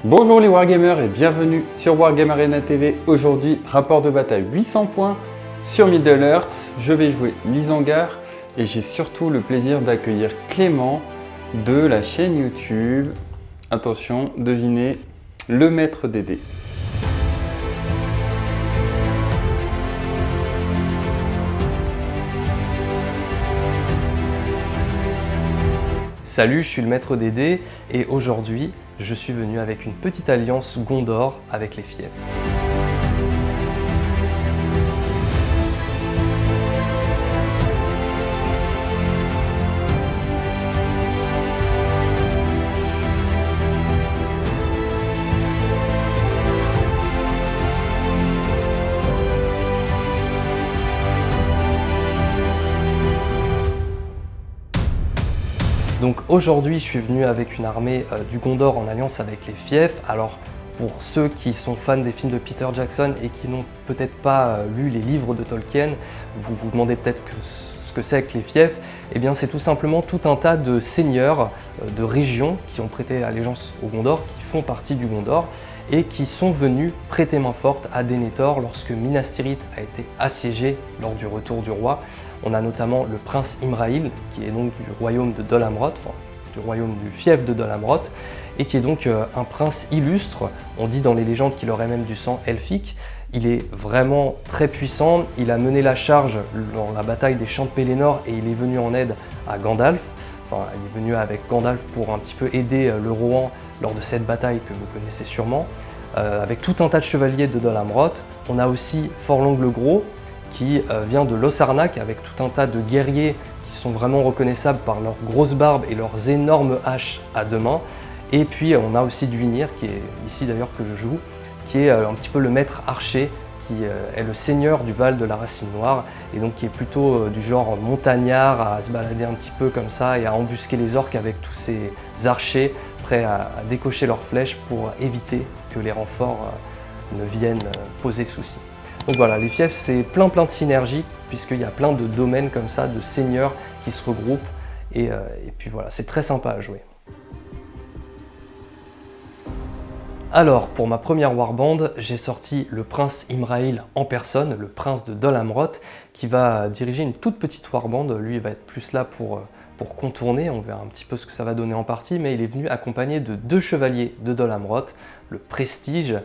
Bonjour les Wargamers et bienvenue sur Wargame Arena TV. Aujourd'hui, rapport de bataille 800 points sur Middle-earth. Je vais jouer Lysangar et j'ai surtout le plaisir d'accueillir Clément de la chaîne YouTube. Attention, devinez, le maître des dés. Salut, je suis le maître des dés et aujourd'hui, je suis venu avec une petite alliance Gondor avec les fiefs. Donc aujourd'hui, je suis venu avec une armée du Gondor en alliance avec les fiefs. Alors pour ceux qui sont fans des films de Peter Jackson et qui n'ont peut-être pas lu les livres de Tolkien, vous vous demandez peut-être ce que c'est que les fiefs. Eh bien c'est tout simplement tout un tas de seigneurs, de régions qui ont prêté allégeance au Gondor, qui font partie du Gondor et qui sont venus prêter main forte à Denethor lorsque Minas Tirith a été assiégé lors du retour du roi. On a notamment le prince Imrahil, qui est donc du royaume de Dol Amroth, enfin du royaume du fief de Dol Amroth, et qui est donc un prince illustre. On dit dans les légendes qu'il aurait même du sang elfique. Il est vraiment très puissant, il a mené la charge dans la bataille des Champs de Pelennor et il est venu en aide à Gandalf. Enfin, il est venu avec Gandalf pour un petit peu aider le Rohan lors de cette bataille que vous connaissez sûrement, avec tout un tas de chevaliers de Dol Amroth. On a aussi Forlong le Gros, qui vient de Losarnak, avec tout un tas de guerriers qui sont vraiment reconnaissables par leurs grosses barbes et leurs énormes haches à deux mains. Et puis on a aussi Duinir, qui est ici d'ailleurs que je joue, qui est un petit peu le maître archer, qui est le seigneur du Val de la Racine Noire, et donc qui est plutôt du genre montagnard, à se balader un petit peu comme ça et à embusquer les orques avec tous ces archers prêts à décocher leurs flèches pour éviter que les renforts ne viennent poser souci. Donc voilà, les fiefs c'est plein de synergies, puisqu'il y a plein de domaines comme ça, de seigneurs qui se regroupent, et puis voilà, c'est très sympa à jouer. Alors, pour ma première warband, j'ai sorti le prince Imrahil en personne, le prince de Dol Amroth, qui va diriger une toute petite warband. Lui, il va être plus là pour contourner, on verra un petit peu ce que ça va donner en partie, mais il est venu accompagné de 2 chevaliers de Dol Amroth, le Prestige,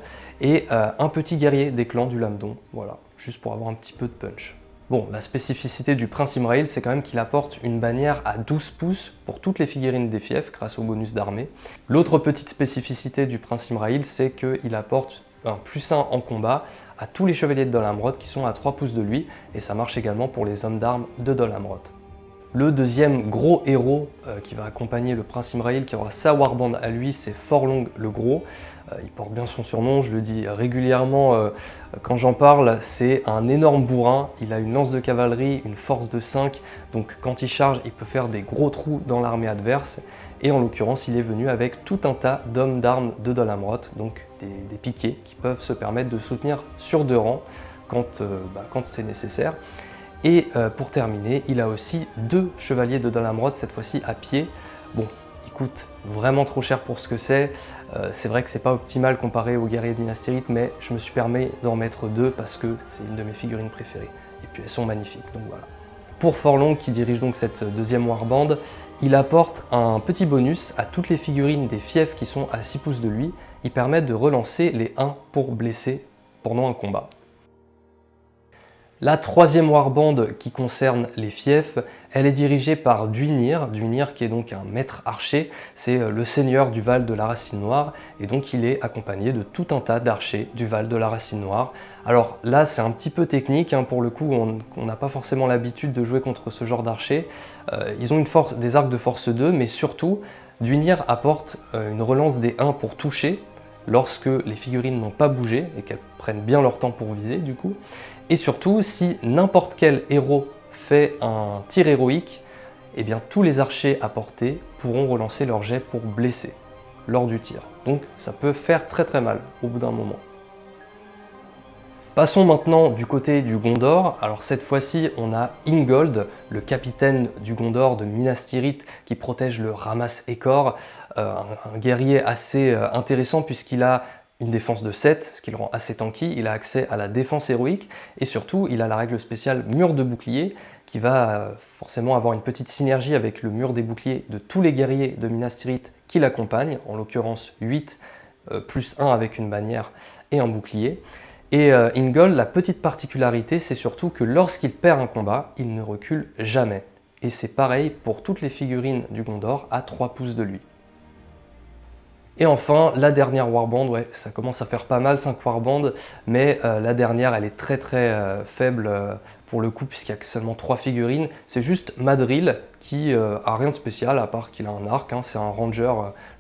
et un petit guerrier des clans du Lamdon, voilà, juste pour avoir un petit peu de punch. Bon, la spécificité du prince Imrahil, c'est quand même qu'il apporte une bannière à 12 pouces pour toutes les figurines des fiefs grâce au bonus d'armée. L'autre petite spécificité du prince Imrahil, c'est qu'il apporte un +1 en combat à tous les chevaliers de Dol Amroth qui sont à 3 pouces de lui, et ça marche également pour les hommes d'armes de Dol Amroth. Le deuxième gros héros qui va accompagner le prince Imrahil, qui aura sa warband à lui, c'est Forlong le Gros. Il porte bien son surnom, je le dis régulièrement quand j'en parle, c'est un énorme bourrin. Il a une lance de cavalerie, une force de 5, donc quand il charge, il peut faire des gros trous dans l'armée adverse. Et en l'occurrence, il est venu avec tout un tas d'hommes d'armes de Dol Amroth, donc des piquets qui peuvent se permettre de soutenir sur 2 rangs quand c'est nécessaire. Et pour terminer, il a aussi 2 chevaliers de Dol Amroth, cette fois-ci à pied. Bon, il coûte vraiment trop cher pour ce que c'est. C'est vrai que c'est pas optimal comparé aux guerriers de Minas Tirith, mais je me suis permis d'en mettre 2 parce que c'est une de mes figurines préférées. Et puis elles sont magnifiques, donc voilà. Pour Forlong, qui dirige donc cette deuxième warband, il apporte un petit bonus à toutes les figurines des fiefs qui sont à 6 pouces de lui. Il permet de relancer les 1 pour blesser pendant un combat. La troisième warband qui concerne les fiefs, elle est dirigée par Duinir, qui est donc un maître archer, c'est le seigneur du Val de la Racine Noire, et donc il est accompagné de tout un tas d'archers du Val de la Racine Noire. Alors là c'est un petit peu technique, pour le coup on n'a pas forcément l'habitude de jouer contre ce genre d'archers. Ils ont des arcs de force 2, mais surtout Duinir apporte une relance des 1 pour toucher, lorsque les figurines n'ont pas bougé et qu'elles prennent bien leur temps pour viser du coup. Et surtout, si n'importe quel héros fait un tir héroïque, eh bien tous les archers à portée pourront relancer leur jet pour blesser lors du tir. Donc ça peut faire très mal au bout d'un moment. Passons maintenant du côté du Gondor. Alors cette fois-ci, on a Ingold, le capitaine du Gondor de Minas Tirith qui protège le Ramas Ekor, un guerrier assez intéressant puisqu'il a une défense de 7, ce qui le rend assez tanky, il a accès à la défense héroïque et surtout il a la règle spéciale mur de bouclier qui va forcément avoir une petite synergie avec le mur des boucliers de tous les guerriers de Minas Tirith qui l'accompagnent, en l'occurrence 8 plus 1 avec une bannière et un bouclier. Et Ingold, la petite particularité, c'est surtout que lorsqu'il perd un combat, il ne recule jamais. Et c'est pareil pour toutes les figurines du Gondor à 3 pouces de lui. Et enfin, la dernière warband, ouais, ça commence à faire pas mal 5 warbands, mais la dernière, elle est très faible pour le coup, puisqu'il n'y a que seulement 3 figurines. C'est juste Madril, qui a rien de spécial, à part qu'il a un arc, hein, c'est un ranger,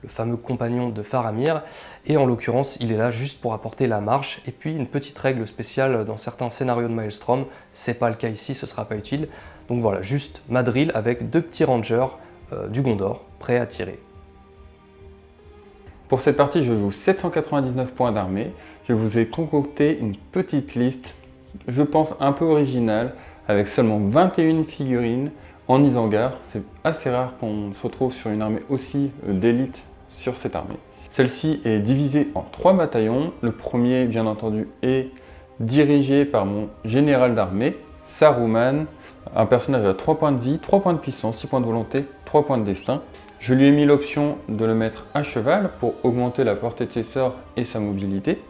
le fameux compagnon de Faramir, et en l'occurrence, il est là juste pour apporter la marche, et puis une petite règle spéciale dans certains scénarios de Maelstrom, c'est pas le cas ici, ce sera pas utile. Donc voilà, juste Madril avec 2 petits rangers du Gondor, prêts à tirer. Pour cette partie, je joue 799 points d'armée. Je vous ai concocté une petite liste, je pense un peu originale, avec seulement 21 figurines en Isengard. C'est assez rare qu'on se retrouve sur une armée aussi d'élite sur cette armée. Celle-ci est divisée en 3 bataillons. Le premier, bien entendu, est dirigé par mon général d'armée, Saruman, un personnage à 3 points de vie, 3 points de puissance, 6 points de volonté, 3 points de destin. Je lui ai mis l'option de le mettre à cheval pour augmenter la portée de ses sorts et sa mobilité.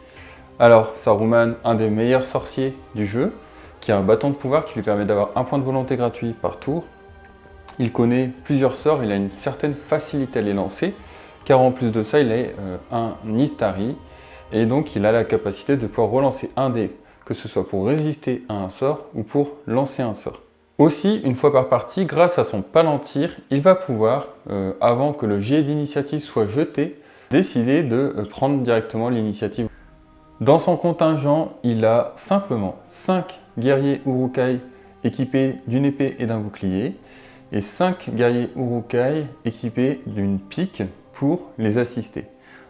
Alors, Saruman, un des meilleurs sorciers du jeu, qui a un bâton de pouvoir qui lui permet d'avoir un point de volonté gratuit par tour. Il connaît plusieurs sorts, il a une certaine facilité à les lancer, car en plus de ça, il est un Istari, et donc il a la capacité de pouvoir relancer un dé, que ce soit pour résister à un sort ou pour lancer un sort. Aussi, une fois par partie, grâce à son Palantir, il va pouvoir, avant que le jet d'initiative soit jeté, décider de prendre directement l'initiative. Dans son contingent, il a simplement 5 guerriers Uruk-hai équipés d'une épée et d'un bouclier, et 5 guerriers Uruk-hai équipés d'une pique pour les assister.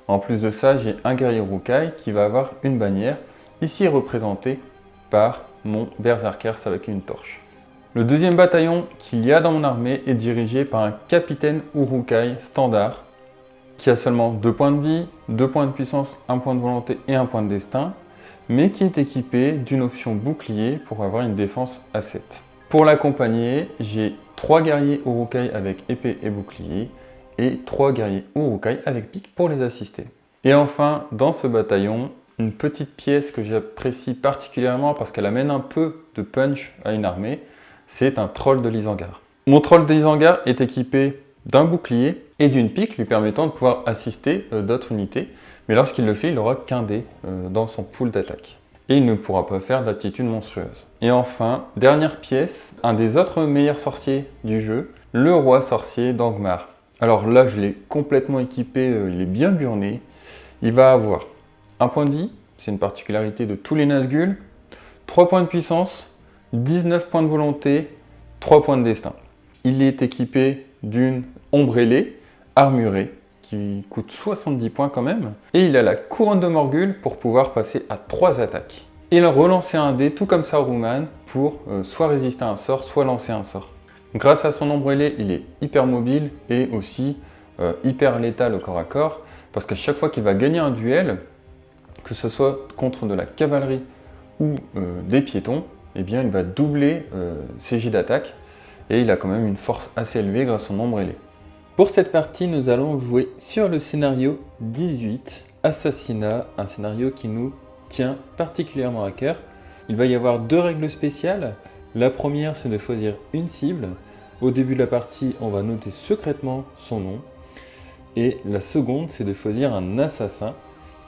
En plus de ça, j'ai un guerrier Uruk-hai qui va avoir une bannière, ici représentée par mon Berserkers avec une torche. Le deuxième bataillon qu'il y a dans mon armée est dirigé par un capitaine Uruk-hai standard qui a seulement 2 points de vie, 2 points de puissance, 1 point de volonté et 1 point de destin, mais qui est équipé d'une option bouclier pour avoir une défense à 7. Pour l'accompagner, j'ai 3 guerriers Uruk-hai avec épée et bouclier et 3 guerriers Uruk-hai avec pique pour les assister. Et enfin, dans ce bataillon, une petite pièce que j'apprécie particulièrement parce qu'elle amène un peu de punch à une armée, c'est un troll de l'Isengard. Mon troll de l'Isengard est équipé d'un bouclier et d'une pique lui permettant de pouvoir assister d'autres unités, mais lorsqu'il le fait, il n'aura qu'un dé dans son pool d'attaque. Et il ne pourra pas faire d'aptitude monstrueuse. Et enfin, dernière pièce, un des autres meilleurs sorciers du jeu, le roi sorcier d'Angmar. Alors là, je l'ai complètement équipé, il est bien burné. Il va avoir un point de vie, c'est une particularité de tous les Nazgûl, 3 points de puissance, 19 points de volonté, 3 points de destin. Il est équipé d'une ombrellée armurée qui coûte 70 points quand même. Et il a la couronne de Morgul pour pouvoir passer à 3 attaques. Il a relancé un dé tout comme Saruman pour soit résister à un sort, soit lancer un sort. Grâce à son ombrellée, il est hyper mobile et aussi hyper létal au corps à corps. Parce qu'à chaque fois qu'il va gagner un duel, que ce soit contre de la cavalerie ou des piétons, eh bien, il va doubler ses jets d'attaque et il a quand même une force assez élevée grâce à son ombrellée. Pour cette partie, nous allons jouer sur le scénario 18, Assassinat, un scénario qui nous tient particulièrement à cœur. Il va y avoir 2 règles spéciales. La première, c'est de choisir une cible. Au début de la partie, on va noter secrètement son nom. Et la seconde, c'est de choisir un assassin.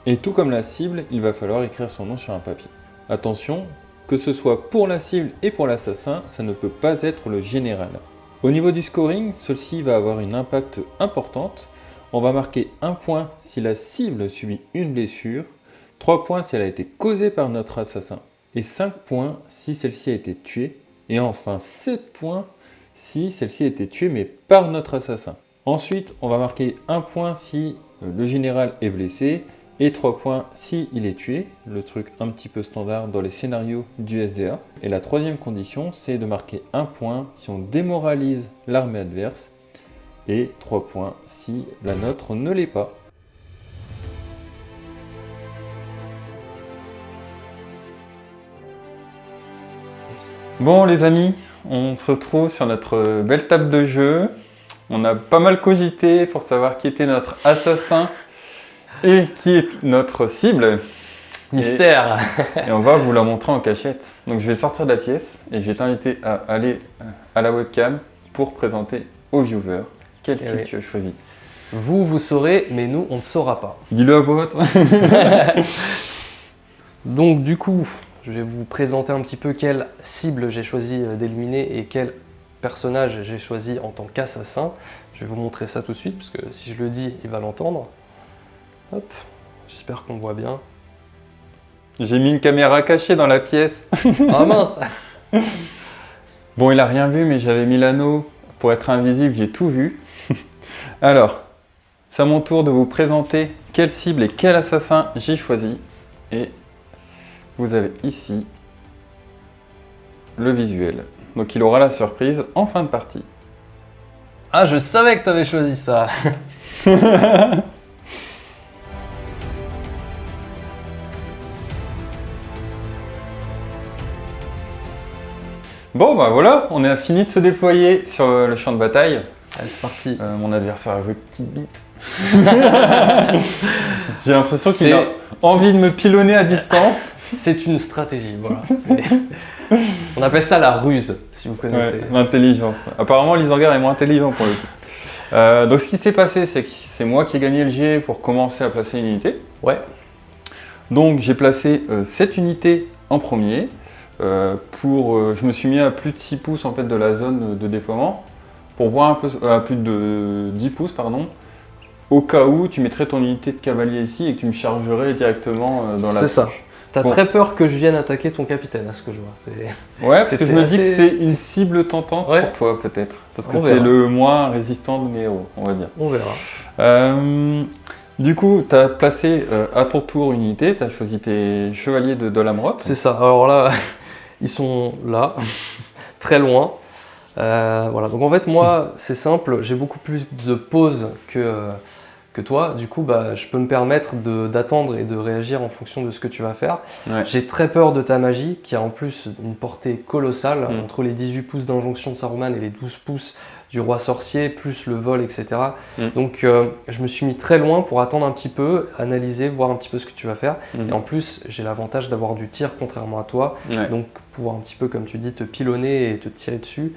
Et tout comme la cible, il va falloir écrire son nom sur un papier. Attention, que ce soit pour la cible et pour l'assassin, ça ne peut pas être le général. Au niveau du scoring, ceci va avoir une impact importante. On va marquer 1 point si la cible subit une blessure, 3 points si elle a été causée par notre assassin, et 5 points si celle-ci a été tuée, et enfin 7 points si celle-ci a été tuée mais par notre assassin. Ensuite, on va marquer 1 point si le général est blessé, Et 3 points si il est tué, le truc un petit peu standard dans les scénarios du SDA. Et la troisième condition, c'est de marquer 1 point si on démoralise l'armée adverse. Et 3 points si la nôtre ne l'est pas. Bon les amis, on se retrouve sur notre belle table de jeu. On a pas mal cogité pour savoir qui était notre assassin et qui est notre cible. Mystère. Et on va vous la montrer en cachette. Donc je vais sortir de la pièce et je vais t'inviter à aller à la webcam pour présenter aux viewers quel cible tu as choisi. Vous saurez, mais nous, on ne saura pas. Dis-le à voix haute. Donc du coup, je vais vous présenter un petit peu quelle cible j'ai choisi d'éliminer et quel personnage j'ai choisi en tant qu'assassin. Je vais vous montrer ça tout de suite, parce que si je le dis, il va l'entendre. Hop, j'espère qu'on voit bien. J'ai mis une caméra cachée dans la pièce. Ah mince. Bon, il a rien vu, mais j'avais mis l'anneau pour être invisible, j'ai tout vu. Alors, c'est à mon tour de vous présenter quelle cible et quel assassin j'ai choisi. Et vous avez ici le visuel. Donc il aura la surprise en fin de partie. Ah, je savais que tu avais choisi ça. Bon bah voilà, on a fini de se déployer sur le champ de bataille. Allez, c'est parti. Mon adversaire a joué petite bite. J'ai l'impression qu'il a envie de me pilonner à distance. C'est une stratégie, voilà. On appelle ça la ruse, si vous connaissez. Ouais, l'intelligence. Apparemment, Lysanger est moins intelligent pour le coup. Donc ce qui s'est passé, c'est que c'est moi qui ai gagné le jet pour commencer à placer une unité. Ouais. Donc j'ai placé cette unité en premier. Je me suis mis à plus de 6 pouces en fait, de la zone de déploiement. Pour voir un peu, à plus de 10 pouces, pardon. Au cas où tu mettrais ton unité de cavalier ici et que tu me chargerais directement dans la... C'est ça. T'as très peur que je vienne attaquer ton capitaine, à ce que je vois. Ouais, parce que je me dis que c'est une cible tentante pour toi, peut-être. Parce que c'est le moins résistant de mes héros, on va dire. On verra. Du coup, tu as placé à ton tour une unité, tu as choisi tes chevaliers de Dolamroth. C'est ça. Alors là, ils sont là, très loin. Voilà. Donc en fait, moi, c'est simple, j'ai beaucoup plus de pauses que toi, du coup je peux me permettre d'attendre et de réagir en fonction de ce que tu vas faire. Ouais. J'ai très peur de ta magie qui a en plus une portée colossale entre les 18 pouces d'injonction de Saruman et les 12 pouces du roi sorcier, plus le vol, etc. Donc je me suis mis très loin pour attendre un petit peu, analyser, voir un petit peu ce que tu vas faire. Et en plus, j'ai l'avantage d'avoir du tir contrairement à toi, donc pouvoir un petit peu, comme tu dis, te pilonner et te tirer dessus.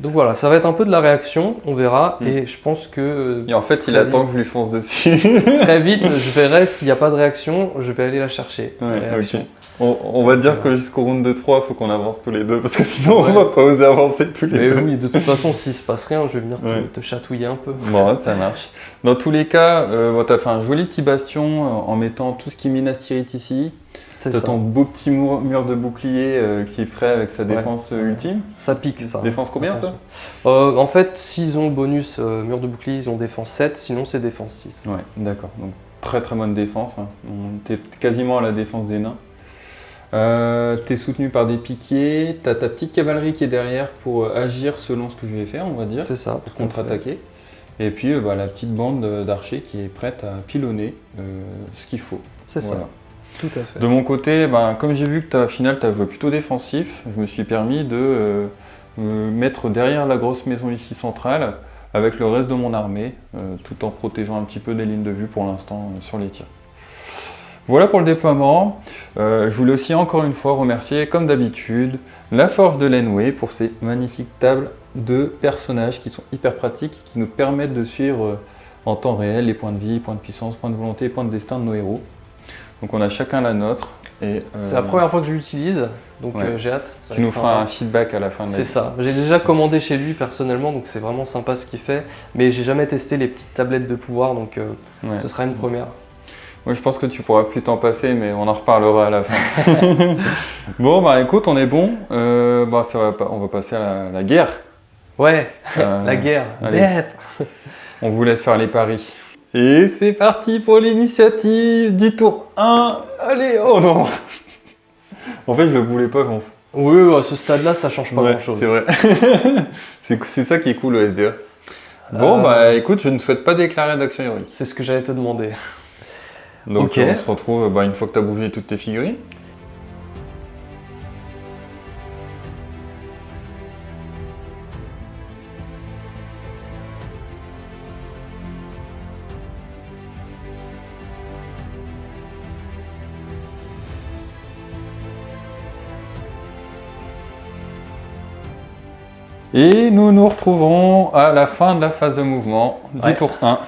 Donc voilà, ça va être un peu de la réaction, on verra, et je pense que... Et en fait, il attend que je lui fonce dessus. Très vite, je verrai s'il n'y a pas de réaction, je vais aller la chercher. Okay. On va dire que jusqu'au round de 3, il faut qu'on avance tous les deux, parce que sinon on va pas oser avancer tous les deux. Oui, de toute façon, s'il se passe rien, je vais venir te chatouiller un peu. Bon, ça marche. Dans tous les cas, tu as fait un joli petit bastion en mettant tout ce qui est Minas Tirith ici. Tu as ton beau petit mur de bouclier qui est prêt avec sa défense ultime. Ça pique, ça. Défense combien, ça En fait, s'ils ont le bonus mur de bouclier, ils ont défense 7, sinon c'est défense 6. Ouais, d'accord. Donc très très bonne défense. Hein. Tu es quasiment à la défense des nains. Tu es soutenu par des piquiers. Tu as ta petite cavalerie qui est derrière pour agir selon ce que je vais faire, on va dire. C'est ça. Pour contre-attaquer. Et puis la petite bande d'archers qui est prête à pilonner ce qu'il faut. C'est ça. Tout à fait. De mon côté, comme j'ai vu que ta finale, tu as joué plutôt défensif, je me suis permis de me mettre derrière la grosse maison ici centrale avec le reste de mon armée, tout en protégeant un petit peu des lignes de vue pour l'instant sur les tirs. Voilà pour le déploiement. Je voulais aussi encore une fois remercier, comme d'habitude, la Forge de l'Enway pour ces magnifiques tables de personnages qui sont hyper pratiques, qui nous permettent de suivre en temps réel les points de vie, points de puissance, points de volonté et points de destin de nos héros. Donc on a chacun la nôtre. C'est la première fois que je l'utilise, donc j'ai hâte. Tu nous feras un feedback à la fin de la vidéo. C'est ça. J'ai déjà commandé chez lui personnellement, donc c'est vraiment sympa ce qu'il fait. Mais j'ai jamais testé les petites tablettes de pouvoir, donc ce sera une première. Oui, je pense que tu pourras plus t'en passer, mais on en reparlera à la fin. Bon, écoute, on est bon. On va passer à la guerre. Ouais, la guerre. On vous laisse faire les paris. Et c'est parti pour l'initiative du tour 1. Allez, oh non. En fait, je le voulais pas, je m'en fous. Oui, à ce stade-là, ça change pas grand-chose. C'est vrai. c'est ça qui est cool au SDA. Bon, bah écoute, je ne souhaite pas déclarer d'action héroïque. C'est ce que j'allais te demander. Donc Ok. on se retrouve une fois que tu as bougé toutes tes figurines. Et nous nous retrouvons à la fin de la phase de mouvement du tour 1.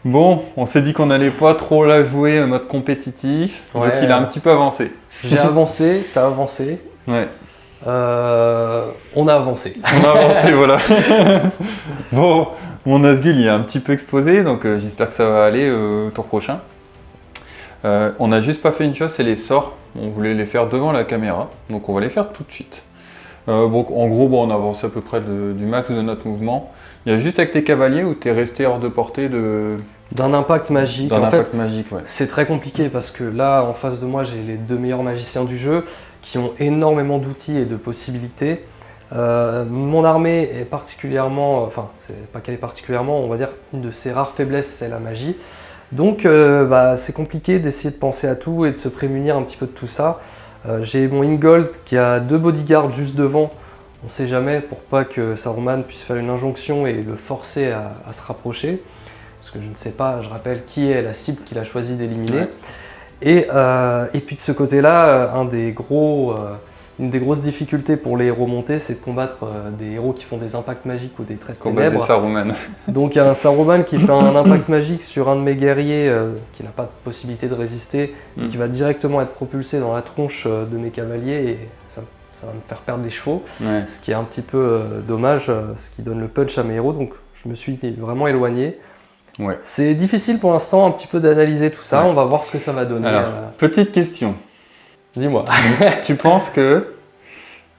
Bon, on s'est dit qu'on n'allait pas trop la jouer en mode compétitif, donc il a un petit peu avancé. J'ai avancé, t'as avancé. Ouais. On a avancé. On a avancé, voilà. Bon, mon Nazgûl il est un petit peu exposé, donc j'espère que ça va aller au tour prochain. On n'a juste pas fait une chose, c'est les sorts. On voulait les faire devant la caméra, donc on va les faire tout de suite. Donc en gros, on avance à peu près du max de notre mouvement. Il y a juste avec tes cavaliers où tu es resté hors de portée d'un impact magique. D'un impact magique, ouais. C'est très compliqué parce que là, en face de moi, j'ai les 2 meilleurs magiciens du jeu qui ont énormément d'outils et de possibilités. Mon armée est particulièrement, enfin, c'est pas qu'elle est particulièrement, on va dire, une de ses rares faiblesses, c'est la magie. Donc, c'est compliqué d'essayer de penser à tout et de se prémunir un petit peu de tout ça. J'ai mon Ingold qui a 2 bodyguards juste devant. On ne sait jamais pour pas que Saruman puisse faire une injonction et le forcer à se rapprocher. Parce que je ne sais pas, je rappelle, qui est la cible qu'il a choisi d'éliminer. Ouais. Et puis de ce côté-là, une des grosses difficultés pour les héros montés, c'est de combattre des héros qui font des impacts magiques ou des traits de ténèbres. Des Saruman. Donc il y a un Saruman qui fait un impact magique sur un de mes guerriers qui n'a pas de possibilité de résister et qui va directement être propulsé dans la tronche de mes cavaliers et ça va me faire perdre les chevaux, ce qui est un petit peu dommage, ce qui donne le punch à mes héros, donc je me suis vraiment éloigné. Ouais. C'est difficile pour l'instant un petit peu d'analyser tout ça, on va voir ce que ça va donner. Alors, petite question. Dis-moi. Tu penses que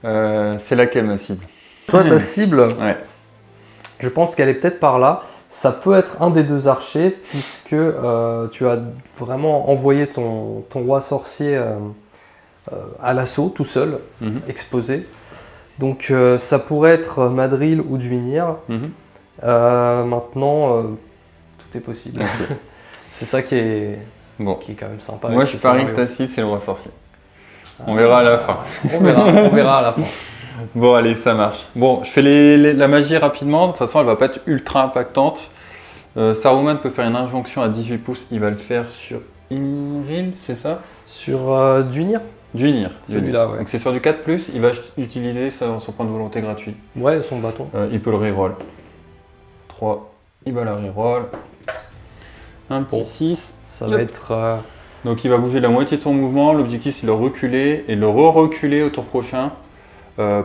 c'est laquelle ma cible? Toi, ta cible, ouais. Je pense qu'elle est peut-être par là. Ça peut être un des 2 archers puisque tu as vraiment envoyé ton roi sorcier à l'assaut tout seul, exposé. Donc ça pourrait être Madril ou Dwynir. Maintenant, tout est possible. Okay. C'est ça qui est quand même sympa. Moi, je parie que ta cible, c'est le roi sorcier. On verra à la fin. On verra à la fin. Bon, allez, ça marche. Bon, je fais la magie rapidement. De toute façon, elle va pas être ultra impactante. Saruman peut faire une injonction à 18 pouces. Il va le faire sur Imril, c'est ça? Sur Dwynir. Dwynir. Celui-là, ouais. Donc c'est sur du 4+, il va utiliser son point de volonté gratuit. Ouais, son bâton. Il peut le reroll. 3, il va la reroll. Un petit 6. Ça va être... Donc il va bouger la moitié de son mouvement. L'objectif, c'est de le reculer et le re-reculer au tour prochain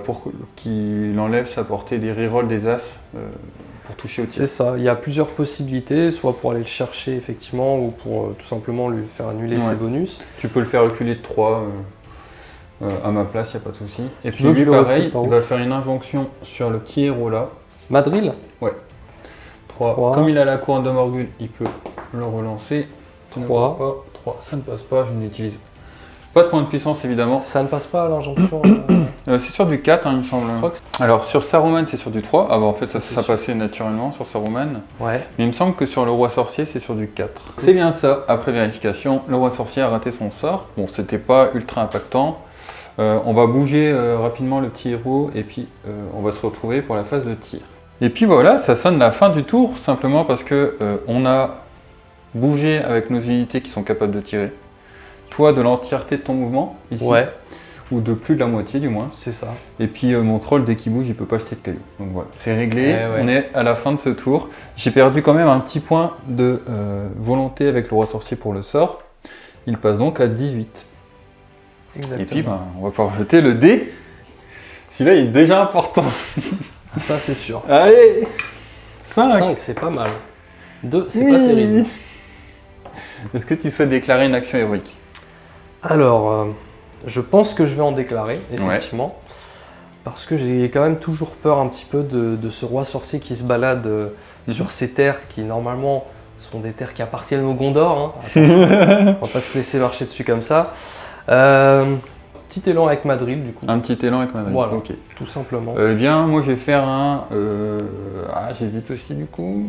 pour qu'il enlève sa portée des rerolls des As pour toucher au tir. C'est ça, il y a plusieurs possibilités, soit pour aller le chercher effectivement ou pour tout simplement lui faire annuler ses bonus. Tu peux le faire reculer de 3 à ma place, il n'y a pas de souci. Et puis lui, pareil, il va faire une injonction sur le petit héros là. Madril? Ouais. 3. Comme il a la couronne de Morgul, il peut le relancer. 3. 3, ça ne passe pas, je n'utilise pas de point de puissance évidemment. Ça ne passe pas à l'injonction c'est sur du 4, il me semble. Alors sur Saruman, c'est sur du 3. Ah bah en fait, ça passait naturellement sur Saruman. Ouais. Mais il me semble que sur le roi sorcier, c'est sur du 4. C'est bien ça, après vérification, le roi sorcier a raté son sort. Bon, c'était pas ultra impactant. On va bouger rapidement le petit héros et puis on va se retrouver pour la phase de tir. Et puis voilà, ça sonne la fin du tour, simplement parce que on a bougé avec nos unités qui sont capables de tirer. Toi, de l'entièreté de ton mouvement, ici. Ouais. Ou de plus de la moitié, du moins. C'est ça. Et puis mon troll, dès qu'il bouge, il peut pas jeter de cailloux. Donc voilà, c'est réglé. On est à la fin de ce tour. J'ai perdu quand même un petit point de volonté avec le roi sorcier pour le sort. Il passe donc à 18. Exactement. Et puis, on va pouvoir jeter le dé. Celui-là, il est déjà important. Ça, c'est sûr. Allez, 5. 5, c'est pas mal. 2, c'est pas terrible. Est-ce que tu souhaites déclarer une action héroïque? Alors, je pense que je vais en déclarer, effectivement. Parce que j'ai quand même toujours peur un petit peu de ce roi sorcier qui se balade sur ces terres qui, normalement, Ce sont des terres qui appartiennent au Gondor. Hein. Attention, on va pas se laisser marcher dessus comme ça. Petit élan avec Madril du coup. Un petit élan avec Madrid. Voilà, Ok. tout simplement. Eh bien, moi, je vais faire un... j'hésite aussi, du coup.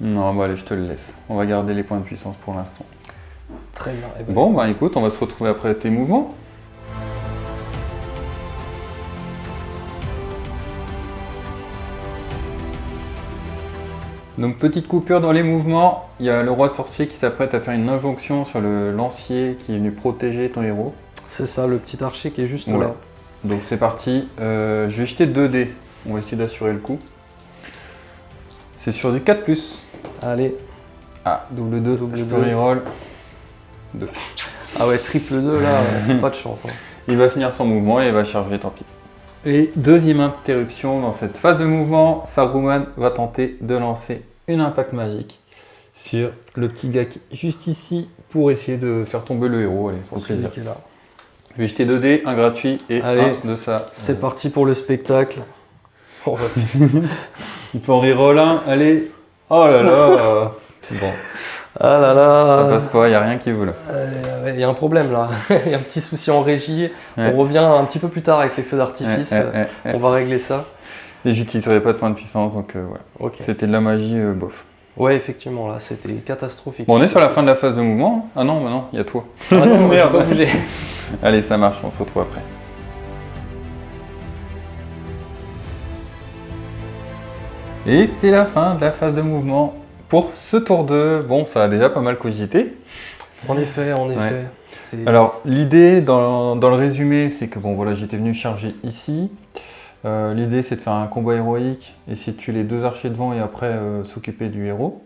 Non, bon, allez, je te le laisse. On va garder les points de puissance pour l'instant. Très bien. Eh ben, Bon, bah écoute, on va se retrouver après tes mouvements. Donc, petite coupure dans les mouvements. Il y a le roi sorcier qui s'apprête à faire une injonction sur le lancier qui est venu protéger ton héros. c'est ça, le petit archer qui est juste Voilà. là. Donc, c'est parti. Je vais jeter 2 dés. On va essayer d'assurer le coup. C'est sur du 4+. Allez. Ah, double 2, Double je peux 2. reroll. 2. Ah ouais, triple 2 là, c'est pas de chance. Hein. Il va finir son mouvement et il va charger, tant pis. Et deuxième interruption dans cette phase de mouvement, Saruman va tenter de lancer une impact magique sur le petit gars qui est juste ici pour essayer de faire tomber le héros, allez, pour le Celui plaisir. qui est là. Je vais jeter 2 dés, un gratuit et Allez. un de ça. C'est parti pour le spectacle. Oh, Il peut en reroll un, allez. Oh là là. Bon, ah là ça là. passe pas, il n'y a rien qui vaut là. Il y a un problème là. Il y a un petit souci en régie. Ouais. On revient un petit peu plus tard avec les feux d'artifice. Ouais. On va régler ça. Et j'utiliserai pas de points de puissance, donc voilà. Ok. C'était de la magie bof. Ouais, effectivement, là, c'était catastrophique. Bon, on est sur la fin de la phase de mouvement. Ah non, non, il y a toi. Ah non, j'ai Merde. pas bougé. Allez, ça marche, on se retrouve après. Et c'est la fin de la phase de mouvement pour ce tour 2. Bon, ça a déjà pas mal cogité. En effet. Ouais. C'est- Alors, l'idée dans le résumé, c'est que bon, voilà, j'étais venu charger ici. L'idée, c'est de faire un combat héroïque, essayer de tuer les 2 archers devant et après s'occuper du héros.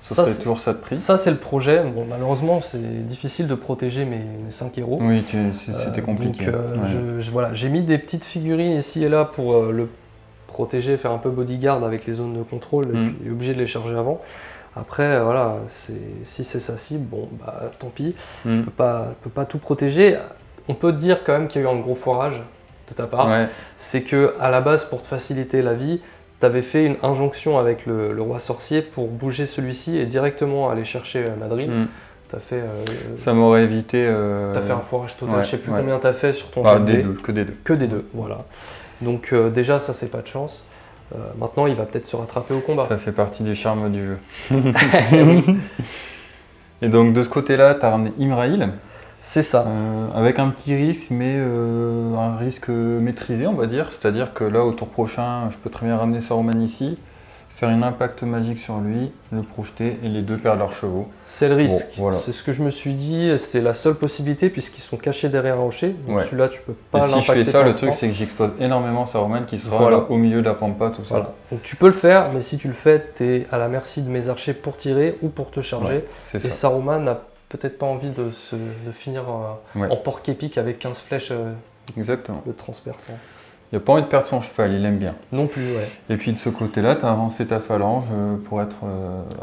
Ce Ça, serait c'est- toujours ça de prix. Ça, c'est le projet. Bon, malheureusement, c'est difficile de protéger mes 5 héros. Oui, c'était compliqué. Donc, Ouais. voilà, j'ai mis des petites figurines ici et là pour le protéger, faire un peu bodyguard avec les zones de contrôle et puis obligé de les charger avant. Après, voilà, si c'est sa cible, bon, bah tant pis. Je peux pas tout protéger. On peut dire quand même qu'il y a eu un gros foirage de ta part. Ouais. C'est que à la base, pour te faciliter la vie, tu avais fait une injonction avec le roi sorcier pour bouger celui-ci et directement aller chercher Madrid. T'as fait, Ça m'aurait évité. t'as fait un foirage total. ouais, Je sais plus ouais. combien t'as fait sur ton Ah, jet de des dés. 2, que des 2. Que des 2, voilà. Donc déjà, ça, c'est pas de chance. Maintenant, il va peut-être se rattraper au combat. Ça fait partie du charme du jeu. Oui, Et donc de ce côté-là, tu as ramené Imraïl, c'est ça. avec un petit risque, mais un risque maîtrisé, on va dire. C'est-à-dire que là, au tour prochain, je peux très bien ramener Saruman ici, faire une impact magique sur lui, le projeter et les 2 perdent leurs chevaux. C'est le risque. Bon, voilà. C'est ce que je me suis dit. C'est la seule possibilité puisqu'ils sont cachés derrière un rocher. Donc Ouais. celui-là, tu peux Et pas si je l'impacter. fais ça, pour le l'instant. truc, c'est que j'expose énormément Saruman qui sera Voilà. là au milieu de la pampa, tout ça. Voilà. Donc tu peux le faire, mais si tu le fais, tu es à la merci de mes archers pour tirer ou pour te charger. Ouais, c'est Et ça. Saruman n'a peut-être pas envie de finir Ouais. en porc épique avec 15 flèches Exactement. de transperçant. Il n'a pas envie de perdre son cheval, il aime bien. Non plus, ouais. Et puis de ce côté-là, tu as avancé ta phalange pour être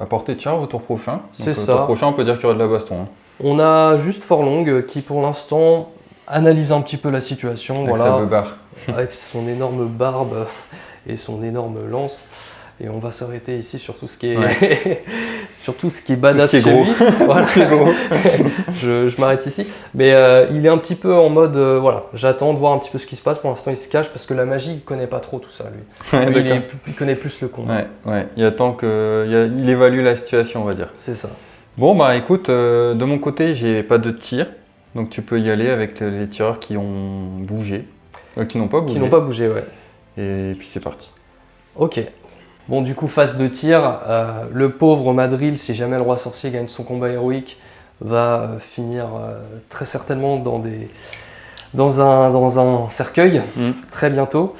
à portée de charge au tour prochain. C'est Au ça. tour prochain, on peut dire qu'il y aura de la baston. Hein. On a juste Forlong qui pour l'instant analyse un petit peu la situation, Avec sa voilà, beubare. avec son énorme barbe et son énorme lance. Et on va s'arrêter ici sur tout ce qui est, sur tout ce qui est badass Tout ce qui est chez gros. lui. Voilà. Tout ce qui est gros. je m'arrête ici. Mais il est un petit peu en mode, voilà, j'attends de voir un petit peu ce qui se passe. Pour l'instant, il se cache parce que la magie, il connaît pas trop tout ça, lui. Ouais, Lui, d'accord. il connaît plus le combat. Ouais. Il attend que. Il évalue la situation, on va dire. C'est ça. Bon, bah écoute, de mon côté, j'ai pas de tir. Donc tu peux y aller avec les tireurs qui ont bougé. Qui n'ont pas bougé. Qui n'ont pas bougé, ouais. Et puis c'est parti. Ok. Bon, du coup, phase de tir, le pauvre Madril, si jamais le roi sorcier gagne son combat héroïque, va finir très certainement dans un cercueil, très bientôt.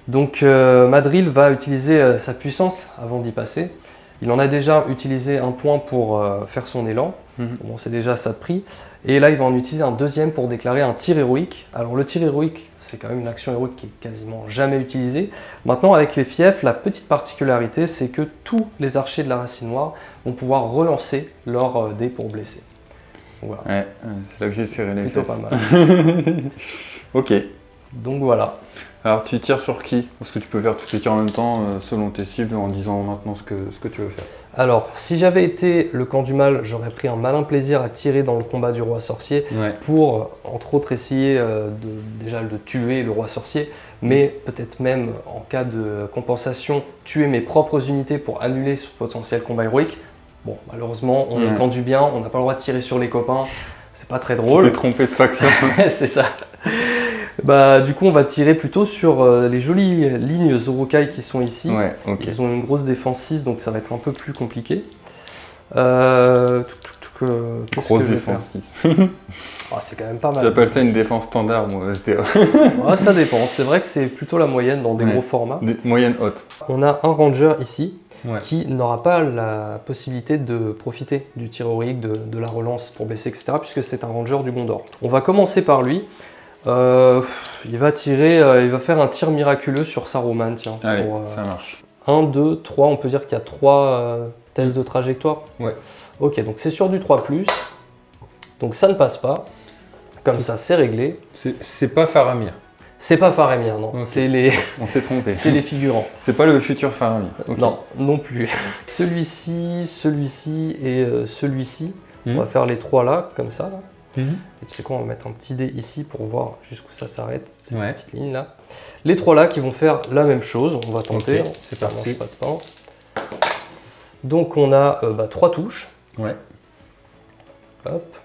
Donc Madril va utiliser sa puissance avant d'y passer. Il en a déjà utilisé un point pour faire son élan. Bon, c'est déjà ça de prix. Et là, il va en utiliser un deuxième pour déclarer un tir héroïque. Alors le tir héroïque, c'est quand même une action héroïque qui est quasiment jamais utilisée. Maintenant, avec les fiefs, la petite particularité, c'est que tous les archers de la racine noire vont pouvoir relancer leur dé pour blesser. Donc, voilà. Ouais, c'est là que j'ai serré les Plutôt fesses. pas mal. Ok. Donc voilà. Alors tu tires sur qui? Parce que tu peux faire tous les tirs en même temps selon tes cibles en disant maintenant ce que tu veux faire. Alors, si j'avais été le camp du mal, j'aurais pris un malin plaisir à tirer dans le combat du roi sorcier pour, entre autres, essayer déjà de tuer le roi sorcier, mais peut-être même, en cas de compensation, tuer mes propres unités pour annuler ce potentiel combat héroïque. Bon, malheureusement, on est le camp du bien, on n'a pas le droit de tirer sur les copains, c'est pas très drôle. Tu t'es trompé de faction. C'est ça. Bah, du coup, on va tirer plutôt sur les jolies lignes Zorokai qui sont ici. Ils ont une grosse défense 6, donc ça va être un peu plus compliqué. Qu'est-ce que je vais faire? 6. C'est quand même pas mal. J'appelle ça une défense standard, moi. Ça dépend. C'est vrai que c'est plutôt la moyenne dans des gros formats. Moyenne haute. On a un ranger ici qui n'aura pas la possibilité de profiter du tir héroïque, de la relance pour blesser, etc. puisque c'est un ranger du Gondor. On va commencer par lui. Il va faire un tir miraculeux sur Saruman, tiens. Allez, ça marche. 1, 2, 3, on peut dire qu'il y a 3 tests de trajectoire. Ouais. Ok, donc c'est sur du 3+. Donc ça ne passe pas. Comme ça, c'est réglé. C'est pas Faramir. C'est pas Faramir, non. Okay. On s'est trompé. C'est les figurants. C'est pas le futur Faramir. Okay. Non, non plus. Celui-ci, celui-ci et celui-ci. On va faire les 3 là, comme ça. Là. Et tu sais quoi, on va mettre un petit dé ici pour voir jusqu'où ça s'arrête, cette petite ligne là. Les 3 là qui vont faire la même chose, on va tenter, c'est parti. Mange pas de pain. Donc on a 3 touches. Hop.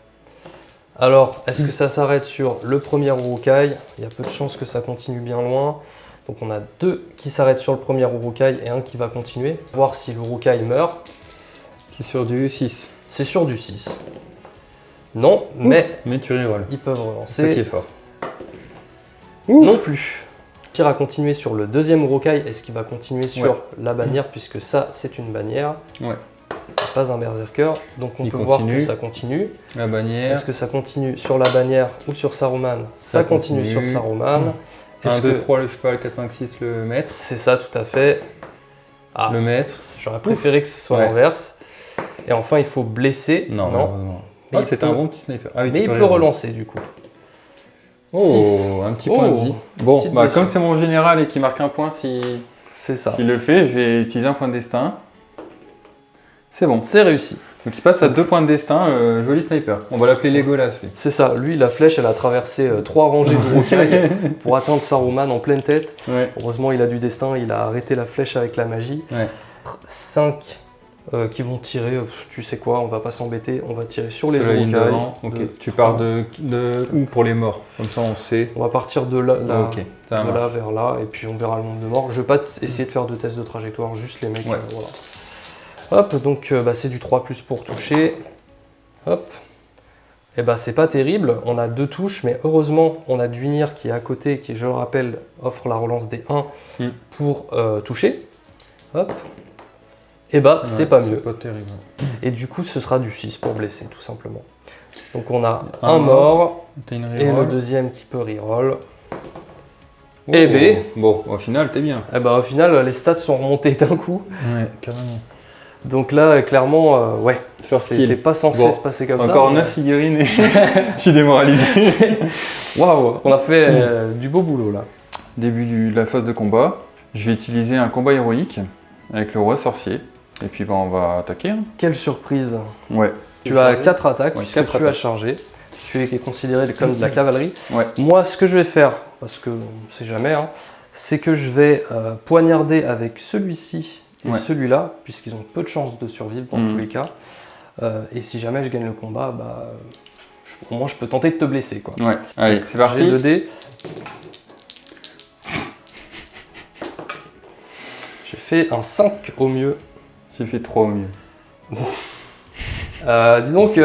Alors, est-ce que ça s'arrête sur le premier Urukai? Il y a peu de chances que ça continue bien loin. Donc on a 2 qui s'arrêtent sur le premier Urukai et un qui va continuer. Voir si l'Urukai meurt. C'est sur du 6. C'est sur du 6. Non, mais tu rerolles. Ils peuvent relancer. C'est ça qui est fort. Non plus. Tir à continuer sur le deuxième Urukai. Est-ce qu'il va continuer sur la bannière puisque ça, c'est une bannière. C'est pas un berserker. Donc on peut voir que ça continue. La bannière. Est-ce que ça continue sur la bannière ou sur Saruman? Ça continue sur Saruman. 1, 2, 3 le cheval, 4, 5, 6 le maître. C'est ça, tout à fait. Le maître. J'aurais préféré que ce soit l'inverse. Et enfin, il faut blesser. Non. C'est un bon petit sniper. Mais il peut relancer du coup. Un petit point de vie. Bon, comme c'est mon général et qu'il marque un point s'il le fait, je vais utiliser un point de destin. C'est bon. C'est réussi. Donc il passe à 2 points de destin, joli sniper. On va l'appeler Legolas lui. C'est ça, lui la flèche elle a traversé 3 rangées de Urukai pour atteindre Saruman en pleine tête. Heureusement il a du destin, il a arrêté la flèche avec la magie. 5 qui vont tirer, tu sais quoi, on va pas s'embêter, on va tirer sur les Urukai. Tu pars de où pour les morts? Comme ça on sait. On va partir de là, là vers là et puis on verra le nombre de morts. Je vais pas essayer de faire de tests de trajectoire, juste les mecs. Voilà. Hop, donc c'est du 3+ pour toucher. Hop. Et c'est pas terrible, on a 2 touches, mais heureusement on a Dunir qui est à côté, qui je le rappelle offre la relance des 1 pour toucher. Hop. Et c'est pas mieux. Pas terrible. Et du coup ce sera du 6 pour blesser tout simplement. Donc on a un mort et le deuxième qui peut reroll. Bon, au final t'es bien. Au final les stats sont remontées d'un coup. Ouais, carrément. Donc là, clairement, c'était pas censé se passer comme ça. Encore 9 figurines et je suis démoralisé. Waouh, on a fait du beau boulot là. Début de la phase de combat. Je vais utiliser un combat héroïque avec le roi sorcier. Et puis on va attaquer. Quelle surprise. Ouais. Tu as 4 attaques puisque tu as chargé. Tu es considéré comme de la cavalerie. Ouais. Moi, ce que je vais faire, parce que on ne sait jamais, c'est que je vais poignarder avec celui-ci et celui-là, puisqu'ils ont peu de chances de survivre dans tous les cas. Et si jamais je gagne le combat, au moins je peux tenter de te blesser. Quoi. Ouais, allez, c'est parti. J'ai 2 dés. J'ai fait un 5 au mieux. J'ai fait 3 au mieux. Dis donc,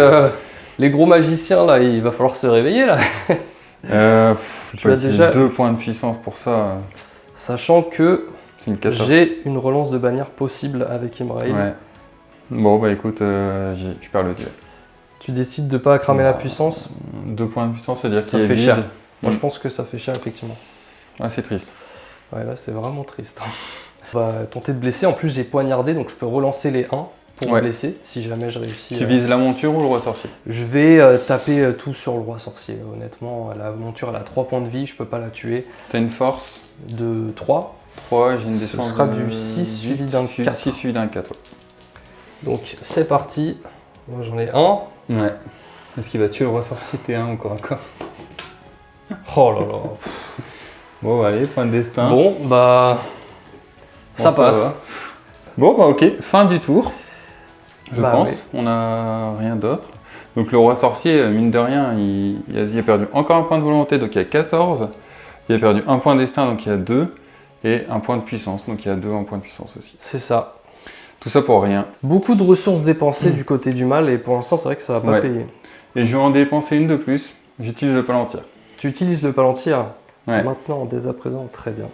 les gros magiciens, là, il va falloir se réveiller, là. Tu as déjà 2 points de puissance pour ça. Sachant que j'ai une relance de bannière possible avec Imrail. Ouais. Bon, écoute, tu perds le duel. Tu décides de pas cramer la puissance. 2 points de puissance, c'est-à-dire ça fait cher. Moi, je pense que ça fait cher, effectivement. Ouais, c'est triste. Ouais, là, c'est vraiment triste. On va tenter de blesser. En plus, j'ai poignardé, donc je peux relancer les 1 pour me blesser, si jamais je réussis. Tu vises la monture ou le roi sorcier? Je vais taper tout sur le roi sorcier, honnêtement. La monture, elle a 3 points de vie, je peux pas la tuer. T'as une force? de 3. 3, j'ai une Ce défense sera de du 6 8, suivi d'un 4. 6 suivi d'un 4, ouais. Donc c'est parti. Moi j'en ai un. Ouais. Est-ce qu'il va tuer le roi sorcier T1 encore à corps? Oh là là. Bon, bah, allez, point de destin. Bon, bah. Ça Bon, passe. va. Bon, bah ok, fin du tour. Je Bah, pense. oui. On n'a rien d'autre. Donc le roi sorcier, mine de rien, il a perdu encore un point de volonté, donc il y a 14. Il a perdu un point de destin, donc il y a 2. Et un point de puissance, donc il y a 2 en point de puissance aussi. C'est ça. Tout ça pour rien. Beaucoup de ressources dépensées du côté du mal et pour l'instant c'est vrai que ça va pas Ouais. payer. Et je vais en dépenser une de plus. J'utilise le palantir. Tu utilises le palantir Ouais. maintenant, dès à présent, très bien.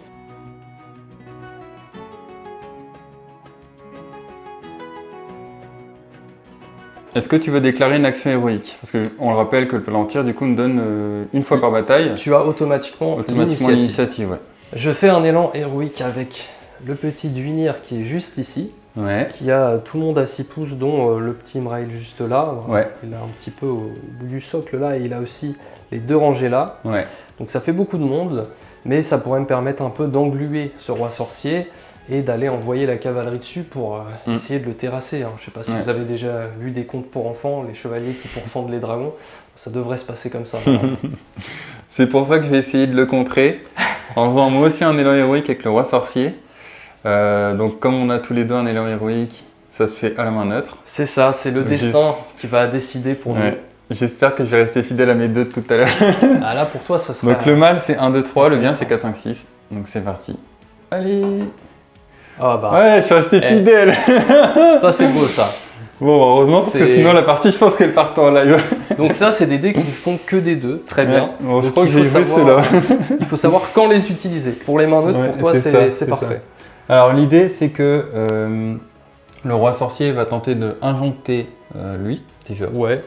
Est-ce que tu veux déclarer une action héroïque? Parce qu'on le rappelle que le palantir, du coup, nous donne une fois par bataille, Tu as automatiquement l'initiative. l'initiative. Ouais. Je fais un élan héroïque avec le petit Duinir qui est juste ici, Ouais. qui a tout le monde à 6 pouces, dont le petit Imrail juste là. Ouais. Il a un petit peu au bout du socle là, et il a aussi les 2 rangées là. Ouais. Donc ça fait beaucoup de monde, mais ça pourrait me permettre un peu d'engluer ce roi sorcier et d'aller envoyer la cavalerie dessus pour essayer de le terrasser. Hein. Je ne sais pas si Ouais. vous avez déjà lu des contes pour enfants, les chevaliers qui pourfendent les dragons, ça devrait se passer comme ça. C'est pour ça que je vais essayer de le contrer en faisant moi aussi un élan héroïque avec le roi sorcier. Donc comme on a tous les deux un élan héroïque, ça se fait à la main neutre. C'est ça, c'est le Donc, destin qui va décider pour Ouais. J'espère que je vais rester fidèle à mes 2 de tout à l'heure. nous. Ah là pour toi ça serait... Donc le mal c'est 1, 2, 3, le bien c'est Intéressant. 4, 5, 6. Donc c'est parti. Allez. Ah bah, Ouais, je suis resté fidèle. ça c'est beau ça. Bon, heureusement parce que C'est- sinon la partie je pense qu'elle part en live. Donc ça c'est des dés qui ne font que des 2, très bien. Ouais. Bon, je Donc, crois que il je vais faut jouer savoir- ceux-là. Il faut savoir quand les utiliser. Pour les mains neutres, Ouais, pour toi c'est ça, c'est parfait. Alors l'idée c'est que le roi sorcier va tenter de injoncter lui déjà. Ouais.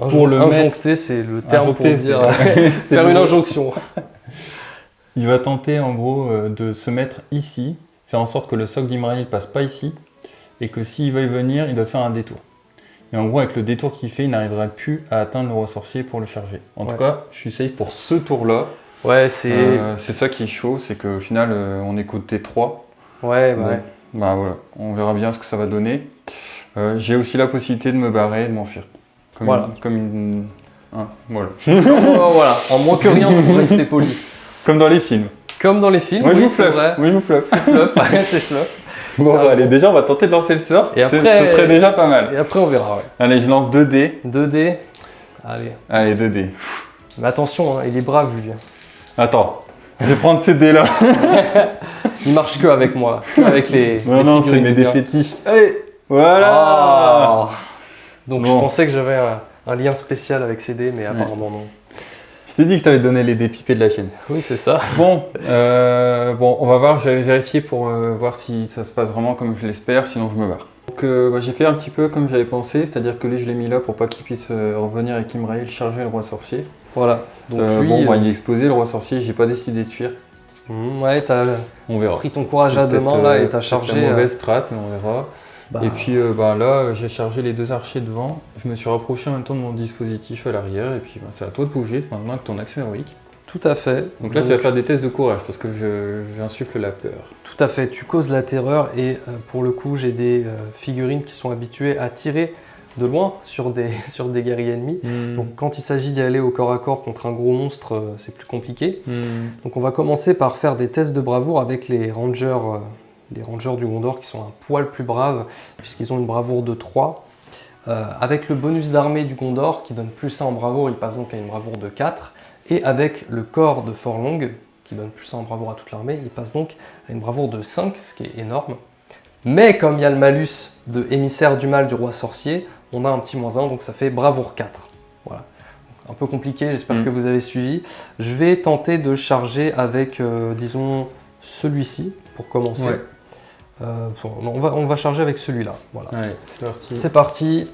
Pour le injoncter, c'est le terme Injoncter, pour dire c'est faire une le mot. injonction. Il va tenter en gros de se mettre ici, faire en sorte que le socle d'Imraïl ne passe pas ici, et que s'il veut y venir, il doit faire un détour. Et en gros, avec le détour qu'il fait, il n'arrivera plus à atteindre le roi sorcier pour le charger. En tout Ouais. cas, je suis safe pour ce tour-là. Ouais, c'est Ça qui est chaud, c'est qu'au final, on est côté 3. ouais, Bon, ouais. bah voilà, on verra bien ce que ça va donner. J'ai aussi la possibilité de me barrer et de m'enfuir. Comme Voilà. voilà. Oh, voilà, en moins que rien pour rester poli. Comme dans les films. Comme dans les films, Moi, je oui, vous c'est fluffe. vrai. Oui, je vous fluffe. C'est flop, c'est flop. Bon, Ah, allez, bon. déjà, on va tenter de lancer le sort. Et après- Ce serait déjà pas mal. Et après on verra, ouais. Allez, je lance 2 dés. 2 dés. Allez. Allez, 2 dés. Mais attention, hein, il est brave lui. Attends, je vais prendre ces dés-là. Il marche que avec moi, que avec les. Non, les non, c'est figurines mes du dés bien. fétiches. Allez, voilà. Ah. Donc Bon. je pensais que j'avais un lien spécial avec ces dés, mais apparemment non. Je t'ai dit que je t'avais donné les dés pipés de la chaîne. Oui, c'est ça. Bon, on va voir, j'avais vérifié pour voir si ça se passe vraiment comme je l'espère, sinon je me barre. Donc j'ai fait un petit peu comme j'avais pensé, c'est-à-dire que lui je l'ai mis là pour pas qu'il puisse revenir avec Imraïl charger le roi sorcier. Voilà. Donc lui, Il est exposé le roi sorcier, j'ai pas décidé de fuir, ouais, t'as on verra. pris ton courage à deux Peut-être, mains là et t'as peut-être chargé. la mauvaise strat, mais on verra. Bah, Et puis là, j'ai chargé les 2 archers devant, je me suis rapproché en même temps de mon dispositif à l'arrière, et puis c'est à toi de bouger maintenant avec ton action héroïque. tout à fait. Donc là, tu vas faire des tests de courage parce que j'insuffle la peur. Tout à fait. Tu causes la terreur et pour le coup, j'ai des figurines qui sont habituées à tirer de loin sur des guerriers ennemis. Donc quand il s'agit d'y aller au corps à corps contre un gros monstre, c'est plus compliqué. Donc on va commencer par faire des tests de bravoure avec les rangers du Gondor qui sont un poil plus braves puisqu'ils ont une bravoure de 3. Avec le bonus d'armée du Gondor qui donne plus 1 en bravoure, il passe donc à une bravoure de 4. Et avec le corps de Forlong qui donne plus 1 en bravoure à toute l'armée, il passe donc à une bravoure de 5, ce qui est énorme. Mais comme il y a le malus de émissaire du mal du roi sorcier, on a un petit -1, donc ça fait bravoure 4. Voilà. Un peu compliqué, j'espère que vous avez suivi. Je vais tenter de charger avec, disons, celui-ci pour commencer. Ouais. On va charger avec celui-là. Voilà. Allez, c'est parti. C'est parti.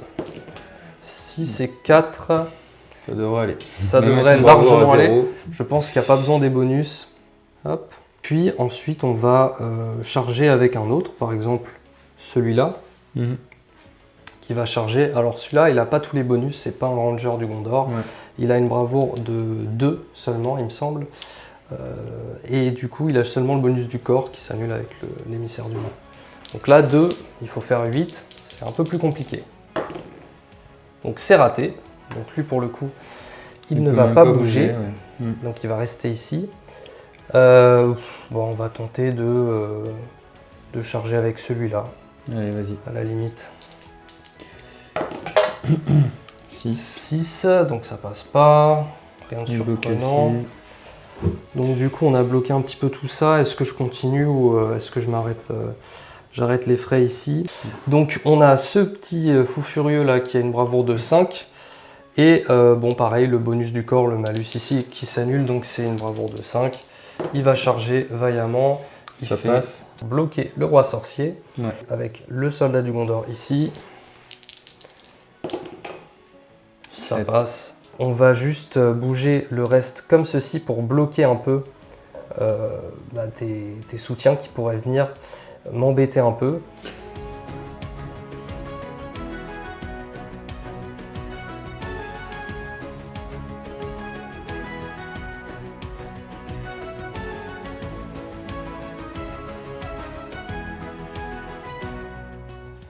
6 et 4. Ça devrait aller. Ça Même devrait avec mon bravoure largement à aller. 0. Je pense qu'il n'y a pas besoin des bonus. Hop. Puis ensuite, on va charger avec un autre, par exemple celui-là, qui va charger. Alors celui-là, il n'a pas tous les bonus, c'est pas un ranger du Gondor. Ouais. Il a une bravoure de 2 seulement, il me semble. Et du coup, il a seulement le bonus du corps qui s'annule avec l'émissaire du mal. Donc là, 2, il faut faire 8, c'est un peu plus compliqué. Donc c'est raté. Donc lui, pour le coup, il ne va pas bouger. Donc il va rester ici. Bon, on va tenter de charger avec celui-là. Allez, vas-y. À la limite. 6, donc ça passe pas. Rien de surprenant. Donc du coup, on a bloqué un petit peu tout ça. Est-ce que je continue ou est-ce que je m'arrête j'arrête les frais ici. Donc on a ce petit fou furieux là qui a une bravoure de 5. Et bon pareil, le bonus du corps, le malus ici qui s'annule, donc c'est une bravoure de 5. Il va charger vaillamment. Il passe. Bloquer le roi sorcier avec le soldat du Gondor ici. Ça passe. On va juste bouger le reste comme ceci pour bloquer un peu tes soutiens qui pourraient venir m'embêter un peu.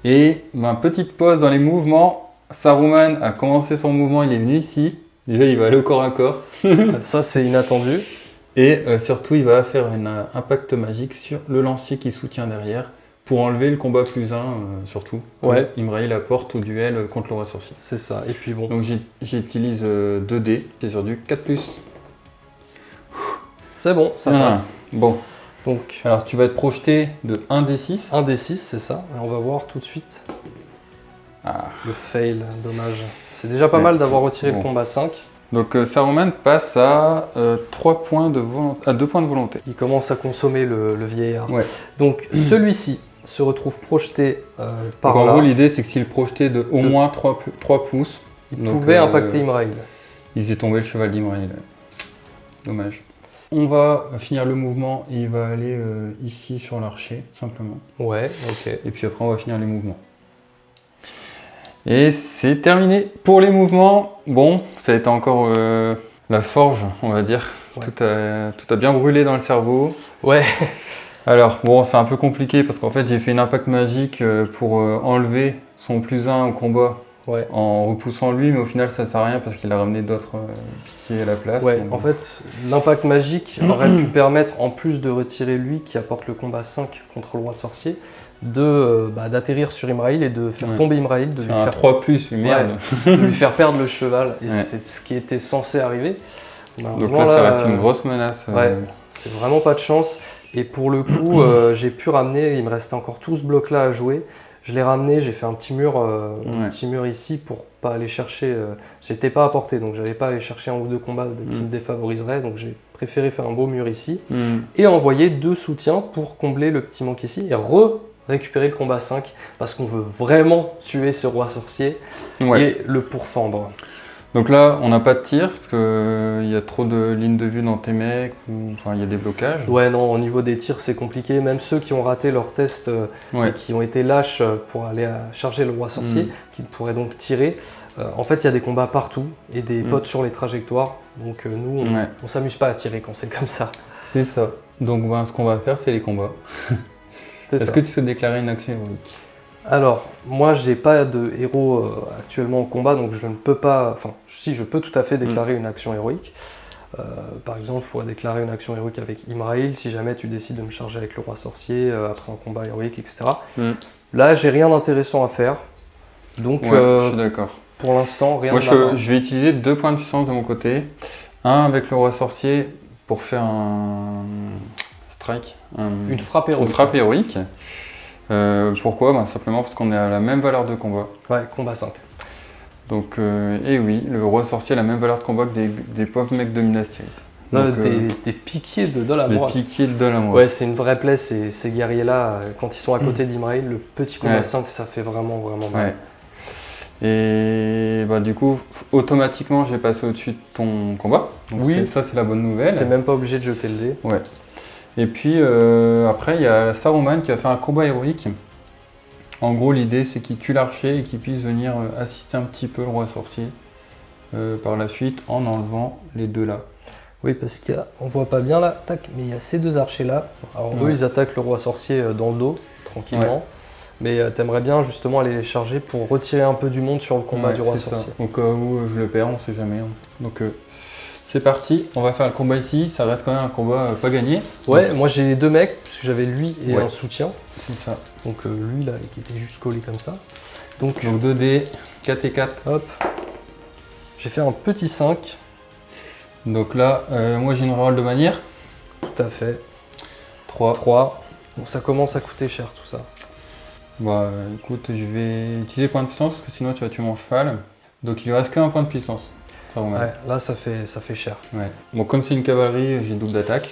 Et petite pause dans les mouvements. Saruman a commencé son mouvement, il est venu ici. Déjà, il va aller au corps à corps. Ça, c'est inattendu. Et surtout, il va faire un impact magique sur le lancier qui soutient derrière pour enlever le combat +1, surtout. Ouais. Imrail apporte au duel contre le roi sorcier. C'est ça. Et puis bon. Donc j'utilise 2 dés. C'est sur du 4+. C'est bon, ça passe. Bon. Donc, alors tu vas être projeté de 1d6. 1d6, c'est ça. Et on va voir tout de suite. Le fail, dommage. C'est déjà pas mal d'avoir retiré le combat 5. Donc Saruman passe à 2 points de volonté. Il commence à consommer le vieillard. Ouais. Donc celui-ci se retrouve projeté par là. En gros, l'idée c'est que s'il projetait de au moins 3 pouces, il pouvait impacter Imrail. Il faisait tomber le cheval d'Imrail. Dommage. On va finir le mouvement et il va aller ici sur l'archer, simplement. Ouais, ok. Et puis après, on va finir les mouvements. Et c'est terminé pour les mouvements. Bon, ça a été encore la forge, on va dire. Ouais. Tout a bien brûlé dans le cerveau. Ouais. Alors, bon, c'est un peu compliqué parce qu'en fait, j'ai fait une impact magique pour enlever son +1 au combat. Ouais. En repoussant lui, mais au final ça sert à rien parce qu'il a ramené d'autres piquets à la place. Ouais, en fait, l'impact magique aurait pu permettre, en plus de retirer lui qui apporte le combat 5 contre le roi sorcier, d'atterrir sur Imrail et de faire tomber Imrail, de lui faire 3+, merde. De lui faire perdre le cheval. Et c'est ce qui était censé arriver. Donc là, ça reste une grosse menace. Ouais, c'est vraiment pas de chance. Et pour le coup, j'ai pu ramener, il me restait encore tout ce bloc là à jouer. Je l'ai ramené, j'ai fait un petit mur ici pour pas aller chercher. J'étais pas à portée, donc j'avais pas à aller chercher un ou deux combats qui me défavoriseraient. Donc j'ai préféré faire un beau mur ici et envoyer 2 soutiens pour combler le petit manque ici et récupérer le combat 5 parce qu'on veut vraiment tuer ce roi sorcier et le pourfendre. Donc là, on n'a pas de tir parce qu'il y a trop de lignes de vue dans tes mecs, il y a des blocages. Ouais, non, au niveau des tirs, c'est compliqué. Même ceux qui ont raté leur test et qui ont été lâches pour aller charger le roi sorcier, qui pourraient donc tirer, en fait, il y a des combats partout et des potes sur les trajectoires. Donc nous, on s'amuse pas à tirer quand c'est comme ça. C'est ça. Donc ce qu'on va faire, c'est les combats. Est-ce que tu sais déclarer une action héroïque ? Alors, moi, j'ai pas de héros actuellement en combat, donc je ne peux pas... Enfin, si, je peux tout à fait déclarer une action héroïque. Par exemple, je pourrais déclarer une action héroïque avec Imrail, si jamais tu décides de me charger avec le roi sorcier, après un combat héroïque, etc. Là, j'ai rien d'intéressant à faire. Donc, je suis d'accord. Pour l'instant, rien de Moi, je vais utiliser 2 points de puissance de mon côté. Un avec le roi sorcier pour faire un strike. Une frappe héroïque. Une frappe héroïque. Pourquoi ? Simplement parce qu'on est à la même valeur de combat. Ouais, combat 5. Donc, et oui, le roi sorcier a la même valeur de combat que des pauvres mecs de Minas Tirith. Des piquiers de Dol Amroth. Des piquiers de Dol Amroth. Ouais, c'est une vraie plaie, ces guerriers-là, quand ils sont à côté d'Imrail, le petit combat 5, ça fait vraiment mal. Et du coup, automatiquement, j'ai passé au-dessus de ton combat. Donc ça, c'est la bonne nouvelle. T'es même pas obligé de jeter le dé. Ouais. Et puis après, il y a Saruman qui a fait un combat héroïque. En gros, l'idée, c'est qu'il tue l'archer et qu'il puisse venir assister un petit peu le roi sorcier par la suite en enlevant les 2 là. Oui, parce qu'on voit pas bien là, tac, mais il y a ces deux archers là. Alors eux, ils attaquent le roi sorcier dans le dos, tranquillement. Ouais. Mais t'aimerais bien justement aller les charger pour retirer un peu du monde sur le combat du roi sorcier. Au cas où je le perds, on sait jamais. Donc c'est parti, on va faire le combat ici. Ça reste quand même un combat pas gagné. Ouais, donc, moi j'ai deux mecs, parce que j'avais lui et un soutien. C'est ça. Donc lui là, qui était juste collé comme ça. Donc 2 dés, 4 et 4. Hop. J'ai fait un petit 5. Donc là, moi j'ai une reroll de manière. Tout à fait. 3. Donc ça commence à coûter cher tout ça. Bah écoute, je vais utiliser point de puissance parce que sinon tu vas tuer mon cheval. Donc il lui reste qu'un point de puissance. Ça ouais, là ça fait cher. Ouais. Bon, comme c'est une cavalerie, j'ai double d'attaque.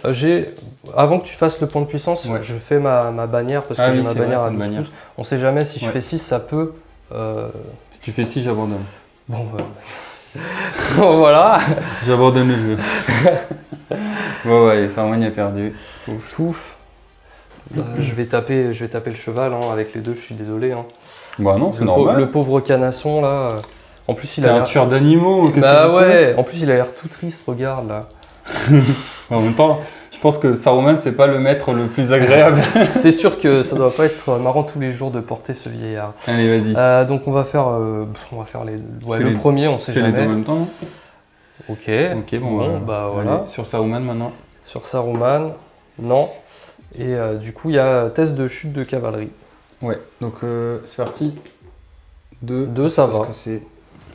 Avant que tu fasses le point de puissance, je fais ma bannière parce que j'ai ma bannière à 12 pouces. On sait jamais si je fais 6, ça peut... Si tu fais 6, j'abandonne. Bon, bon voilà. J'abandonne le jeu. Bon, allez, Saruman a perdu. Pouf. Je vais taper le cheval hein, avec les deux, je suis désolé. Hein. Bah non, c'est normal. Le pauvre canasson là. En plus, il a un tueur d'animaux. Bah ouais, en plus il a l'air tout triste, regarde là. En même temps, je pense que Saruman c'est pas le maître le plus agréable. C'est sûr que ça doit pas être marrant tous les jours de porter ce vieillard. Allez, vas-y. Donc on va faire le premier, on sait jamais. Les deux en même temps. Ok, bon bah voilà. Allez, sur Saruman maintenant. Sur Saruman, non. Et du coup, il y a test de chute de cavalerie. Ouais, donc c'est parti. 2, ça va. C'est...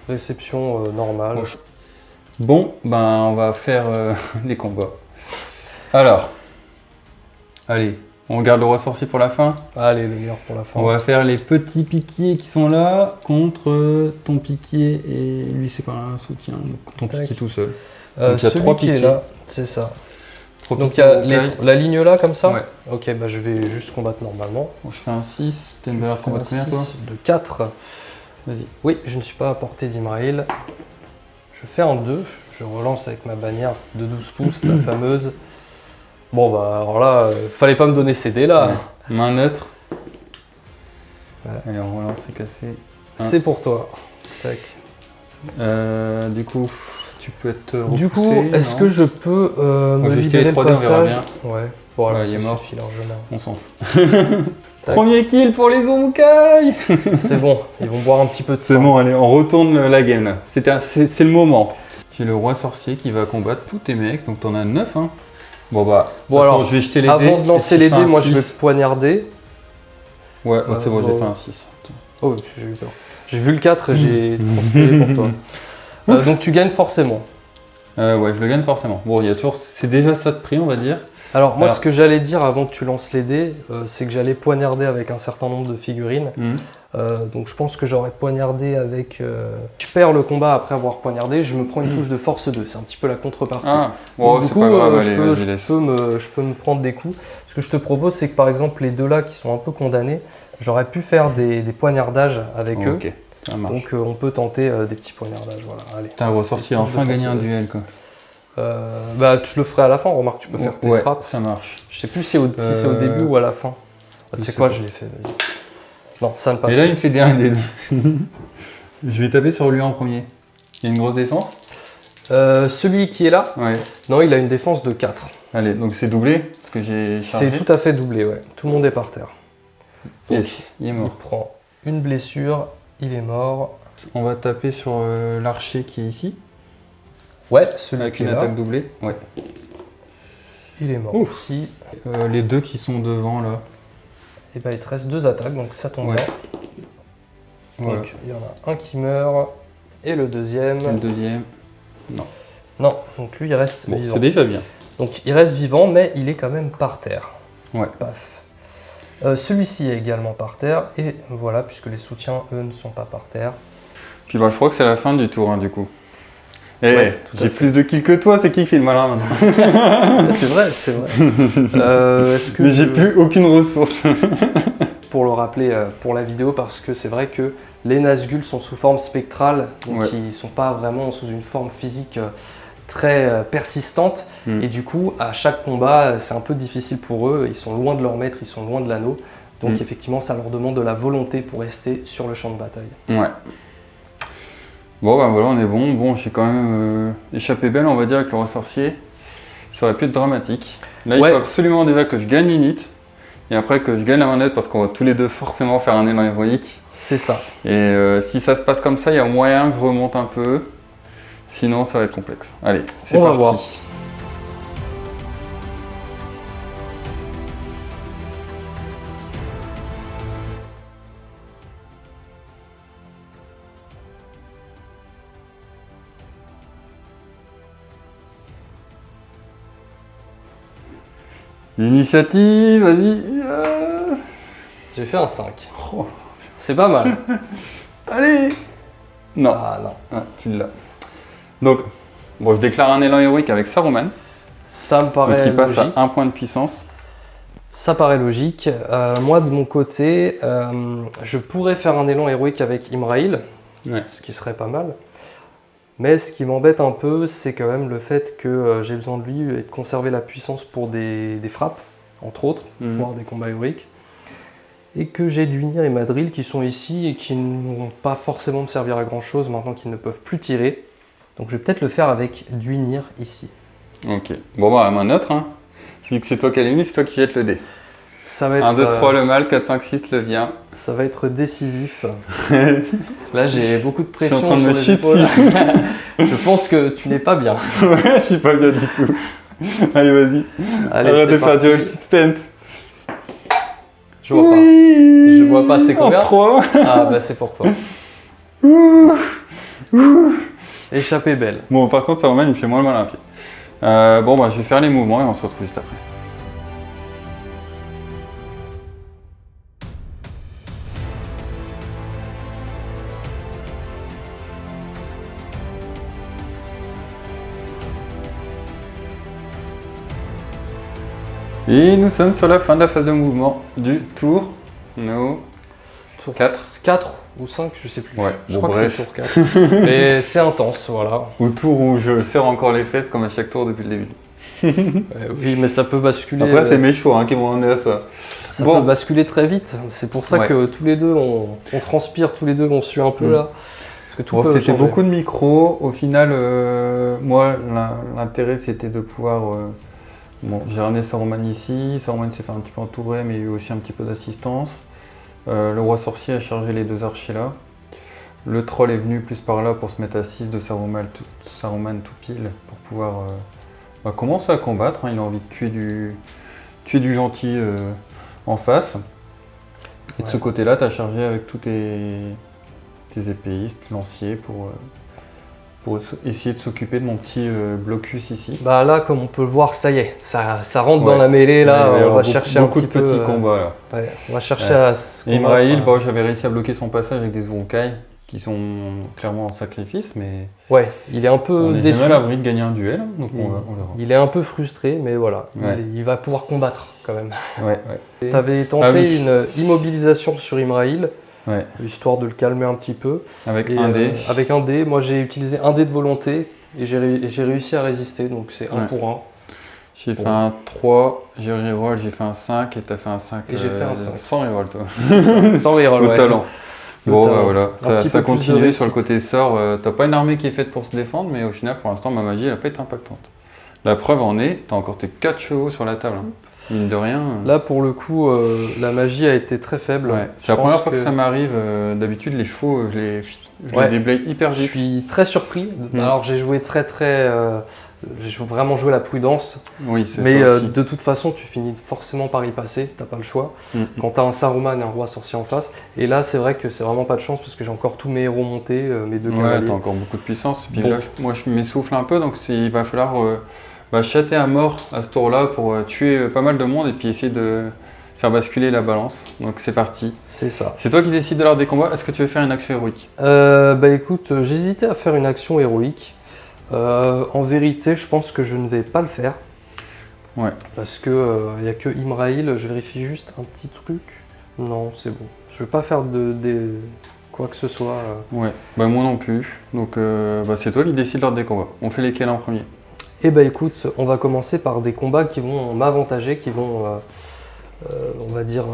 Réception normale. Bon, ben on va faire les combats. Alors, allez, on regarde le roi sorcier pour la fin. Allez, le meilleur pour la fin. On va faire les petits piquiers qui sont là contre ton piquier et lui c'est pas un soutien, donc ton piquier tout seul. Donc il y a 3 piquiers là, c'est ça. Donc il y a la ligne là comme ça. Ouais. Ok, bah je vais juste combattre normalement. Bon, je fais un 6, t'as une valeur combattre combien toi? De 4. Vas-y. Oui, je ne suis pas à portée d'Imraïl. Je fais un 2, je relance avec ma bannière de 12 pouces, la fameuse. Bon bah alors là, fallait pas me donner ces dés là. Ouais. Main neutre. Ouais. Allez, on relance, c'est cassé. C'est pour toi. Tac. Du coup, tu peux te repousser. Du coup, est-ce que je peux me libérer le passage? Ouais. Bon, alors, il est mort. On s'en fout. Premier kill pour les Onkai. C'est bon, ils vont boire un petit peu de sang. C'est bon, allez, on retourne la game là. C'est le moment. J'ai le roi sorcier qui va combattre tous tes mecs, donc t'en as 9 hein. Bon bah, alors, je vais jeter les dés. Avant de lancer les dés, moi je vais poignarder. Ouais, c'est bon, j'ai fait un 6. Oh, j'ai eu peur. J'ai vu le 4 et j'ai transpiré pour toi. Donc tu gagnes forcément. Ouais, je le gagne forcément. Bon, il y a toujours, c'est déjà ça de prix, on va dire. Alors moi, ce que j'allais dire avant que tu lances les dés, c'est que j'allais poignarder avec un certain nombre de figurines. Donc je pense que j'aurais poignardé avec... Je perds le combat après avoir poignardé, je me prends une touche de force 2, c'est un petit peu la contrepartie. Bon, c'est pas grave, allez, je peux me prendre des coups. Ce que je te propose, c'est que par exemple les deux là qui sont un peu condamnés, j'aurais pu faire des poignardages avec eux. Ça marche. Donc on peut tenter des petits poignardages, voilà. Allez. Putain, le roi sorcier a enfin gagné un duel quoi. Bah tu le ferais à la fin, remarque, tu peux faire tes frappes. Ça marche. Je sais plus si c'est au début ou à la fin. Tu sais quoi, je l'ai fait, vas-y. Non, ça ne passe pas. Et là, il me fait des 1 des 2. Je vais taper sur lui en premier. Il y a une grosse défense? Celui qui est là, non, il a une défense de 4. Allez, donc c'est doublé parce que j'ai chargé. C'est tout à fait doublé, ouais. Tout le monde est par terre. Donc, yes, il est mort. Il prend une blessure, il est mort. On va taper sur l'archer qui est ici. Ouais, celui avec qui une est là. attaque doublée. Ouais. Il est mort aussi. Les deux qui sont devant là. Et bah il te reste 2 attaques, donc ça tombe bien. Voilà. Donc il y en a un qui meurt et le deuxième. Le deuxième. Non. Non, donc lui il reste vivant. C'est déjà bien. Donc il reste vivant, mais il est quand même par terre. Ouais. Paf. Celui-ci est également par terre, et voilà, puisque les soutiens, eux, ne sont pas par terre. Puis bah je crois que c'est la fin du tour, hein, du coup. J'ai plus de kills que toi, c'est qui fait le malin maintenant? C'est vrai, c'est vrai. Mais j'ai plus aucune ressource. Pour le rappeler pour la vidéo, parce que c'est vrai que les Nazgûl sont sous forme spectrale, donc ils ne sont pas vraiment sous une forme physique très persistante. Et du coup, à chaque combat, c'est un peu difficile pour eux. Ils sont loin de leur maître, ils sont loin de l'anneau. Donc effectivement, ça leur demande de la volonté pour rester sur le champ de bataille. Ouais. Bon, ben voilà, on est bon. Bon, j'ai quand même échappé belle, on va dire, avec le roi sorcier. ça aurait pu être dramatique. Là, il Ouais. faut absolument déjà que je gagne l'init, et après que je gagne la manette, parce qu'on va tous les deux forcément faire un élan héroïque. C'est ça. Et si ça se passe comme ça, il y a moyen que je remonte un peu. Sinon, ça va être complexe. Allez, c'est On va parti. voir. L'initiative, vas-y. J'ai fait un 5. Oh. C'est pas mal. Allez. Non, Ah non. ah, tu l'as. Donc, bon, je déclare un élan héroïque avec Saruman, Ça me donc paraît il passe logique. à 1 point de puissance. Ça paraît logique. Moi, de mon côté, je pourrais faire un élan héroïque avec Imrail, Ouais. ce qui serait pas mal. Mais ce qui m'embête un peu, c'est quand même le fait que j'ai besoin de lui et de conserver la puissance pour des frappes, entre autres, Mhm. voire des combats héroïques. Et que j'ai Duinir et Madril qui sont ici et qui ne vont pas forcément me servir à grand chose maintenant qu'ils ne peuvent plus tirer. Donc je vais peut-être le faire avec Duinir ici. Ok. Bon, bah, main neutre. Hein. Vu que c'est toi qui as l'init, c'est toi qui jettes le dé. Ça va être, 1, 2, 3 le mal, 4, 5, 6 le bien. ça va être décisif. Je Là j'ai beaucoup de suis pression en train de sur me les chier épaules. dessus. Je pense que tu n'es pas bien. Ouais, je suis pas bien du tout. Allez, vas-y. Allez, Arrête de c'est faire parti. du suspense. Je vois pas. Oui. Je vois pas, c'est combien 3. Ah bah c'est pour toi. Échappée belle. Bon, par contre, Saruman, il fait moins le malin à pied. Bon, bah, je vais faire les mouvements et on se retrouve juste après. Et nous sommes sur la fin de la phase de mouvement du tour. No. Tour 4. 4 ou 5, je sais plus. Ouais, je bon, crois bref. que c'est tour 4. Mais c'est intense, voilà. Au tour où je serre encore les fesses comme à chaque tour depuis le début. Oui, mais ça peut basculer. Après, c'est mes choix hein, qui vont emmener à ça. Ça Bon. peut basculer très vite. C'est pour ça Ouais. que tous les deux, on transpire, tous les deux, on suit un peu Mm. là. Parce que tout Bon, peut c'était changer. beaucoup de micros. Au final, moi, l'intérêt, c'était de pouvoir... bon, j'ai ramené Saruman ici. Saruman s'est fait un petit peu entourer, mais il y a eu aussi un petit peu d'assistance. Le roi sorcier a chargé les deux archers là. Le troll est venu plus par là pour se mettre à 6 de Saruman tout pile pour pouvoir commencer à combattre. Hein. Il a envie de tuer du gentil en face. Et de Ouais. ce côté-là, tu as chargé avec tous tes épéistes, lanciers pour essayer de s'occuper de mon petit blocus ici. Bah là, comme on peut le voir, ça y est, ça rentre Ouais. dans la mêlée là. Il va y On avoir va chercher un beaucoup petit de peu. petits combats là. Ouais, on va chercher Ouais. à se Et combattre, Imrail, hein. bon, j'avais réussi à bloquer son passage avec des Urunkai qui sont clairement en sacrifice, mais Ouais, il est un peu on est déçu. jamais à l'abri de gagner un duel, hein, donc on verra. Il est un peu frustré, mais voilà, Ouais. il va pouvoir combattre quand même. Ouais, Tu avais tenté Ah oui. une immobilisation sur Imrail, ouais. histoire de le calmer un petit peu. Avec Et, un dé. avec un dé, moi j'ai utilisé un dé de volonté et j'ai réussi à résister, donc c'est un Ouais. pour un. J'ai fait Bon. un 3, j'ai reroll, j'ai fait un 5 et t'as fait un 5. Et j'ai fait un 5. Sans reroll toi. Sans reroll, Au ouais. talent. Le Bon, talent. bah voilà, Un petit ça peu plus de continue sur le réussite. côté sort. T'as pas une armée qui est faite pour se défendre, mais au final, pour l'instant, ma magie, elle a pas été impactante. La preuve en est, t'as encore tes 4 chevaux sur la table. Hein. Mine de rien. Là pour le coup, la magie a été très faible. Ouais. Je C'est la pense première fois que ça m'arrive. D'habitude, les chevaux, je Ouais. les déblaye hyper Je vite. suis très surpris. Alors j'ai joué j'ai vraiment joué la prudence. Oui, c'est Mais ça aussi. de toute façon, tu finis forcément par y passer, t'as pas le choix. Mm. Quand t'as un Saruman et un roi sorcier en face. Et là, c'est vrai que c'est vraiment pas de chance parce que j'ai encore tous mes héros montés, mes deux Ouais, cavaliers. t'as encore beaucoup de puissance. Puis Bon. là, moi, je m'essouffle un peu, donc il va falloir châter à mort à ce tour-là pour tuer pas mal de monde et puis essayer de faire basculer la balance. Donc c'est parti. C'est ça. C'est toi qui décides de l'heure des combats. Est-ce que tu veux faire une action héroïque? Bah écoute, j'hésitais à faire une action héroïque. En vérité, je pense que je ne vais pas le faire. Ouais. Parce que y a que Imrail, je vérifie juste un petit truc. Non, c'est bon. Je vais pas faire quoi que ce soit. Ouais, bah moi non plus. Donc c'est toi qui décides l'ordre des combats. On fait lesquels en premier? Eh bah écoute, on va commencer par des combats qui vont m'avantager, qui vont, on va dire,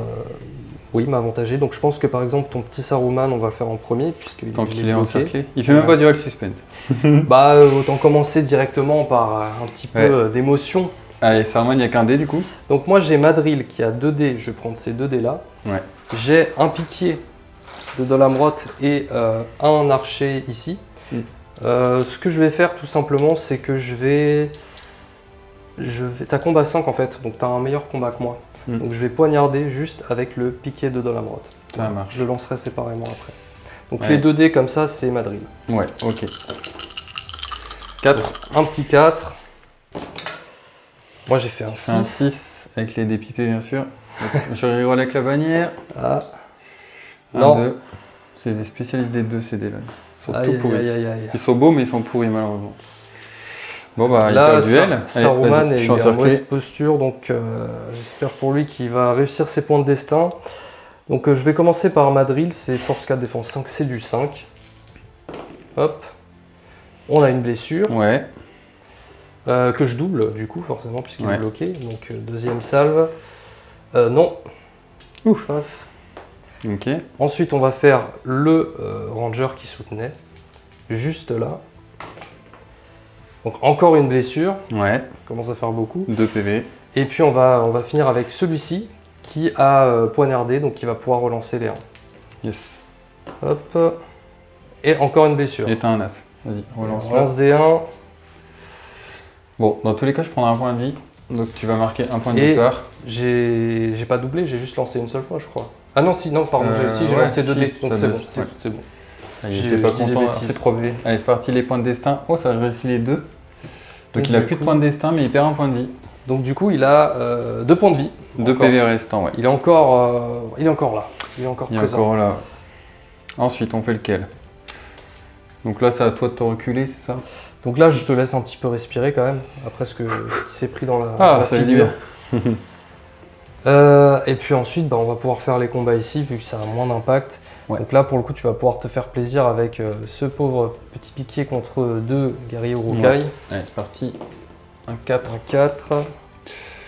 Oui, m'avantager. Donc je pense que par exemple ton petit Saruman, on va le faire en premier puisqu'il Tant qu'il est bloqué. encerclé. Il fait même pas durer le suspense. Bah autant commencer directement par un petit peu d'émotion. Allez, Saruman, il n'y a qu'un dé du coup. Donc moi j'ai Madril qui a 2 dés, je vais prendre ces 2 dés là. Ouais. J'ai un piquier de Dolamrot et un archer ici. Ce que je vais faire tout simplement, c'est que t'as combat 5 en fait, donc t'as un meilleur combat que moi. Donc je vais poignarder juste avec le piquet de Dolamrot. Ça marche. Je le lancerai séparément après. Donc les 2 dés comme ça, c'est Madril. Ouais, ok. 4. Un petit 4. Moi j'ai fait un 6. Un 6 avec les dés pipés bien sûr. Je reroll avec la bannière. Ah. 1, 2. C'est des spécialistes des 2 CD là. Ils sont tout pourris. Ils sont beaux mais ils sont pourris malheureusement. Bon bah là, hyper duel. Saruman est en mauvaise posture, donc j'espère pour lui qu'il va réussir ses points de destin. Donc je vais commencer par Madril, c'est force 4, défense 5, c'est du 5. Hop. On a une blessure. Ouais. Que je double du coup forcément puisqu'il est bloqué. Donc deuxième salve. Non. Ouf. Paf. Ok. Ensuite on va faire le ranger qui soutenait. Juste là. Donc encore une blessure. Ouais. Commence à faire beaucoup. 2 PV. Et puis on va finir avec celui-ci qui a poignardé, donc qui va pouvoir relancer les 1. Yes. Hop. Et encore une blessure. Et t'as un as. Vas-y, relance. On lance des 1. Bon, dans tous les cas, je prendrai un point de vie. Donc tu vas marquer un point de victoire. J'ai pas doublé, j'ai juste lancé une seule fois, je crois. Ah non, si, non, pardon, j'ai lancé 2 dés, donc c'est bon. C'est bon. J'étais pas content, c'est trop B. Allez, c'est parti, les points de destin. Oh, ça a réussi les 2. Donc il a plus de points de destin, mais il perd un point de vie. Donc du coup, il a 2 points de vie. 2 PV restants, ouais. Il est encore là. Il est encore présent. Encore là. Ensuite, on fait lequel? Donc là, c'est à toi de te reculer, c'est ça? Donc là, je te laisse un petit peu respirer quand même, après ce qui s'est pris dans la ça figure. Et puis ensuite, on va pouvoir faire les combats ici, vu que ça a moins d'impact. Ouais. Donc là, pour le coup, tu vas pouvoir te faire plaisir avec ce pauvre petit piquier contre 2 guerriers Urukai. Ouais. Allez, c'est parti. Un 4. Un 4.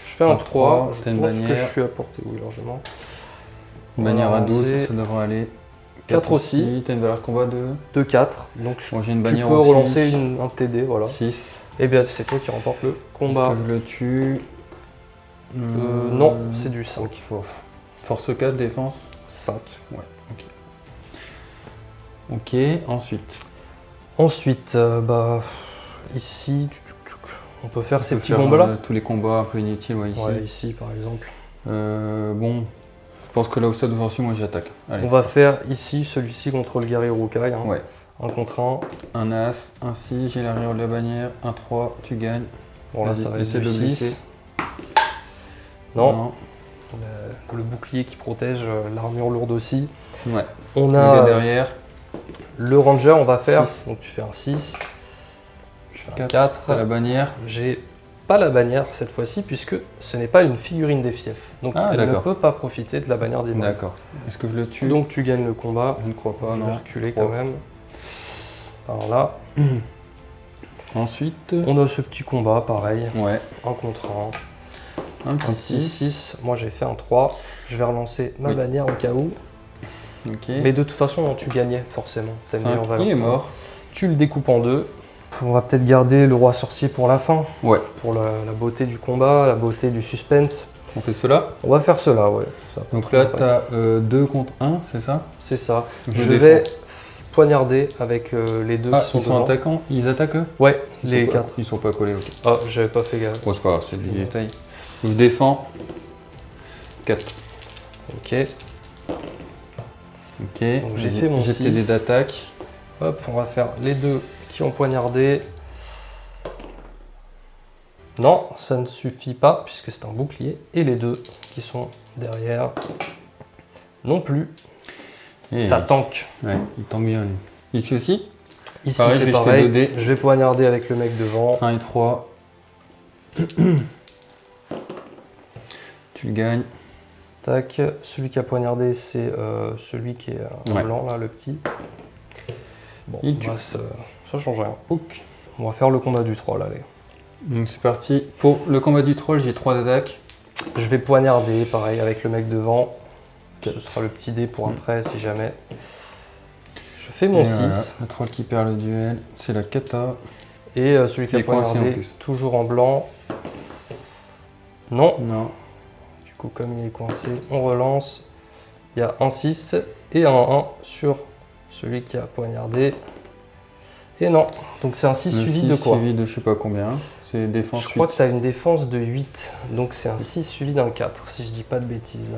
Je fais un 3. Je pense que je suis à portée, oui, largement. Une bannière à 12, ça devrait aller. 4 aussi. T'as une valeur de combat de 4. Donc moi, j'ai une tu bannière peux aussi. relancer un TD, voilà. 6. Et bien c'est toi qui remporte le combat. Est-ce que je le tue? Non, c'est du 5. Force 4, défense 5. Ouais, ok. Ok, ensuite. Ensuite, ici, on peut faire ces petits combats là. Tous les combats un peu inutiles, ouais, ici. Ouais, ici par exemple. Bon, je pense que là où ça devant moi j'attaque. On va faire ici celui-ci contre le guerrier Urukai. Hein. Ouais. 1 contre 1. Un as, un 6, j'ai la reroll de la bannière, un 3, tu gagnes. Bon là ça va être du 6. Blesser. Non. Le bouclier qui protège, l'armure lourde aussi. Ouais. On a derrière. Le ranger, on va faire. 6. Donc tu fais un 6. Je fais un 4. 4. La bannière. J'ai pas la bannière cette fois-ci puisque ce n'est pas une figurine des fiefs. Donc elle ne peut pas profiter de la bannière des morts. D'accord. Est-ce que je le tue? Donc tu gagnes le combat. Je ne crois pas, je vais reculer quand même. Par là. Ensuite. On a ce petit combat pareil. Ouais. 1 contre 1. Un petit 6. Moi j'ai fait un 3. Je vais relancer ma bannière au cas où. Ok. Mais de toute façon, non, tu gagnais forcément. Il est mort. Tu le découpes en 2. On va peut-être garder le roi sorcier pour la fin. Ouais. Pour la beauté du combat, la beauté du suspense. On fait cela? On va faire cela, ouais. Donc là, tu as 2 contre 1, c'est ça? C'est ça. Je vais poignarder avec les 2 qui sont ils sont attaquants? Ils attaquent eux? Ouais, les 4. Ils sont pas collés, ok. Ah, j'avais pas fait gaffe. Bon, c'est pas grave, c'est du détail. Je défends. 4. Ok. Ok. Donc j'ai fait mon 6. J'ai des d'attaque. Hop, on va faire les 2 qui ont poignardé. Non, ça ne suffit pas puisque c'est un bouclier. Et les 2 qui sont derrière non plus. Et ça tank. Ouais, il tank bien lui. Ici aussi? Ici c'est pareil. Je vais poignarder avec le mec devant. 1 et 3. Tu le gagnes. Tac. Celui qui a poignardé, c'est celui qui est en blanc, là, le petit. Bon, ça change rien. Ok. On va faire le combat du troll, allez. Donc c'est parti. Pour le combat du troll, j'ai 3 d'attaque. Je vais poignarder, pareil, avec le mec devant. Ce sera le petit dé pour après si jamais. Je fais mon 6. Voilà, le troll qui perd le duel, c'est la kata. Et celui qui a Il est coincé en poignardé, plus. toujours en blanc. Non. Non. Du coup, comme il est coincé, on relance. Il y a un 6 et un 1 sur celui qui a poignardé. Et non. Donc c'est un 6 Le suivi de 6 quoi? suivi de je sais pas combien. C'est défense Je crois 8. que tu as une défense de 8. Donc c'est un 6 suivi d'un 4, si je dis pas de bêtises.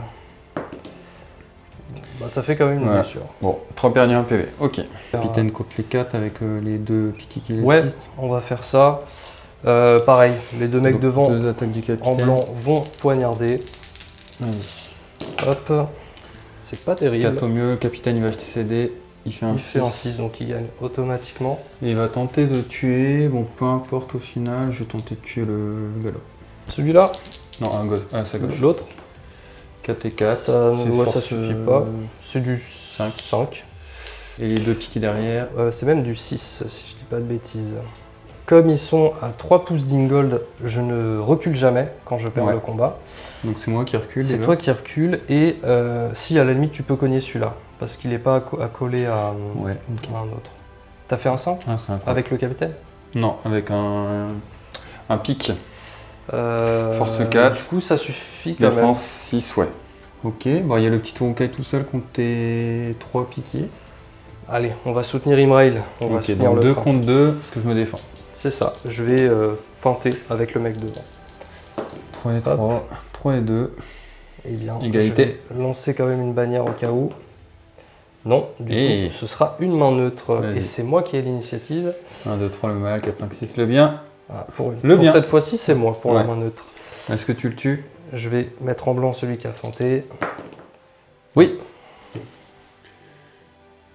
Bah, ça fait quand même une Voilà. blessure. Bon, 3 perdus, 1 PV. Ok. Capitaine contre les 4 avec les 2 piquets qui Ouais, l'assistent. on va faire ça. Pareil, les deux mecs Donc, devant 2 attaques du capitaine. en blanc vont poignarder. Vas-y. Hop. C'est pas terrible. 4 au mieux, le capitaine il va acheter ses dés. Il fait un Il 6. fait un 6, donc il gagne automatiquement. Et il va tenter de tuer. Bon, peu importe au final, je vais tenter de tuer le galop. Celui-là, Non, un gauche. Ah, c'est à gauche. l'autre, 4 et 4. ça, c'est ouais, ça force, suffit pas. C'est du 5. Et les 2 piquets derrière. C'est même du 6, si je dis pas de bêtises. Comme ils sont à 3 pouces d'Ingold, je ne recule jamais quand je perds Ouais. le combat. Donc c'est moi qui recule. C'est déjà. toi qui recule et si à la limite tu peux cogner celui-là, parce qu'il n'est pas accolé à, Ouais. à un autre. T'as fait un 5 Ah, c'est incroyable. avec le capitaine? Non, avec un pic. Force Force 4. Du coup ça suffit quand Défense même. 6, ouais. Ok, bon, il y a le petit Tonkai tout seul contre tes 3 piquets. Allez, on va soutenir Imrail, on va Ok, soutenir donc le 2 prince. contre 2, parce que je me défends. C'est ça, je vais feinter avec le mec devant. 3 et 3, 3 et 2. Eh bien, Égalité. je vais lancer quand même une bannière au cas où. Non, du Et- coup, ce sera une main neutre. Vas-y. Et c'est moi qui ai l'initiative. 1, 2, 3 le mal, 4, 5, 6 le bien. Ah, Le pour bien. cette fois-ci, c'est moi pour la Ouais. main neutre. Est-ce que tu le tues? Je vais mettre en blanc celui qui a feinté. Oui,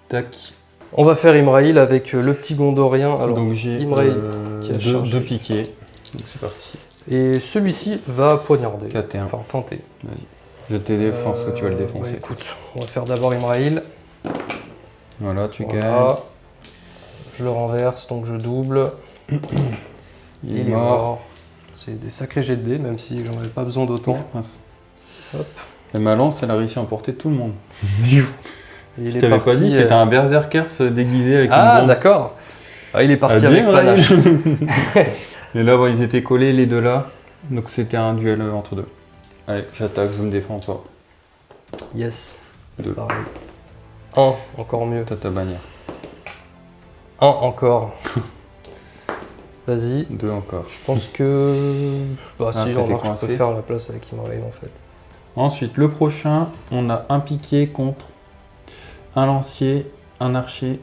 Tac. on va faire Imrail avec le petit Gondorien. Alors, Donc j'ai Imrail qui a chargé. 2 piquets. Donc c'est parti. et celui-ci va poignarder. 4 et 1. Enfin, feinter. Je te défense que tu vas le Bah, défoncer. écoute, on va faire d'abord Imrail. Voilà, tu Voilà. gagnes. Je le renverse, donc je double. Il est mort. C'est des sacrés jets de dés, même si j'en avais pas besoin d'autant. Mince. Hop. Et ma lance, elle a réussi à emporter tout le monde. Il Je est t'avais pas parti, dit, c'était un berserker déguisé avec une Ah, bombe. d'accord. Ah, il est parti Adieu, avec panache. Et là, bon, ils étaient collés les deux là. Donc c'était un duel entre deux. Allez, j'attaque, je me défends, toi. Yes. 2. Pareil. 1, encore mieux. T'as ta bannière. 1 encore. Vas-y. 2 encore. Je pense que. Bah, si, t'étais remarque, je coincé. peux faire la place avec Imrail en fait. Ensuite, le prochain, on a un piqué contre un lancier, un archer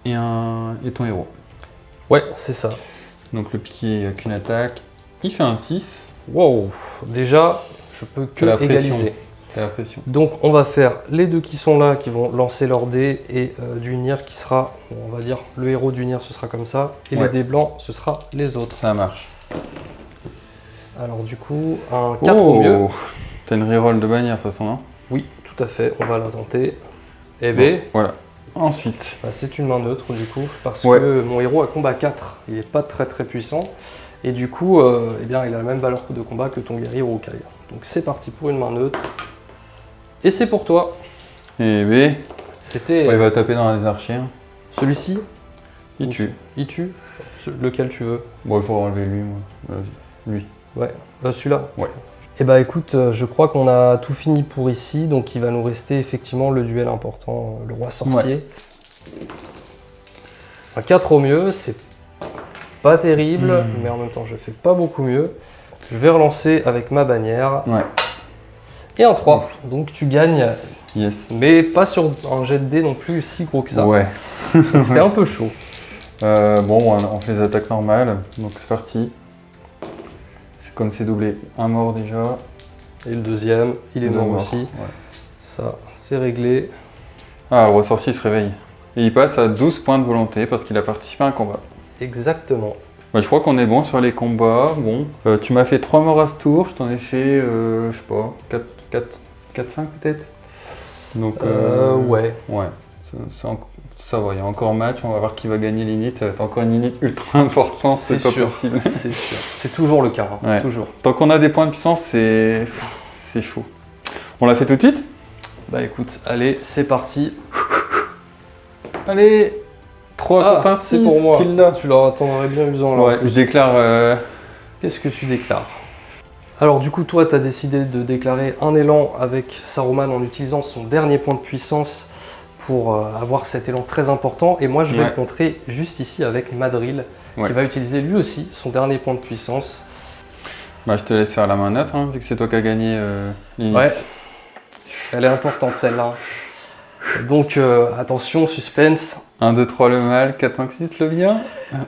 et ton héros. Ouais, c'est ça. Donc le piqué, il n'y a qu'une attaque. Il fait un 6. Wow. Déjà, je peux que La pression. égaliser. T'as la pression. Donc on va faire les deux qui sont là, qui vont lancer leur dés, et du Nir qui sera, on va dire, le héros du Nir, ce sera comme ça, et Ouais. les dés blancs, ce sera les autres. Ça marche. Alors du coup, un 4 au mieux. T'as une reroll de bannière de toute façon, non? Oui, tout à fait, on va la tenter. Eh bien, Bon, voilà. Ensuite, bah, c'est une main neutre du coup, parce Ouais. que mon héros a combat 4, il n'est pas très très puissant, et du coup, eh bien, il a la même valeur de combat que ton guerrier Urukai. Donc c'est parti pour une main neutre. Et c'est pour toi. et B, C'était il va taper dans les archers. celui-ci. Il tue. Il tue. Lequel tu veux. Bon, il faut enlever lui, moi. Vas-y. Lui. Ouais, celui-là. Ouais. Et bah écoute, je crois qu'on a tout fini pour ici, donc il va nous rester effectivement le duel important, le roi sorcier. Un 4 au mieux, c'est pas terrible, mais en même temps je fais pas beaucoup mieux. Je vais relancer avec ma bannière. Ouais. Et un 3, donc tu gagnes, Yes. mais pas sur un jet de dés non plus si gros que ça. Ouais. Donc c'était un peu chaud. Bon, on fait des attaques normales, donc c'est parti. C'est comme c'est doublé. Un mort déjà. Et le deuxième, il est Deux mort morts. aussi. Ouais. Ça, c'est réglé. Ah, le roi sorcier se réveille. Et il passe à 12 points de volonté parce qu'il a participé à un combat. Exactement. Ouais, je crois qu'on est bon sur les combats. Bon, tu m'as fait 3 morts à ce tour, je t'en ai fait, je sais pas, 4-5 peut-être. Donc, Ouais. Ouais, ça va, il y a encore match, on va voir qui va gagner l'init, ça va être encore une init ultra importante, c'est pas sûr. possible. C'est sûr. C'est toujours le cas, hein. Ouais. Toujours. Tant qu'on a des points de puissance, c'est chaud. On l'a fait tout de suite? Bah écoute, allez, c'est parti. Allez, 3 contre 1, c'est pour moi. qu'il l'a. Tu leur t'en aurais bien usant là. Ouais, je déclare... Qu'est-ce que tu déclares? Alors du coup, toi, tu as décidé de déclarer un élan avec Saruman en utilisant son dernier point de puissance pour avoir cet élan très important. Et moi, je vais le contrer juste ici avec Madril, qui va utiliser lui aussi son dernier point de puissance. Bah, je te laisse faire la main neutre, hein, vu que c'est toi qui as gagné l'init. Ouais, elle est importante celle-là. Donc attention, suspense. 1, 2, 3 le mal, 4, 5, 6 le bien.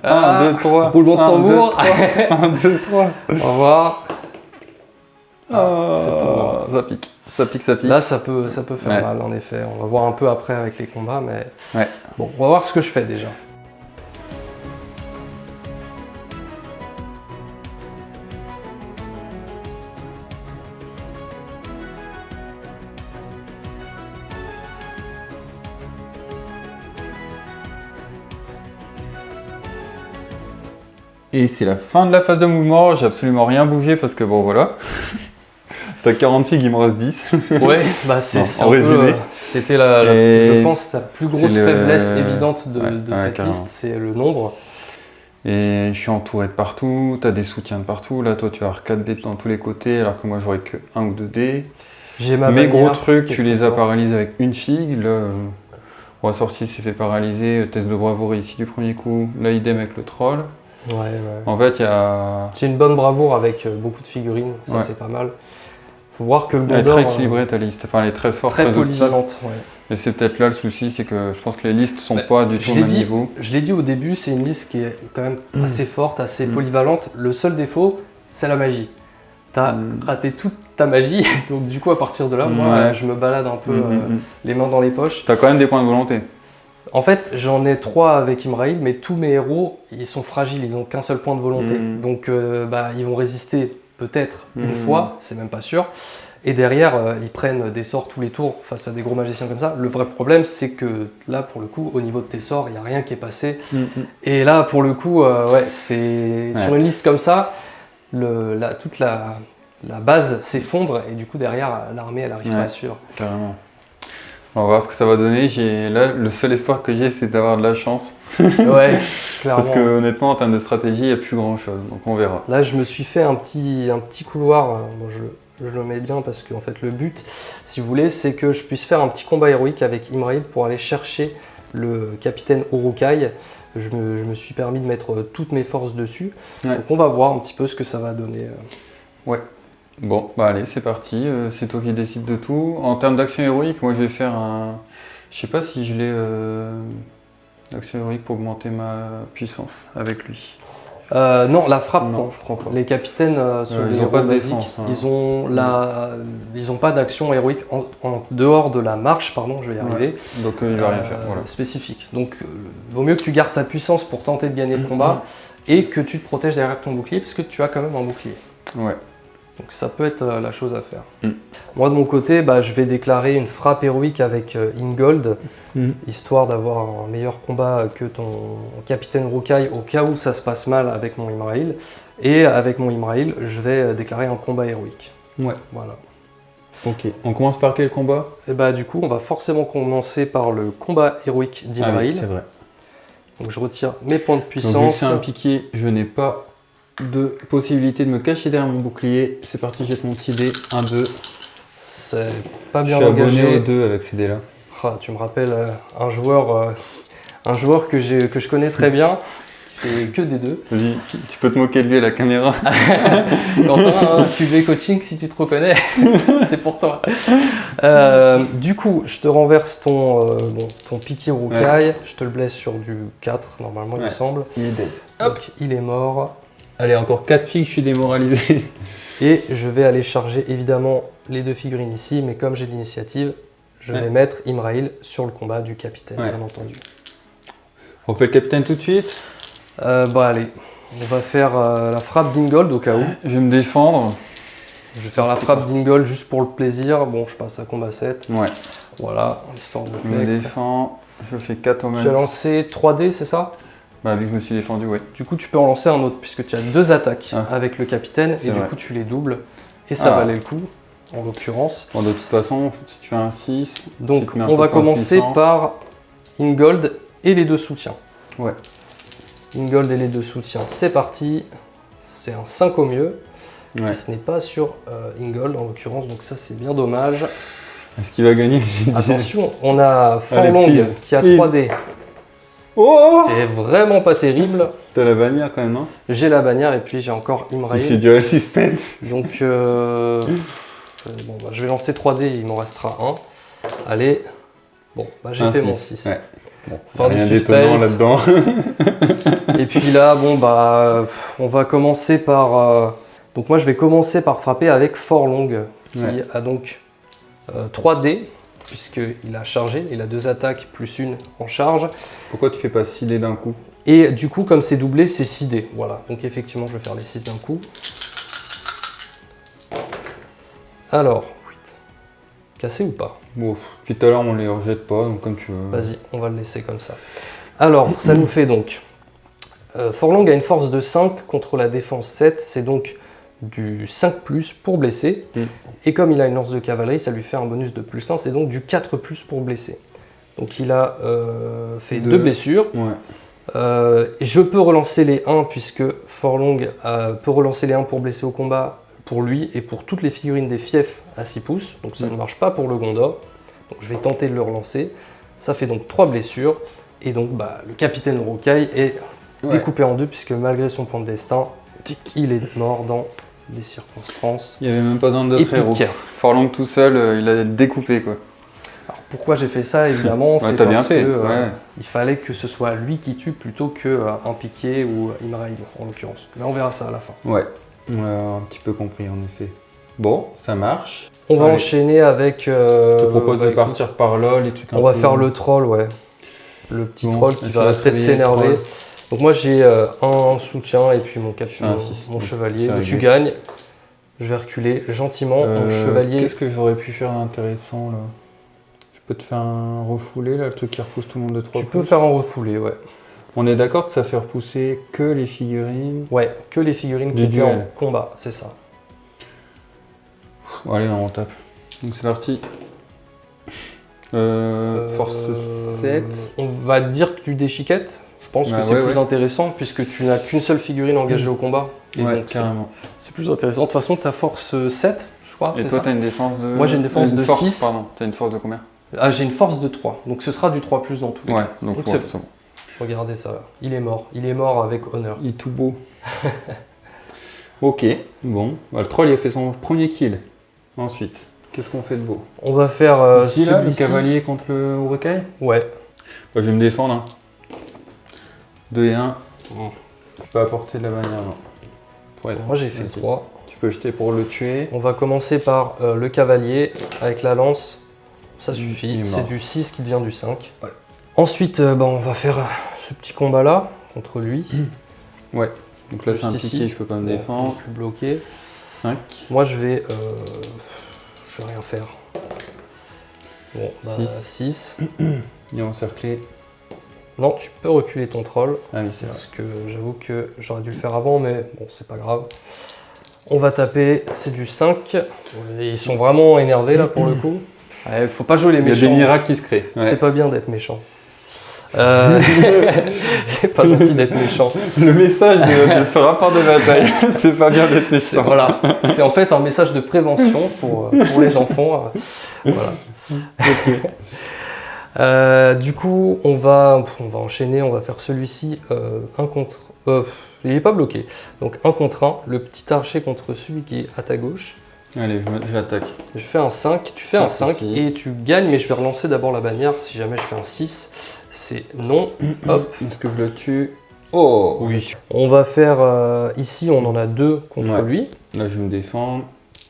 1, 2, 3. Roulement de tambour. 1, 2, 3. Au revoir. Ça pique. Ça pique, ça pique. Là, ça peut faire mal, en effet. On va voir un peu après avec les combats, mais bon, on va voir ce que je fais déjà. Et c'est la fin de la phase de mouvement. J'ai absolument rien bougé parce que bon, voilà. T'as 40 figues, il me reste 10. Ouais, bah c'est en résumé. C'était je pense, ta plus grosse faiblesse évidente de cette carrément. liste, c'est le nombre. Et je suis entouré de partout, t'as des soutiens de partout. Là, toi, tu vas avoir 4 dés dans tous les côtés, alors que moi, j'aurais que 1 ou 2 dés. J'ai ma Mes gros bannière trucs, qui est tu très les as forte. paralysés avec une figue. Là, roi sorcier s'est fait paralyser. Test de bravoure ici du premier coup. Là, idem avec le troll. Ouais. En fait, il y a... C'est une bonne bravoure avec beaucoup de figurines, ça c'est pas mal. Faut voir que le Elle est Gondor très équilibrée ta liste, enfin elle est très forte, très très polyvalente. Et c'est peut-être là le souci, c'est que je pense que les listes sont pas du tout au même niveau. Je l'ai dit au début, c'est une liste qui est quand même assez forte, assez polyvalente. Le seul défaut, c'est la magie. T'as raté toute ta magie, donc du coup à partir de là, moi je me balade un peu les mains dans les poches. T'as quand même des points de volonté. En fait, j'en ai 3 avec Imrail, mais tous mes héros, ils sont fragiles, ils n'ont qu'un seul point de volonté. Donc ils vont résister peut-être une fois, c'est même pas sûr. Et derrière, ils prennent des sorts tous les tours face à des gros magiciens comme ça. Le vrai problème, c'est que là, pour le coup, au niveau de tes sorts, il n'y a rien qui est passé. Et là, pour le coup, c'est sur une liste comme ça, toute la base s'effondre et du coup, derrière, l'armée, elle n'arrive pas à suivre. Carrément. On va voir ce que ça va donner. Là, le seul espoir que j'ai, c'est d'avoir de la chance. Ouais, clairement. Parce que honnêtement, en termes de stratégie, il n'y a plus grand-chose. Donc on verra. Là, je me suis fait un petit couloir. Bon, je le mets bien parce que en fait, le but, si vous voulez, c'est que je puisse faire un petit combat héroïque avec Imrail pour aller chercher le capitaine Uruk-hai. Je me suis permis de mettre toutes mes forces dessus. Donc on va voir un petit peu ce que ça va donner. Ouais. Bon, bah allez, c'est parti. C'est toi qui décides de tout. En termes d'action héroïque, moi je vais faire un... Je sais pas si je l'ai... Action héroïque pour augmenter ma puissance avec lui. Non, la frappe, non, je crois pas. Les capitaines sont des ils ont pas de basiques. défense, hein. Ils ont pas d'action héroïque en dehors de la marche, pardon, je vais y arriver. Donc il va rien faire, voilà. Spécifique. Donc vaut mieux que tu gardes ta puissance pour tenter de gagner le combat et que tu te protèges derrière ton bouclier parce que tu as quand même un bouclier. Ouais. Donc ça peut être la chose à faire. Moi de mon côté, je vais déclarer une frappe héroïque avec Ingold, histoire d'avoir un meilleur combat que ton capitaine Uruk-hai au cas où ça se passe mal avec mon Imrail. Et avec mon Imrail, je vais déclarer un combat héroïque. Ouais. Voilà. Ok. On commence par quel combat? Et du coup, on va forcément commencer par le combat héroïque d'Imrail. Ah oui, c'est vrai. Donc je retire mes points de puissance. Donc vu que c'est un piqué, je n'ai pas de possibilité de me cacher derrière mon bouclier. C'est parti, jette mon petit dé. 1, 2. C'est pas bien je suis engagé. abonné aux 2 avec ces dés-là. Ah, tu me rappelles un joueur que je connais très bien, qui fait que des 2. Vas-y, tu peux te moquer de lui à la caméra. Quentin, QV coaching, si tu te reconnais, c'est pour toi. Du coup, je te renverse ton piqué Uruk-hai. Je te le blesse sur du 4, normalement, il me semble. Il est dead. Donc, il est mort. Allez, encore 4 filles, je suis démoralisé. Et je vais aller charger évidemment les 2 figurines ici, mais comme j'ai l'initiative, je vais mettre Imrail sur le combat du capitaine, bien entendu. On fait le capitaine tout de suite? Allez, on va faire la frappe d'Ingold au cas où. Je vais me défendre. Je vais faire la frappe d'Ingold juste pour le plaisir. Bon, je passe à combat 7. Ouais. Voilà, histoire de Je me flex. défends. Je fais 4 au même. Tu as lancé 3D, c'est ça? Vu que je me suis défendu, ouais. Du coup, tu peux en lancer un autre, puisque tu as 2 attaques avec le capitaine, et du coup, tu les doubles, et ça valait le coup. en l'occurrence. Bon, de toute façon, si tu fais un 6, Donc tu te mets un on va peu en commencer puissance. par Ingold et les deux soutiens. Ouais. Ingold et les deux soutiens, c'est parti. C'est un 5 au mieux. Ouais. Et ce n'est pas sur Ingold en l'occurrence, donc ça c'est bien dommage. Est-ce qu'il va gagner? Attention, on a Forlong please, qui a please. 3D. Oh, C'est vraiment pas terrible. t'as la bannière quand même, non? J'ai la bannière et puis j'ai encore Il fait Imrail. du real suspense. Donc bon, bah, je vais lancer 3D, il m'en restera un. Allez, bon, bah, j'ai Un fait 6. mon 6. Ouais. Bon, Fin du rien suspense. d'étonnant là-dedans. Et puis là, bon, bah, on va commencer par. Donc moi, je vais commencer par frapper avec Forlong, qui Ouais. a donc 3D, puisqu'il a chargé, il a 2 attaques plus une en charge. Pourquoi tu fais pas 6 dés d'un coup? Et du coup, comme c'est doublé, c'est 6 dés. Voilà, donc effectivement, je vais faire les 6 d'un coup. Alors, cassé ou pas? Bon, depuis tout à l'heure, on les rejette pas, donc comme tu veux. Vas-y, on va le laisser comme ça. Alors, ça nous fait donc... Forlong a une force de 5 contre la défense 7, c'est donc du 5+, pour blesser. Mm. Et comme il a une lance de cavalerie, ça lui fait un bonus de +1, c'est donc du 4+ pour blesser. Donc il a fait 2 blessures. Ouais. Je peux relancer les 1 puisque Forlong peut relancer les 1 pour blesser au combat pour lui et pour toutes les figurines des fiefs à 6 pouces. Donc ça ne marche pas pour le Gondor. Donc je vais tenter de le relancer. Ça fait donc 3 blessures. Et donc bah, le capitaine Rocaille est découpé en 2 puisque malgré son point de destin, il est mort dans les circonstances. Il n'y avait même pas besoin d'autres héros. épiques. Forlong tout seul, il a découpé quoi. Alors pourquoi j'ai fait ça évidemment, c'est t'as bien parce fait, que ouais. il fallait que ce soit lui qui tue plutôt qu'un piquier ou Imrail en l'occurrence. Mais on verra ça à la fin. Ouais, on a un petit peu compris en effet. Bon, ça marche. On va Allez. enchaîner avec... Je te propose bah, de écoute, partir par là, les trucs un on va peu- faire le troll, ouais. Le petit Bon, troll qui est-ce qu'il va va se peut-être réveiller, le s'énerver. troll Donc moi j'ai un soutien et puis mon, fais un six, mon donc chevalier. c'est Mais tu réglé. gagnes. Je vais reculer gentiment. Mon chevalier. Qu'est-ce que j'aurais pu faire d'intéressant là? Je peux te faire un refoulé là, le truc qui repousse tout le monde de 3 Tu peux faire un refoulé, ouais. On est d'accord que ça fait repousser que les figurines. Ouais, que les figurines Du qui étaient en duel. combat, c'est ça. Bon, allez, on tape. Donc c'est parti. Force 7. On va dire que tu déchiquettes. Je pense Bah que c'est ouais, plus ouais. intéressant puisque tu n'as qu'une seule figurine engagée au combat. Et Ouais, donc carrément. c'est plus intéressant. De toute façon, ta force 7, je crois. Et c'est toi, ça t'as une défense de. Moi, j'ai une défense de 6. Pardon, t'as une force de combien? Ah, j'ai une force de 3. Donc ce sera du 3+ dans tous les Ouais, cas. donc Donc ouais, c'est c'est bon. Regardez ça. Il est mort. Il est mort avec honneur. Il est tout beau. Ok, bon. Bah, le troll, il a fait son premier kill. Ensuite, qu'est-ce qu'on fait de beau? On va faire Ici, là, le celui-ci. cavalier contre le Urukai. Ouais. Bah, je vais me défendre. Hein. 2 et 1. Bon. Tu peux apporter de la bannière, non? Pour être. Moi j'ai fait Vas-y. 3. Tu peux jeter pour le tuer. On va commencer par le cavalier avec la lance. Ça Il suffit. est C'est mort. du 6 qui devient du 5. Ouais. Ensuite, bah, on va faire ce petit combat là contre lui. Ouais. Donc là, c'est un Juste piqué, ici. je peux pas me Bon, défendre. plus bloqué. 5. Moi je vais rien faire. Bon, bah, Six. 6. Il est encerclé. Non, tu peux reculer ton troll. Ah oui, c'est vrai. Parce que j'avoue que j'aurais dû le faire avant, mais bon, c'est pas grave. On va taper, c'est du 5. Ils sont vraiment énervés là pour le coup. Ouais, faut pas jouer les Il y a méchants. des miracles qui se créent. Ouais. C'est pas bien d'être méchant. C'est pas gentil d'être méchant. Le message de ce rapport de bataille, c'est pas bien d'être méchant. Voilà, c'est en fait un message de prévention pour les enfants. Voilà. Du coup, on va enchaîner, on va faire celui-ci un contre. Il n'est pas bloqué. Donc 1 contre 1, le petit archer contre celui qui est à ta gauche. Allez, j'attaque. Je fais un 5, tu fais un 5 ici. et tu gagnes, mais je vais relancer d'abord la bannière. Si jamais je fais un 6, c'est non. Hop. Est-ce que je le tue? Oh Oui. On va faire ici, on en a 2 contre Ouais. lui. Là, je vais me défendre.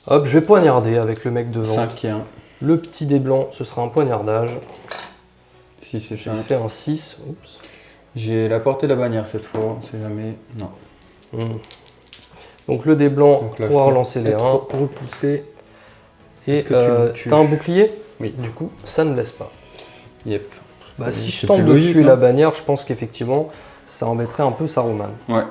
Hop, je vais poignarder avec le mec devant. 5 et 1. Le petit dé blanc, ce sera un poignardage. 6 et J'ai 5. fait un 6. Oups. J'ai la portée de la bannière cette fois, on sait jamais. Non. Donc le dé blanc Donc là, pour je peux relancer les 1. être repoussé. Et Est-ce que tu me tues? t'as un bouclier? Oui. Du coup, ça ne laisse pas. Yep. Bah, C'est- si je c'est tente plus de logique, tuer non la bannière, je pense qu'effectivement, ça embêterait un peu Saruman. Ouais.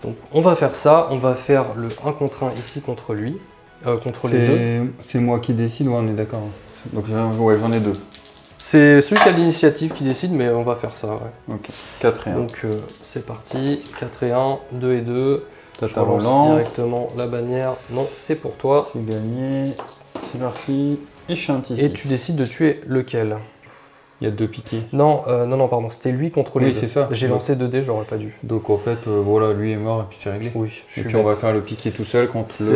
Donc on va faire ça, on va faire le 1 contre 1 ici contre lui. contre les deux. C'est moi qui décide, ouais, on est d'accord. Donc j'en ai 2. C'est celui qui a l'initiative qui décide, mais on va faire ça. Ouais. Ok, 4 et 1. Donc c'est parti, 4 et 1, 2 et 2. T'as Je ta relance relance. directement la bannière. Non, c'est pour toi. C'est gagné. C'est parti. Et je suis un petit Et 6. tu décides de tuer lequel? Il y a 2 piquets. Non, non, pardon, c'était lui contre les Oui, deux. c'est ça. J'ai lancé 2 dés, j'aurais pas dû. Donc en fait, voilà, lui est mort et puis c'est réglé. Oui, je Et suis puis on va bête. faire le piqué tout seul contre le...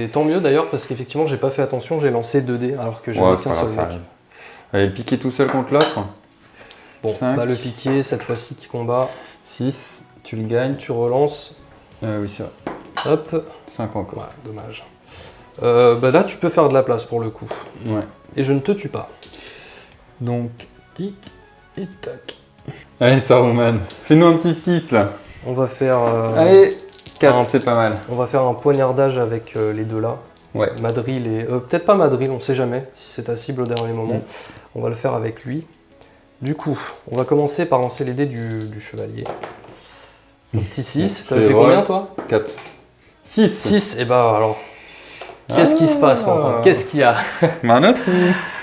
C'est tant mieux d'ailleurs parce qu'effectivement j'ai pas fait attention, j'ai lancé 2 dés alors que j'avais Ouais, c'est qu'un pas grave, seul ça mec. arrive. Allez, le piqué tout seul contre l'autre. Bon, 5. bah le piqué, cette fois-ci qui combat, 6, tu le gagnes. tu relances, Oui, c'est vrai. hop, 5 encore. ouais, dommage. Bah là tu peux faire de la place pour le coup. Ouais. Et je ne te tue pas. Donc, tic et tac. Allez, Saruman. Fais-nous un petit 6 là. On va faire, Allez, 4, un- c'est pas mal. on va faire un poignardage avec les deux là. Ouais. Madril et... peut-être pas Madril, on sait jamais si c'est ta cible au dernier moment. On va le faire avec lui. Du coup, on va commencer par lancer les dés du chevalier. Un petit 6. T'avais fait combien toi? 4. 6. 6. Et bah alors, qu'est-ce qui se passe maintenant? Qu'est-ce qu'il y a? Mais un autre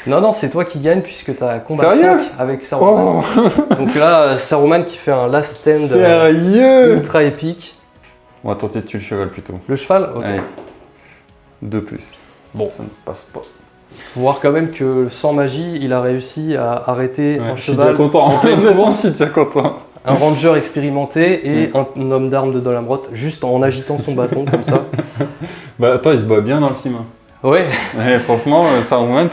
Non, non, c'est toi qui gagne puisque t'as combat Sérieux 5 avec Saruman. Oh, Donc là, Saruman qui fait un last stand sérieux. ultra épique. On va tenter de tuer le cheval plutôt. Le cheval, ok. Allez. 2 plus. Bon. Ça ne passe pas. Faut voir quand même que sans magie, il a réussi à arrêter Ouais, un je suis déjà cheval, content. en pleine Honnêtement, course. je suis déjà content. un ranger expérimenté et un homme d'armes de Dolamrot, juste en agitant son bâton comme ça. Bah attends, il se bat bien dans le film. Ouais. Ouais, franchement, Saruman,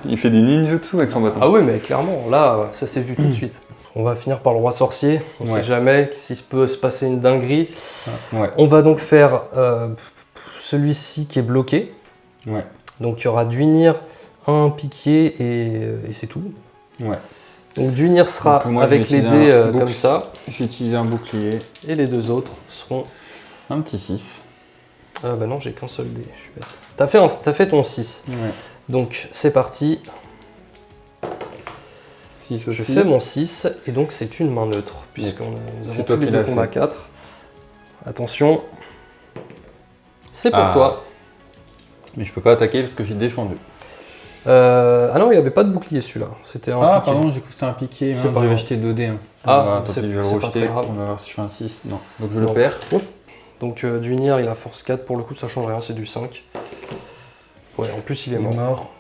il fait du ninjutsu avec son bâton. Ah oui, mais clairement, là, ça s'est vu tout de suite. On va finir par le roi sorcier. On Ouais. sait jamais s'il peut se passer une dinguerie. Ouais. On va donc faire celui-ci qui est bloqué. Ouais. Donc il y aura Duinir, un piqué et c'est tout. Ouais. Donc Duinir sera Donc, moi, avec je vais les utiliser dés un comme bouclier. ça. J'ai utilisé un bouclier. Et les deux autres seront... Un petit 6. bah non, j'ai qu'un seul dé, je suis bête. T'as fait ton 6. Ouais. Donc c'est parti. 6 aussi. Je fais mon 6 et donc c'est une main neutre puisque nous C'est avons toi tous les qui deux l'as combat fait. 4. Attention. C'est pour Ah. toi. Mais je peux pas attaquer parce que j'ai défendu. Ah non, il n'y avait pas de bouclier celui-là. C'était un Ah, piqué. pardon, j'ai cru que c'était un piqué. C'est Hein, pas j'avais grave. jeté 2 dés. Hein. Ah, bah, tant c'est- pis, je vais le c'est pas rejeter. très grave. On va voir si je fais un 6. Non. Donc je le Non. perds. Donc Duinir, il a force 4. Pour le coup, ça change rien, c'est du 5. Ouais, en plus, il est mort.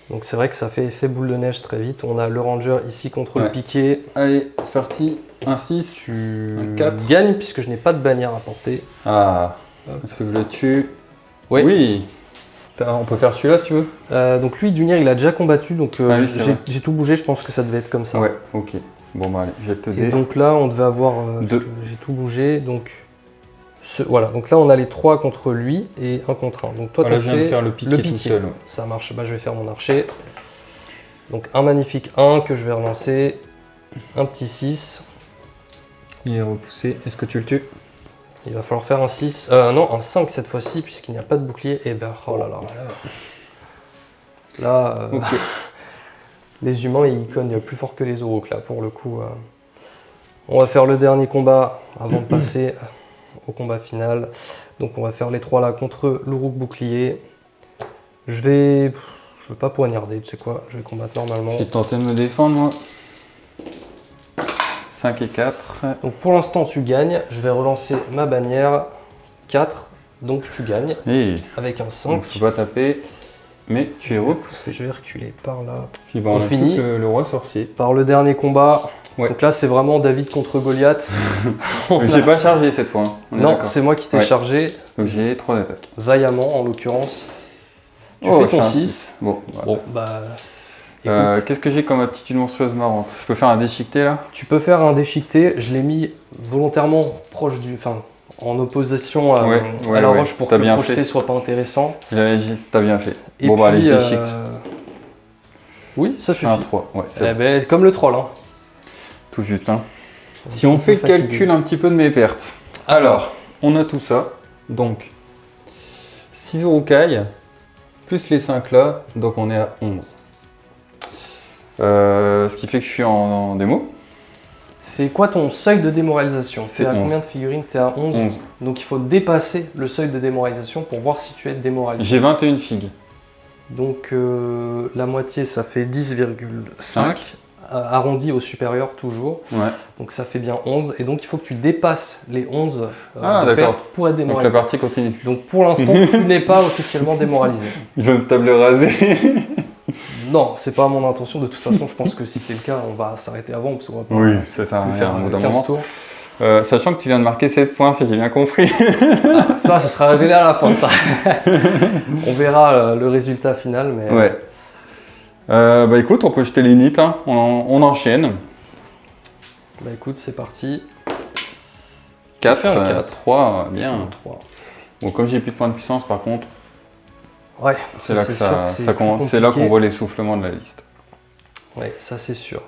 Donc c'est vrai que ça fait effet boule de neige très vite. On a le ranger ici contre le Ouais. piqué. Allez, c'est parti. Un 6. Tu Un 4. gagnes puisque je n'ai pas de bannière à porter. Ah. Hop. Est-ce que je le tue? Oui. Oui. On peut faire celui-là si tu veux. Donc lui, Duinir, il a déjà combattu. Donc Ah oui, c'est vrai. j'ai tout bougé. Je pense que ça devait être comme ça. Ouais, ok. Bon, bah allez, jette le Et dé. donc là, on devait avoir... parce Deux. que j'ai tout bougé. Donc voilà. Donc là, on a les 3 contre lui et 1 contre 1. Donc toi, Voilà, tu je as viens de fait faire le piqué tout seul. Ouais. Ça marche. Bah, je vais faire mon archer. Donc un magnifique 1 que je vais relancer. Un petit 6. Il est repoussé. Est-ce que tu le tues? Il va falloir faire un 6. Non, un 5 cette fois-ci, puisqu'il n'y a pas de bouclier. Et ben, oh là là. Là, Ok. les humains, ils cognent plus fort que les orques, là, pour le coup. On va faire le dernier combat avant de passer au combat final. Donc on va faire les 3 là contre l'Uruk bouclier. Je vais pas poignarder, tu sais quoi, je vais combattre normalement. J'ai tenté de me défendre, moi. 5 et 4. Donc pour l'instant, tu gagnes. Je vais relancer ma bannière. 4, donc tu gagnes Et avec un 5. donc, je peux pas taper, mais tu es repoussé. Je vais reculer par là. Puis bah, On on a finit. plus que le roi sorcier. Par le dernier combat. Ouais. Donc là, c'est vraiment David contre Goliath. On Mais a- j'ai pas chargé cette fois. Hein. On est Non, d'accord. c'est moi qui t'ai Ouais. chargé Donc j'ai 3 attaques. vaillamment, en l'occurrence. Tu Oh, fais je fais ton un 6. Bon, voilà. Bon, bah... écoute, Qu'est-ce que j'ai comme aptitude monstrueuse marrante? Je peux faire un déchiqueté là? tu peux faire un déchiqueté. Je l'ai mis volontairement proche du... Enfin, en opposition à, Ouais, à la ouais, roche pour que t'as le bien projeté fait. soit pas intéressant. T'as bien fait. Et Bon, bah allez, puis, je déchiquete. Oui, ça Je fais un suffit. 3. Ouais, c'est Eh bon. ben, comme le troll. Hein. Tout juste. Hein. Un Si on petit fait le peu fatigué. calcul un petit peu de mes pertes. Alors, on a tout ça. Donc, 6 urukai, plus les 5 là, donc on est à 11. Ce qui fait que je suis en démo. C'est quoi ton seuil de démoralisation? C'est T'es à 11. combien de figurines? T'es à 11. 11. Donc il faut dépasser le seuil de démoralisation pour voir si tu es démoralisé. J'ai 21 figues. Donc la moitié, ça fait 10,5. 5. Arrondi au supérieur toujours. Ouais. Donc ça fait bien 11. Et donc il faut que tu dépasses les 11 Ah, de d'accord. pertes pour être Donc la démoralisé. partie continue. Donc pour l'instant, tu n'es pas officiellement démoralisé. Il va me table rasée. Non, c'est pas mon intention. De toute façon, je pense que si c'est le cas, on va s'arrêter avant parce qu'on va pas Oui, ça sert à plus rien faire au bout d'un 15 moment. tours. Sachant que tu viens de marquer 7 points, si j'ai bien compris. Ça, ce sera révélé à la fin, ça. On verra le résultat final, mais... Ouais. Bah écoute, on peut jeter les nids, hein. On enchaîne. Bah écoute, c'est parti. 4, fait un 4. 3, bien. 3. Bon, comme j'ai plus de points de puissance, par contre, Ouais, c'est là que sûr que ça commence. C'est là qu'on voit l'essoufflement de la liste. Ouais, ça c'est sûr.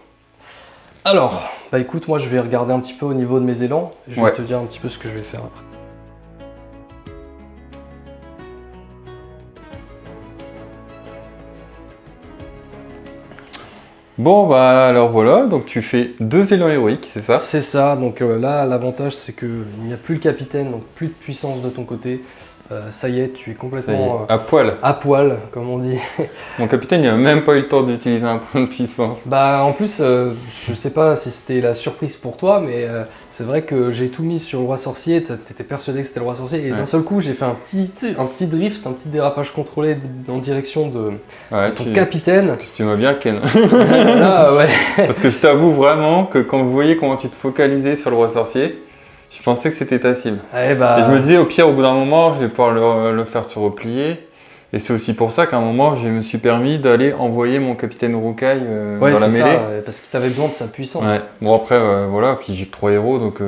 Alors, bah écoute, moi je vais regarder un petit peu au niveau de mes élans. Je vais Ouais. te dire un petit peu ce que je vais faire après. Bon, bah alors voilà, donc tu fais 2 élans héroïques, c'est ça? C'est ça, donc là l'avantage c'est qu'il n'y a plus le capitaine, donc plus de puissance de ton côté. Ça y est, tu es Ça y est, complètement à poil. à poil, comme on dit. Mon capitaine, il n'a même pas eu le temps d'utiliser un point de puissance. Bah en plus, je sais pas si c'était la surprise pour toi, mais c'est vrai que j'ai tout mis sur le roi sorcier, t'étais persuadé que c'était le roi sorcier, et Ouais. d'un seul coup j'ai fait un petit drift, un petit dérapage contrôlé en direction de Ouais, ton capitaine. tu m'as bien ken. Là, ouais. Parce que je t'avoue vraiment que quand vous voyez comment tu te focalisais sur le roi sorcier, je pensais que c'était ta cible. Eh bah, Et je me disais, au pire, au bout d'un moment, je vais pouvoir le faire se replier. Et c'est aussi pour ça qu'à un moment, je me suis permis d'aller envoyer mon capitaine Urukai ouais, dans la c'est mêlée. ça, parce qu'il t'avait besoin de sa puissance. Ouais. Bon, après, voilà, puis j'ai que 3 héros, donc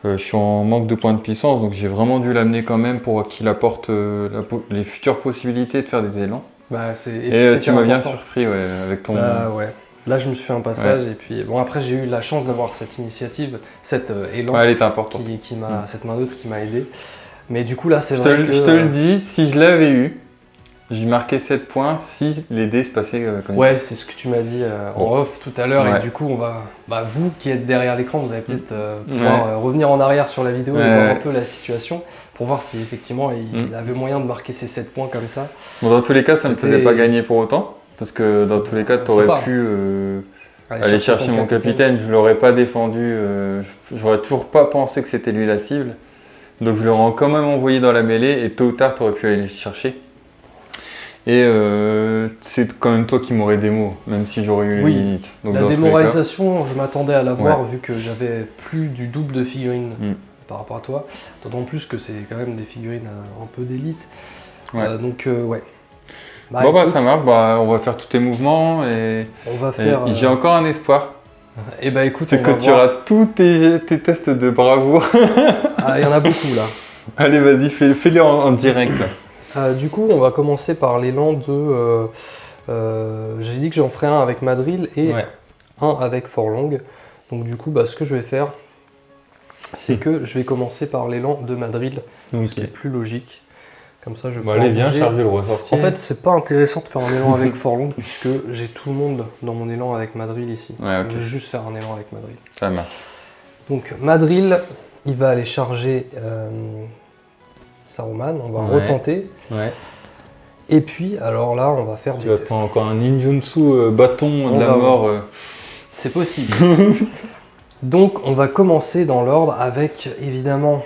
je suis en manque de points de puissance, donc j'ai vraiment dû l'amener quand même pour qu'il apporte les futures possibilités de faire des élans. Bah, c'est, Et puis, c'était tu m'as bien important. surpris ouais, avec ton... Bah, ouais. Là, je me suis fait un passage, et puis bon, après, j'ai eu la chance d'avoir cette initiative, cet élan. Ouais, elle était importante. qui m'a, cette main neutre qui m'a aidé. Mais du coup là c'est Je vrai te, que... je te le dis, si je l'avais eu, j'y marquais 7 points si les dés se passaient comme Ouais, c'est ce que tu m'as dit en off tout à l'heure, Ouais. et du coup on va... Bah vous qui êtes derrière l'écran, vous allez peut-être pouvoir revenir en arrière sur la vidéo et voir un peu la situation pour voir si effectivement il avait moyen de marquer ces 7 points comme ça. Bon, dans tous les cas, ça ne me C'était- faisait pas gagner pour autant. Parce que dans tous les cas, tu On sait aurais pas. pu aller chercher ton mon capitaine. Je ne l'aurais pas défendu. J'aurais toujours pas pensé que c'était lui la cible. Donc je l'aurais quand même envoyé dans la mêlée et tôt ou tard, tu aurais pu aller le chercher. Et c'est quand même toi qui m'aurais démo, même si j'aurais eu Oui. les limites. Donc, La dans tous les cas- démoralisation, je m'attendais à l'avoir Ouais. vu que j'avais plus du double de figurines Mm. par rapport à toi. D'autant plus que c'est quand même des figurines un peu d'élite. Ouais. Donc ouais. Bah, Bon, bah écoute, ça marche, bah, on va faire tous tes mouvements et, on va faire... j'ai encore un espoir. Et bah écoute, C'est on que va tu voir. auras tous tes tests de bravoure. Ah, il y en a beaucoup là. Allez, vas-y, fais-les en direct. Là. Du coup, on va commencer par l'élan de... j'ai dit que j'en ferais un avec Madril et Ouais. un avec Forlong. Donc du coup, bah, ce que je vais faire, c'est que je vais commencer par l'élan de Madril, ce qui est plus logique. Comme ça, je Bon, peux allez, viens ranger. charger le ressorcier. En fait, c'est pas intéressant de faire un élan avec Forlong puisque j'ai tout le monde dans mon élan avec Madril ici. Ouais, ok. Je vais juste faire un élan avec Madril. Ça marche. Donc Madril, il va aller charger Saruman, on va Ouais. retenter. Ouais. Et puis, alors là, on va faire Tu des vas te tests. prendre encore un ninjutsu bâton On de la va mort. C'est possible. Donc, on va commencer dans l'ordre avec, évidemment,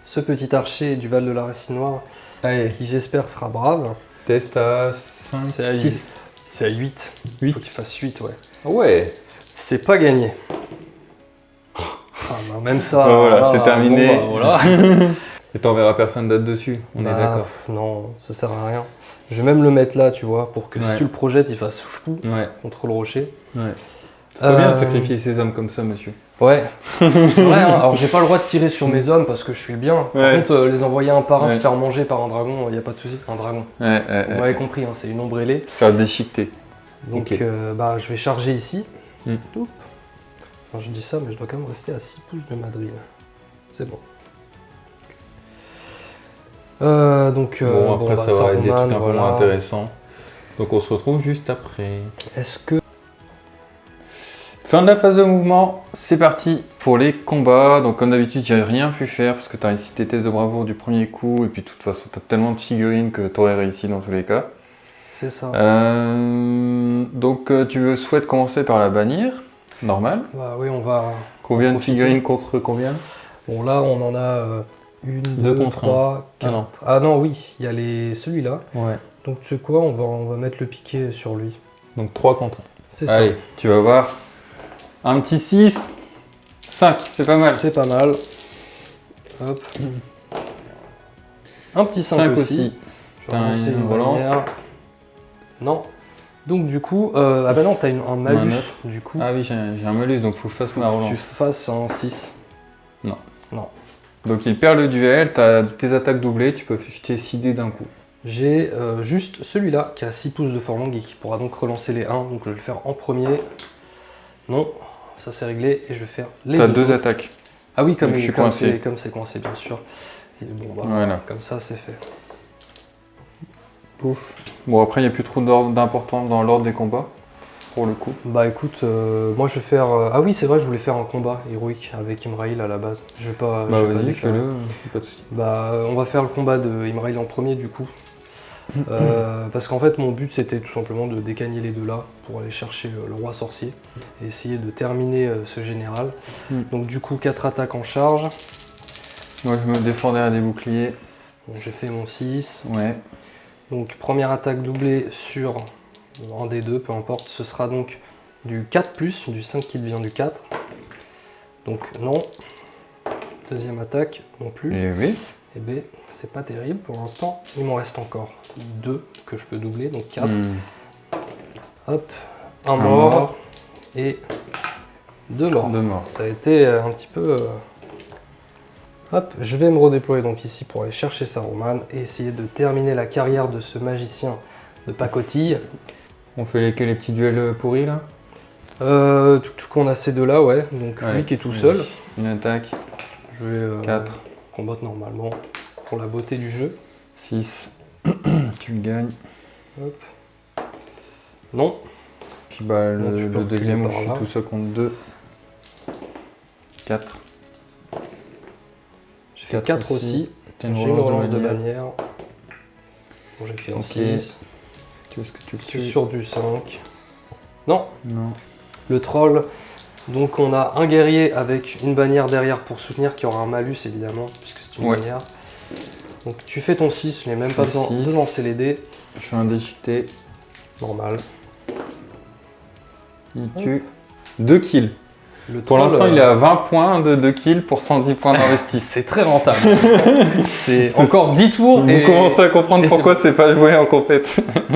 ce petit archer du Val de la Racine Noire, Allez, qui j'espère sera brave. test à 5, C'est à 6. C'est à 8. 8. Faut que tu fasses 8, ouais. Ouais. C'est pas gagné. Ah, bah, même ça, Bah voilà, c'est terminé. bon, bah, voilà. Et t'enverras personne d'autre dessus, on est Bah, d'accord. non, ça sert à rien. Je vais même le mettre là, tu vois, pour que Ouais. si tu le projettes, il fasse chou Ouais, contre le rocher. ouais. C'est pas bien de Euh, sacrifier ces hommes comme ça, monsieur. Ouais, c'est vrai. Hein. Alors j'ai pas le droit de tirer sur mes hommes parce que je suis le bien. Par Ouais. contre, les envoyer un par un Ouais. se faire manger par un dragon, il n'y a pas de souci. Un dragon. Ouais, Vous m'avez compris, hein, c'est une ombrellée. Faire déchiqueter. Donc Ok. bah, je vais charger ici. Mm. Oup. Enfin, je dis ça, mais je dois quand même rester à 6 pouces de Madrid. C'est bon. Donc, Bon, après, bah, ça va être des Saruman, trucs un peu voilà. moins intéressants. Donc on se retrouve juste après. Est-ce que... Fin de la phase de mouvement, c'est parti pour les combats. Donc comme d'habitude, j'ai rien pu faire parce que tu as réussi tes tests de bravoure du premier coup et puis de toute façon, tu as tellement de figurines que tu aurais réussi dans tous les cas. C'est ça. Donc tu souhaites commencer par la bannière, normal. Bah oui, on va... Combien en de profiter. figurines contre combien? Bon là, on en a 1, Deux 2, contre 3, un. Ah 4. non. Ah non, oui, il y a celui-là. Ouais. Donc tu sais quoi, on va mettre le piqué sur lui. Donc 3 contre 1. C'est ça. Allez, tu vas voir. Un petit 6, 5, c'est pas mal. C'est pas mal. Hop. Un petit 5 aussi. Je vais T'as relancer une une relance. bannière. Non. Donc du coup, ah bah non, t'as un malus neutre. du coup. Ah oui, j'ai un malus, donc faut que je fasse Faut ma que tu relance. fasses un 6. Non. Non. Donc il perd le duel, t'as tes attaques doublées, tu peux jeter 6 dés d'un coup. J'ai juste celui-là qui a 6 pouces de forlong et qui pourra donc relancer les 1. Donc je vais le faire en premier. Non, ça c'est réglé et je vais faire les T'as deux deux autres. attaques. Ah oui, comme Donc je suis coincé. c'est coincé bien sûr. Et bon bah Voilà. comme ça c'est fait. Pouf. Bon après il n'y a plus trop d'importance dans l'ordre des combats, pour le coup. Bah écoute, moi je vais faire... Ah oui c'est vrai, je voulais faire un combat héroïque avec Imrail à la base. Je vais pas... Bah je vais pas vas-y, déclarer. fais-le, pas de soucis. Bah on va faire le combat de Imrail en premier du coup. Parce qu'en fait mon but c'était tout simplement de décagner les deux là pour aller chercher le roi sorcier et essayer de terminer ce général. Donc du coup 4 attaques en charge. Moi je me défends derrière des boucliers. Bon, j'ai fait mon 6. Ouais. Donc première attaque doublée sur un des deux, peu importe. Ce sera donc du 4+, du 5 qui devient du 4. Donc non. Deuxième attaque non plus. Et oui. Et B, c'est pas terrible pour l'instant. Il m'en reste encore 2 que je peux doubler, donc 4. Hop, un mort et 2 morts. 2 morts. Ça a été un petit peu... Hop, je vais me redéployer donc ici pour aller chercher Saruman et essayer de terminer la carrière de ce magicien de pacotille. On fait les petits duels pourris là? Tout qu'on a ces deux là, ouais. Donc Allez. lui qui est tout seul. Une attaque, Je vais 4, combattre normalement pour la beauté du jeu. 6, tu le gagnes. Hop. Non. Puis bah Non, tu peux le deuxième où reculer je suis par là. tout seul contre 2. 4. J'ai fait 4 aussi. T'as J'ai une relance de bannière. Bon, j'ai fait un Ok. 6. Qu'est-ce que tu Je suis fais? sur du 5. Non. Non. Le troll. Donc on a un guerrier avec une bannière derrière pour soutenir qui aura un malus évidemment, puisque c'est une Ouais. bannière. Donc tu fais ton 6, je n'ai même pas besoin Six. de lancer les dés. Je fais un déchiqueté. Normal. Il tue. 2 kills. Le Pour troll, l'instant, il est à 20 points de kills pour 110 points d'investi. c'est très rentable. C'est encore 10 tours Vous et commencez à comprendre et pourquoi c'est pas joué en compète.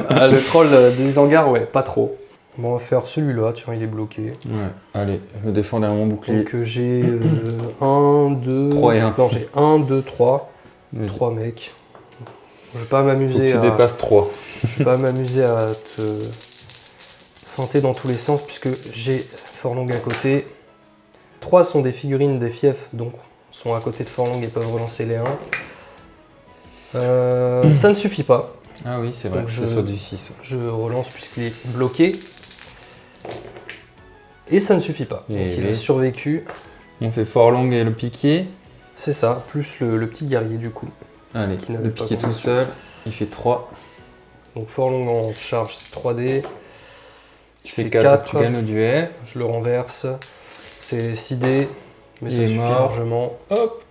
Ah, le troll des hangars, ouais, pas trop. Bon, on va faire celui-là, tiens, il est bloqué. Ouais, allez, je me défends derrière mon bouclier. Donc j'ai 1, 2... 3 et 1. Non, j'ai 1, 2, 3. Vas-y. 3 mecs. Je vais pas Faut que m'amuser tu à... dépasses 3. Je vais pas m'amuser à te feinter dans tous les sens puisque j'ai Forlong à côté. 3 sont des figurines des fiefs, donc sont à côté de Forlong et peuvent relancer les 1. Ça ne suffit pas. Ah oui, c'est vrai, Donc je je- suis sur du 6. Je relance puisqu'il est bloqué. Et ça ne suffit pas. Donc Et il a oui. survécu. On fait Forlong et le piqué. C'est ça, plus le petit guerrier du coup. Allez, Qui n'avait le pas piqué tout commencé. seul, il fait 3. Donc Forlong en charge 3D. Tu Il fais fait 4, 4. tu gagnes le duel. Je le renverse. C'est 6D. Mais Il ça est suffit mort. largement. Hop.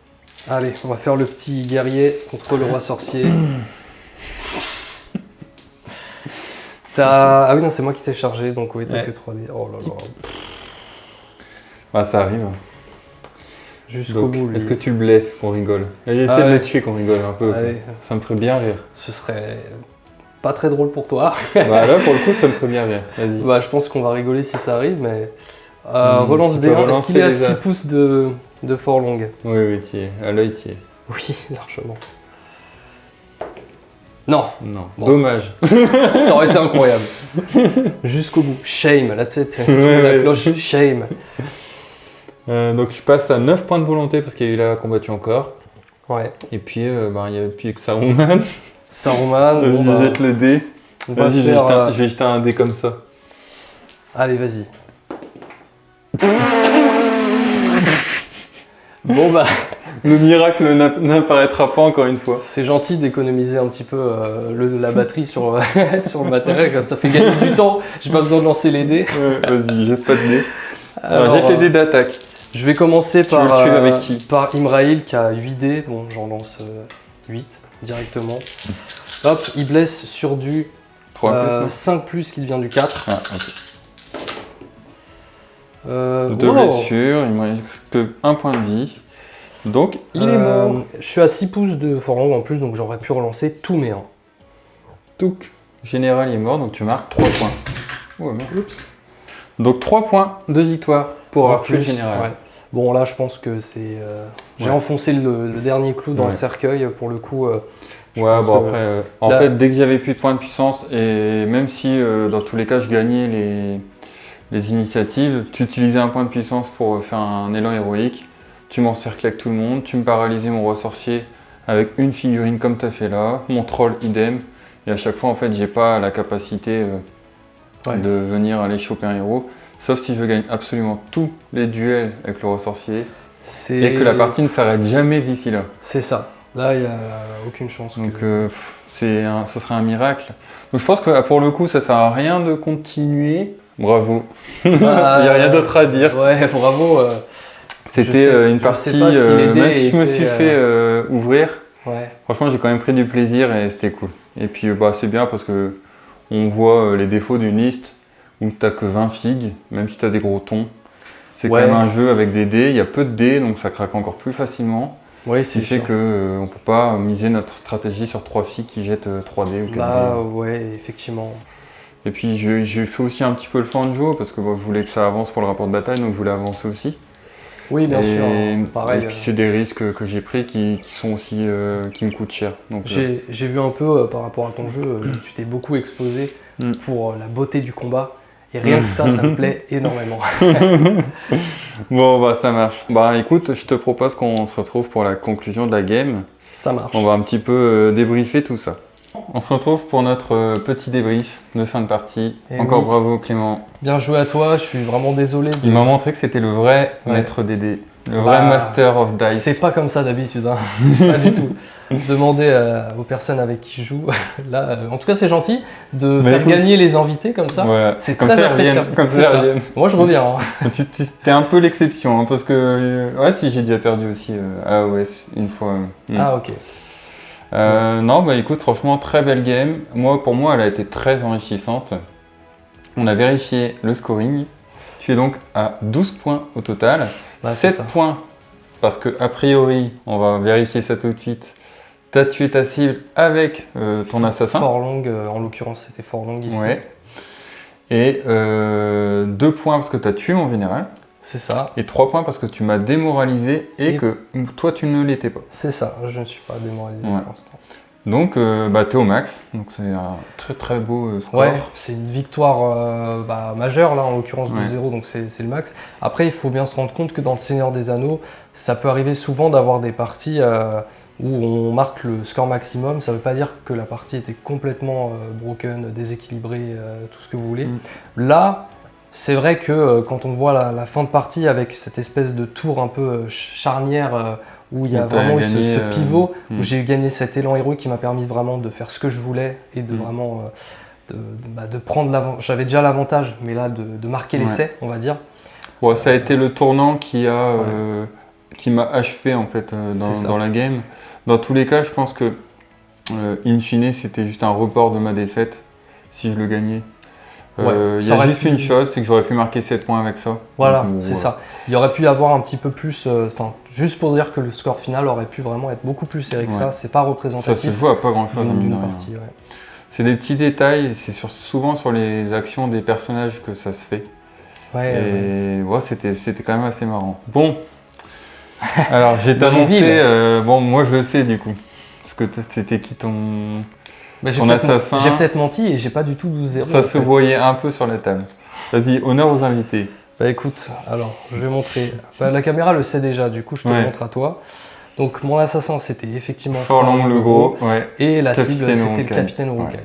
Allez, on va faire le petit guerrier contre le roi sorcier. Ah oui, non, c'est moi qui t'ai chargé, donc oui, t'as Ouais. que 3D. Oh là là. Bah ça arrive. Jusqu'au Donc, bout, lui. est-ce que tu le blesses qu'on rigole? Allez, essaie Ah de ouais. le tuer qu'on rigole un peu. Allez. Ça me ferait bien rire. Ce serait pas très drôle pour toi. Bah là, pour le coup, ça me ferait bien rire. Vas-y. Bah, je pense qu'on va rigoler si ça arrive, mais... relance tu peux D1, est-ce relancer qu'il est à les 6 as. pouces de Forlong? Oui, oui, tu y es. À l'œil, tu y es. Oui, largement. Non, Non. Bon. Dommage. ça aurait été incroyable. Jusqu'au bout. Shame, là tu sais, tu mets Ouais, la ouais. cloche, shame. Donc je passe à 9 points de volonté parce qu'il a combattu encore. Ouais. Et puis, bah, il n'y a plus que Saruman. Saruman, Vas-y, bon, bah, jette le dé. on va Vas-y, faire... je vais jeter un dé comme ça. Allez, vas-y. Bon bah, Le miracle n'apparaîtra pas encore une fois. c'est gentil d'économiser un petit peu la batterie sur, sur le matériel, ça fait gagner du temps. J'ai pas besoin de lancer les dés. Vas-y, jette pas de dés. Alors, Jette les dés d'attaque. je vais commencer veux le tuer avec qui par Imraïl qui a 8 dés. Bon, j'en lance 8 directement. Hop, il blesse sur du 3 5 plus qui devient du 4. Ah, ok. Deux wow. blessures, il me reste que 1 point de vie. Donc, il est mort. Je suis à 6 pouces de forlong en plus, donc j'aurais pu relancer tous mes 1. Touk. Général est mort, donc tu marques 3 points. Ouais, merde. Oups. Donc 3 points de victoire pour En avoir tué le plus, général. ouais. Bon, là, je pense que c'est. J'ai Ouais. enfoncé le dernier clou dans Ouais. le cercueil. Pour le coup, je Ouais, pense bon que- après, en là- fait, dès que j'avais plus de points de puissance, et même si dans tous les cas je gagnais les initiatives, tu utilisais un point de puissance pour faire un élan héroïque, tu m'encerclais avec tout le monde, tu me paralysais mon roi sorcier avec une figurine comme tu as fait là, mon troll idem, et à chaque fois en fait j'ai pas la capacité Ouais. de venir aller choper un héros, sauf si je gagne absolument tous les duels avec le roi sorcier, c'est. et que la partie ne s'arrête jamais d'ici là. C'est ça. Là, il n'y a aucune chance. Donc que- ce serait un miracle. Donc je pense que pour le coup ça sert à rien de continuer. Bravo. Il n'y a rien d'autre à dire. Ouais, bravo. C'était une je partie, sais pas si les dés même si je me étaient, suis fait ouvrir, Ouais. franchement j'ai quand même pris du plaisir et c'était cool. Et puis bah, c'est bien parce que on voit les défauts d'une liste où t'as que 20 figues, même si t'as des gros tons. C'est Ouais. quand même un jeu avec des dés, il y a peu de dés donc ça craque encore plus facilement. Ouais, Ce c'est qui fait sûr. qu'on ne peut pas miser notre stratégie sur 3 figues qui jettent 3 dés ou 4 Bah, dés. ouais, effectivement. Et puis j'ai fait aussi un petit peu le fanjo parce que bon, je voulais que ça avance pour le rapport de bataille, donc je voulais avancer aussi. Oui, bien et, sûr. Pareil. Et puis c'est des risques que j'ai pris qui sont aussi qui me coûtent cher. Donc, J'ai vu un peu par rapport à ton jeu, tu t'es beaucoup exposé Mm. pour la beauté du combat. Et rien que ça me plaît énormément. bon bah ça marche. Bah écoute, je te propose qu'on se retrouve pour la conclusion de la game. Ça marche. On va un petit peu débriefer tout ça. On se retrouve pour notre petit débrief de fin de partie. Et Encore oui. bravo Clément. Bien joué à toi, je suis vraiment désolé. Il m'a montré que c'était le vrai Ouais. maître des dés, le Bah, vrai master of dice. C'est pas comme ça d'habitude, hein. Pas du tout. Demander aux personnes avec qui je joue, là, en tout cas c'est gentil de Mais faire écoute- gagner les invités comme ça. Voilà, C'est comme très ça ils reviennent. appréciable. Comme C'est ça ils ça. reviennent. Moi je reviens. Hein. T'es un peu l'exception, hein, parce que ouais, si j'ai déjà perdu aussi à AOS une fois. Ah ok. Non, bah écoute, franchement, très belle game. Pour moi, elle a été très enrichissante. On a vérifié le scoring. Tu es donc à 12 points au total. Bah, c'est 7 ça. points, parce que a priori, on va vérifier ça tout de suite. Tu as tué ta cible avec ton assassin. Forlong, en l'occurrence c'était Forlong ici. Ouais. Et 2 points parce que tu as tué mon général. C'est ça. Et 3 points parce que tu m'as démoralisé et Et- que toi tu ne l'étais pas. C'est ça. Je ne suis pas démoralisé Ouais. pour l'instant. Donc bah, t'es au max. Donc c'est un très très beau score. Ouais, c'est une victoire majeure là en l'occurrence Ouais. 2-0 donc c'est le max. Après il faut bien se rendre compte que dans le Seigneur des Anneaux, ça peut arriver souvent d'avoir des parties où on marque le score maximum. Ça veut pas dire que la partie était complètement broken, déséquilibrée, tout ce que vous voulez. Mm. Là, c'est vrai que quand on voit la fin de partie avec cette espèce de tour un peu charnière où il y a Où t'as vraiment eu gagné, ce pivot, mm. où j'ai gagné cet élan héroïque qui m'a permis vraiment de faire ce que je voulais et de Mm. vraiment de prendre l'avant. J'avais déjà l'avantage, mais là de marquer Ouais. l'essai, on va dire. Ouais, ça a été le tournant qui m'a achevé en fait C'est ça. dans la game. Dans tous les cas, je pense que in fine, c'était juste un report de ma défaite si je le gagnais. Ouais, Il y ça a aurait juste pu- une chose, c'est que j'aurais pu marquer 7 points avec ça. Voilà, Donc, bon, c'est voilà. ça. Il y aurait pu y avoir un petit peu plus, juste pour dire que le score final aurait pu vraiment être beaucoup plus serré que Ouais. ça. C'est pas Ça se représentatif joue à pas grand chose d'une partie. Ouais. C'est des petits détails, et c'est souvent sur les actions des personnages que ça se fait. Ouais, Et ouais, c'était quand même assez marrant. Bon, alors j'ai Dans les annoncé, villes. bon moi je le sais du coup, parce que c'était qui ton... Bah, Ton assassin. j'ai peut-être menti et j'ai pas du tout 12-0. Ça en se fait. voyait un peu sur la table. Vas-y, honneur aux invités. Bah écoute, alors je vais montrer. Bah, la caméra le sait déjà, du coup je te le Ouais. montre à toi. Donc mon assassin c'était effectivement Forlong le gros, ouais. et la Capitaine cible c'était le Urukai. capitaine Urukai. Ouais.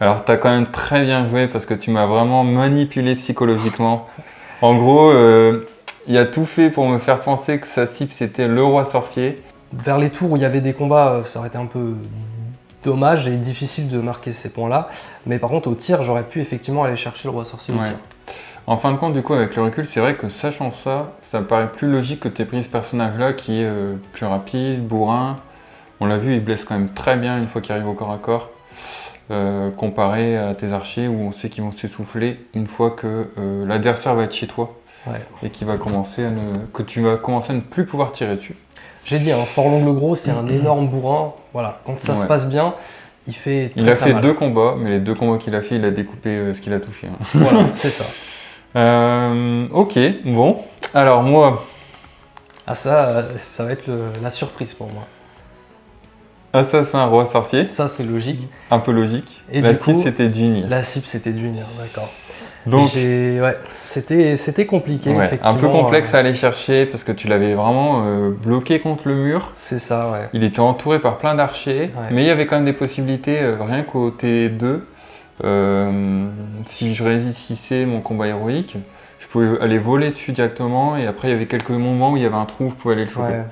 Alors t'as quand même très bien joué parce que tu m'as vraiment manipulé psychologiquement. En gros, il a tout fait pour me faire penser que sa cible c'était le roi sorcier. Vers les tours où il y avait des combats, ça aurait été un peu dommage et difficile de marquer ces points-là. Mais par contre, au tir, j'aurais pu effectivement aller chercher le roi sorcier au Ouais. tir. En fin de compte, du coup, avec le recul, c'est vrai que sachant ça, ça me paraît plus logique que tu aies pris ce personnage-là qui est plus rapide, bourrin. On l'a vu, il blesse quand même très bien une fois qu'il arrive au corps à corps, comparé à tes archers où on sait qu'ils vont s'essouffler une fois que l'adversaire va être chez toi Ouais. et qu'il va commencer que tu vas commencer à ne plus pouvoir tirer dessus. J'ai dit, hein, Fort Long le Gros, c'est un énorme bourrin. Voilà, quand ça se Ouais. passe bien, il fait très, Il a très fait mal. 2 combats, mais les 2 combats qu'il a fait, il a découpé ce qu'il a touché. Hein. Voilà, c'est ça. Ok, bon. Alors moi, Ah ça va être la surprise pour moi. assassin, roi sorcier, Ça, c'est logique. un peu logique. Et La du coup, cible c'était Ginny. La cible, c'était Junior, d'accord. Donc, Ouais, c'était compliqué, ouais, un effectivement. peu complexe à aller chercher parce que tu l'avais vraiment bloqué contre le mur. C'est ça, ouais. Il était entouré par plein d'archers, Ouais. mais il y avait quand même des possibilités, rien qu'au T2. Si je réussissais mon combat héroïque, je pouvais aller voler dessus directement et après il y avait quelques moments où il y avait un trou où je pouvais aller le choper. Ouais.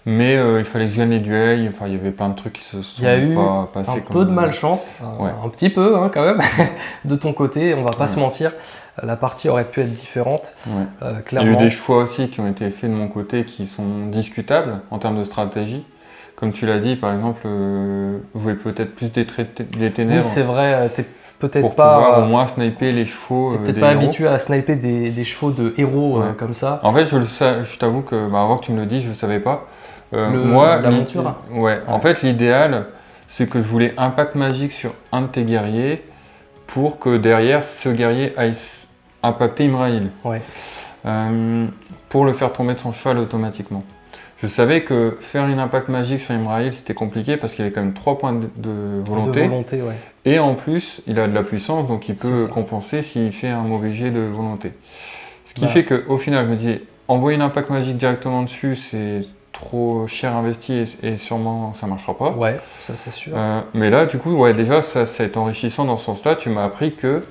Mais il fallait que je gagne les duels, enfin il y avait plein de trucs qui se sont Il y a eu pas passés un comme peu de malchance, Ouais. un petit peu hein, quand même, de ton côté, on va pas Ouais. se mentir. La partie aurait pu être différente, Ouais. Il y a clairement. eu des choix aussi qui ont été faits de mon côté qui sont discutables en termes de stratégie. Comme tu l'as dit, par exemple, jouer peut-être plus des Oui, ténèbres c'est vrai, t'es peut-être pour pouvoir au pas, moins sniper les chevaux t'es peut-être des pas héros. habitué à sniper des chevaux de héros Ouais. comme ça. En fait, je t'avoue que avant que tu me le dises, je ne savais pas. La l'i- monture. Ouais, en fait, l'idéal, c'est que je voulais impact magique sur un de tes guerriers pour que derrière, ce guerrier aille impacter Imraïl. Ouais. Pour le faire tomber de son cheval automatiquement. Je savais que faire une impact magique sur Imraïl, c'était compliqué parce qu'il avait quand même 3 points de volonté. De volonté, ouais. Et en plus, il a de la puissance, donc il C'est peut ça. compenser s'il fait un mauvais jet de volonté. Ce qui Bah. fait qu'au final, je me dis, envoyer une impact magique directement dessus, c'est trop cher investi et sûrement ça marchera pas. Ouais, ça c'est sûr. Mais là, du coup, ouais, déjà, ça est enrichissant dans ce sens-là. Tu m'as appris que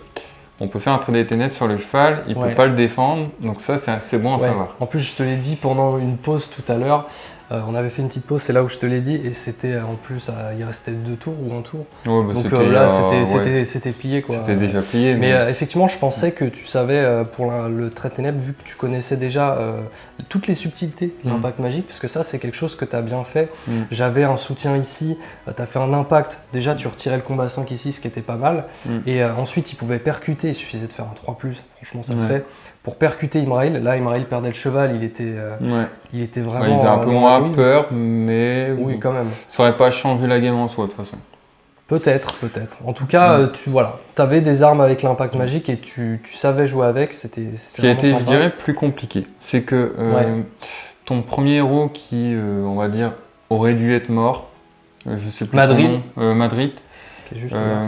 on peut faire un trait des ténèbres sur le cheval, il Ouais. peut pas le défendre, donc ça, c'est bon à Ouais. savoir. En plus, je te l'ai dit pendant une pause tout à l'heure. On avait fait une petite pause, c'est là où je te l'ai dit, et c'était en plus, il restait 2 tours ou un tour. Ouais, bah, Donc c'était, là, ouais, c'était plié quoi. c'était déjà plié. Mais effectivement, je pensais que tu savais pour le trait de ténèbres, vu que tu connaissais déjà toutes les subtilités de l'impact magique, parce que ça, c'est quelque chose que tu as bien fait. J'avais un soutien ici, tu as fait un impact. Déjà, tu retirais le combat 5 ici, ce qui était pas mal. Et ensuite, il pouvait percuter, il suffisait de faire un 3+. Franchement, ça se fait. Pour percuter Imraïl, là, Imraïl perdait le cheval, il était vraiment. Ouais, il faisait un peu dans moins la louise. peur, mais Oui, quand même. ça aurait pas changé la game en soi, de toute façon. Peut-être. En tout cas, tu avais des armes avec l'impact magique et tu savais jouer avec, c'était Ce qui a été, je sympa. dirais, plus compliqué, c'est que ton premier héros qui, on va dire, aurait dû être mort, je sais plus Madrid. son nom, Madrid, Qui est juste là.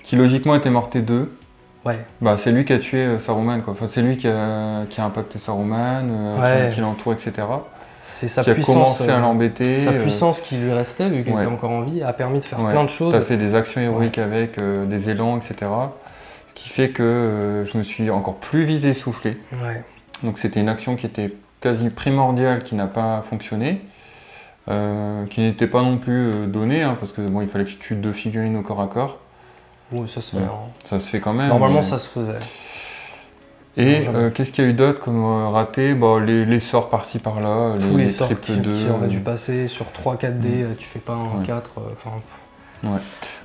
qui logiquement était mort T2, Ouais. bah, c'est lui qui a tué Saruman, quoi. Enfin, c'est lui qui a impacté Saruman, qui l'entoure, etc. C'est sa Qui a puissance. commencé à l'embêter. Sa puissance qui lui restait, vu qu'il ouais. était encore en vie, a permis de faire Ouais. plein de choses. Tu as fait des actions héroïques avec, des élans, etc. Ce qui fait que je me suis encore plus vite essoufflé. Ouais. Donc c'était une action qui était quasi primordiale, qui n'a pas fonctionné, qui n'était pas non plus donnée, hein, parce que bon, il fallait que je tue 2 figurines au corps à corps. Oui, ça se fait. Ouais. Hein. Ça se fait quand même. Normalement, mais... ça se faisait. Et Non, jamais. qu'est-ce qu'il y a eu d'autre comme raté, bah, les sorts par-ci par-là, Tous les sorts triples qui auraient dû passer sur 3-4D, tu fais pas un 4. Mais Ça,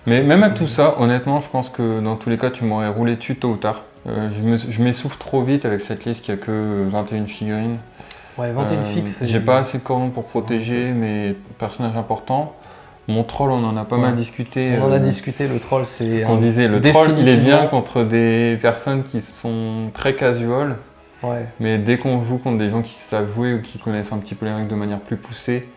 même c'est- avec tout ça, honnêtement, je pense que dans tous les cas, tu m'aurais roulé dessus tôt ou tard. Je m'essouffle trop vite avec cette liste qui a que 21 figurines. Ouais, 21 fixes. J'ai pas assez de cordons pour protéger mes personnages importants. Mon troll, on en a pas mal discuté. On en a discuté, le troll, c'est. On disait, le troll, il est bien définitivement- contre des personnes qui sont très casual. Ouais. Mais dès qu'on joue contre des gens qui savent jouer ou qui connaissent un petit peu les règles de manière plus poussée,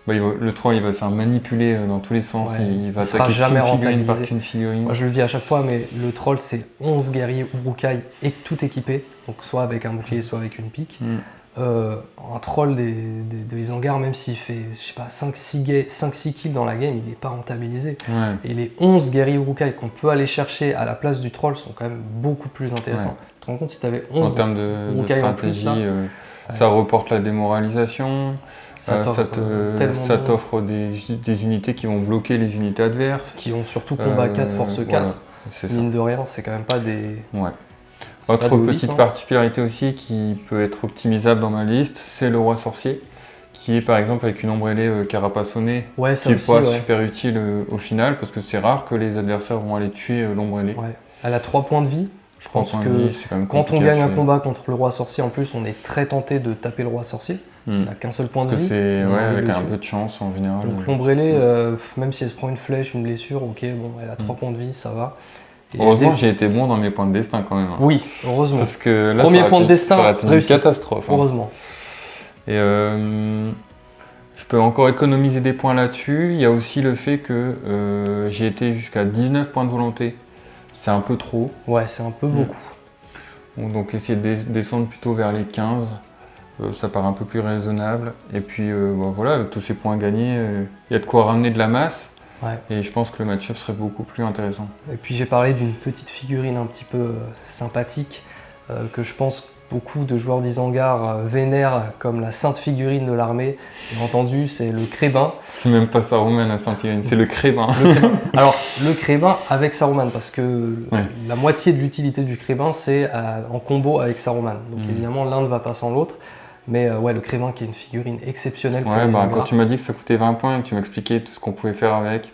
bah, le troll il va se faire manipuler dans tous les sens. Ouais. Il va Il sera attaquer jamais qu'une figurine par rentabilisé. qu'une figurine. Moi, je le dis à chaque fois, mais le troll, c'est 11 guerriers Urukai et tout équipé. Donc, soit avec un bouclier, soit avec une pique. Un troll de Isengard, même s'il fait, je sais pas, 5-6 kills dans la game, il n'est pas rentabilisé. Ouais. Et les 11 guerriers Uruk-hai qu'on peut aller chercher à la place du troll sont quand même beaucoup plus intéressants. Ouais. Tu te rends compte si tu avais En 11 termes de Uruk-hai en stratégie, plus, là, ça reporte la démoralisation, ça ça t'offre des unités qui vont bloquer les unités adverses. qui ont surtout combat 4, force 4. Voilà, c'est ça. Mine de rien, c'est quand même pas des... Ouais. c'est Autre pas de petite élite, hein. particularité aussi qui peut être optimisable dans ma liste, c'est le roi sorcier, qui est par exemple avec une ombrellée carapaçonnée, Ouais, ça qui est aussi, pas ouais. super utile au final, parce que c'est rare que les adversaires vont aller tuer l'ombrellée. Ouais. Elle a 3 points de vie. Je pense Points de que vie, c'est quand même quand on compliqué à gagne un tuer. combat contre le roi sorcier, en plus, on est très tenté de taper le roi sorcier. Parce qu'il n'a qu'un seul point Parce de que vie. c'est On a ouais, envie de avec le un tuer. peu de chance en général. Donc l'ombrellée, même si elle se prend une flèche, une blessure, ok, bon, elle a 3 points de vie, ça va. Et Heureusement, dès- j'ai été bon dans mes points de destin quand même. Hein. Oui, heureusement. Parce que là, Premier ça aurait point de été- destin, ça aurait été une réussi. catastrophe. Hein. Heureusement. Et je peux encore économiser des points là-dessus. Il y a aussi le fait que j'ai été jusqu'à 19 points de volonté. C'est un peu trop. Ouais, c'est un peu beaucoup. Donc essayer de descendre plutôt vers les 15, ça paraît un peu plus raisonnable. Et puis voilà, avec tous ces points gagnés, il y a de quoi ramener de la masse. Ouais. Et je pense que le match-up serait beaucoup plus intéressant. Et puis j'ai parlé d'une petite figurine un petit peu sympathique que je pense beaucoup de joueurs d'Isengard vénèrent comme la sainte figurine de l'armée. Bien entendu, c'est le Crébin. C'est même pas Saruman la Saint-Irène, c'est le Crébin. Alors, le Crébin avec Saruman, parce que Ouais. la moitié de l'utilité du Crébin, c'est en combo avec Saruman. Donc évidemment, l'un ne va pas sans l'autre. Mais ouais, le Crébin qui est une figurine exceptionnelle pour Ouais, les bah, Isengard. quand tu m'as dit que ça coûtait 20 points et que tu m'expliquais tout ce qu'on pouvait faire avec,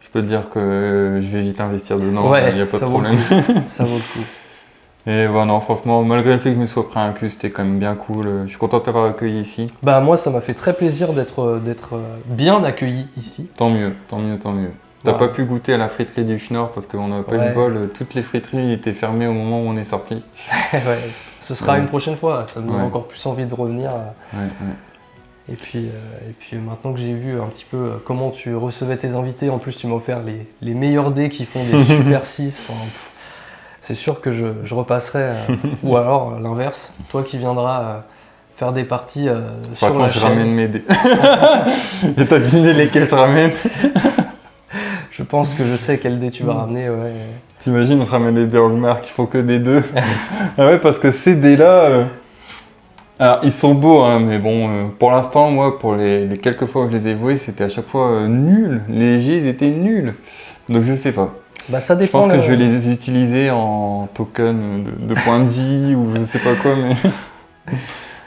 je peux te dire que je vais vite investir dedans, Ouais, il n'y a pas de ça vaut le problème. Ça vaut le coup. Et bah non, franchement, malgré le fait que je me sois pris un cul, c'était quand même bien cool. Je suis content de t'avoir accueilli ici. Bah moi, ça m'a fait très plaisir d'être bien accueilli ici. Tant mieux, tant mieux, tant mieux. T'as Voilà. pas pu goûter à la friterie du Schnorr parce qu'on n'a pas eu Ouais. de bol. Toutes les friteries étaient fermées au moment où on est sorti. Ouais, ce sera Ouais. une prochaine fois. Ça me donne Ouais. encore plus envie de revenir. Ouais, ouais. Et puis maintenant que j'ai vu un petit peu comment tu recevais tes invités, en plus tu m'as offert les meilleurs dés qui font des Super 6. Enfin, c'est sûr que je repasserai. Ou alors l'inverse, toi qui viendras faire des parties Par sur la contre, je chaîne. ramène mes dés. Et t'as deviné lesquels je ramène? Je pense que je sais quel dé tu vas ramener. Ouais. T'imagines, on se ramène les dés Hogmark, il faut que des deux. Ah ouais, parce que ces dés-là, alors ils sont beaux, hein, mais bon, pour l'instant, moi, pour les quelques fois que je les ai joués, c'était à chaque fois nul. Les jets, ils étaient nuls. Donc je sais pas. Bah ça Je dépend. pense que je vais les utiliser en token de points de vie ou je sais pas quoi, mais.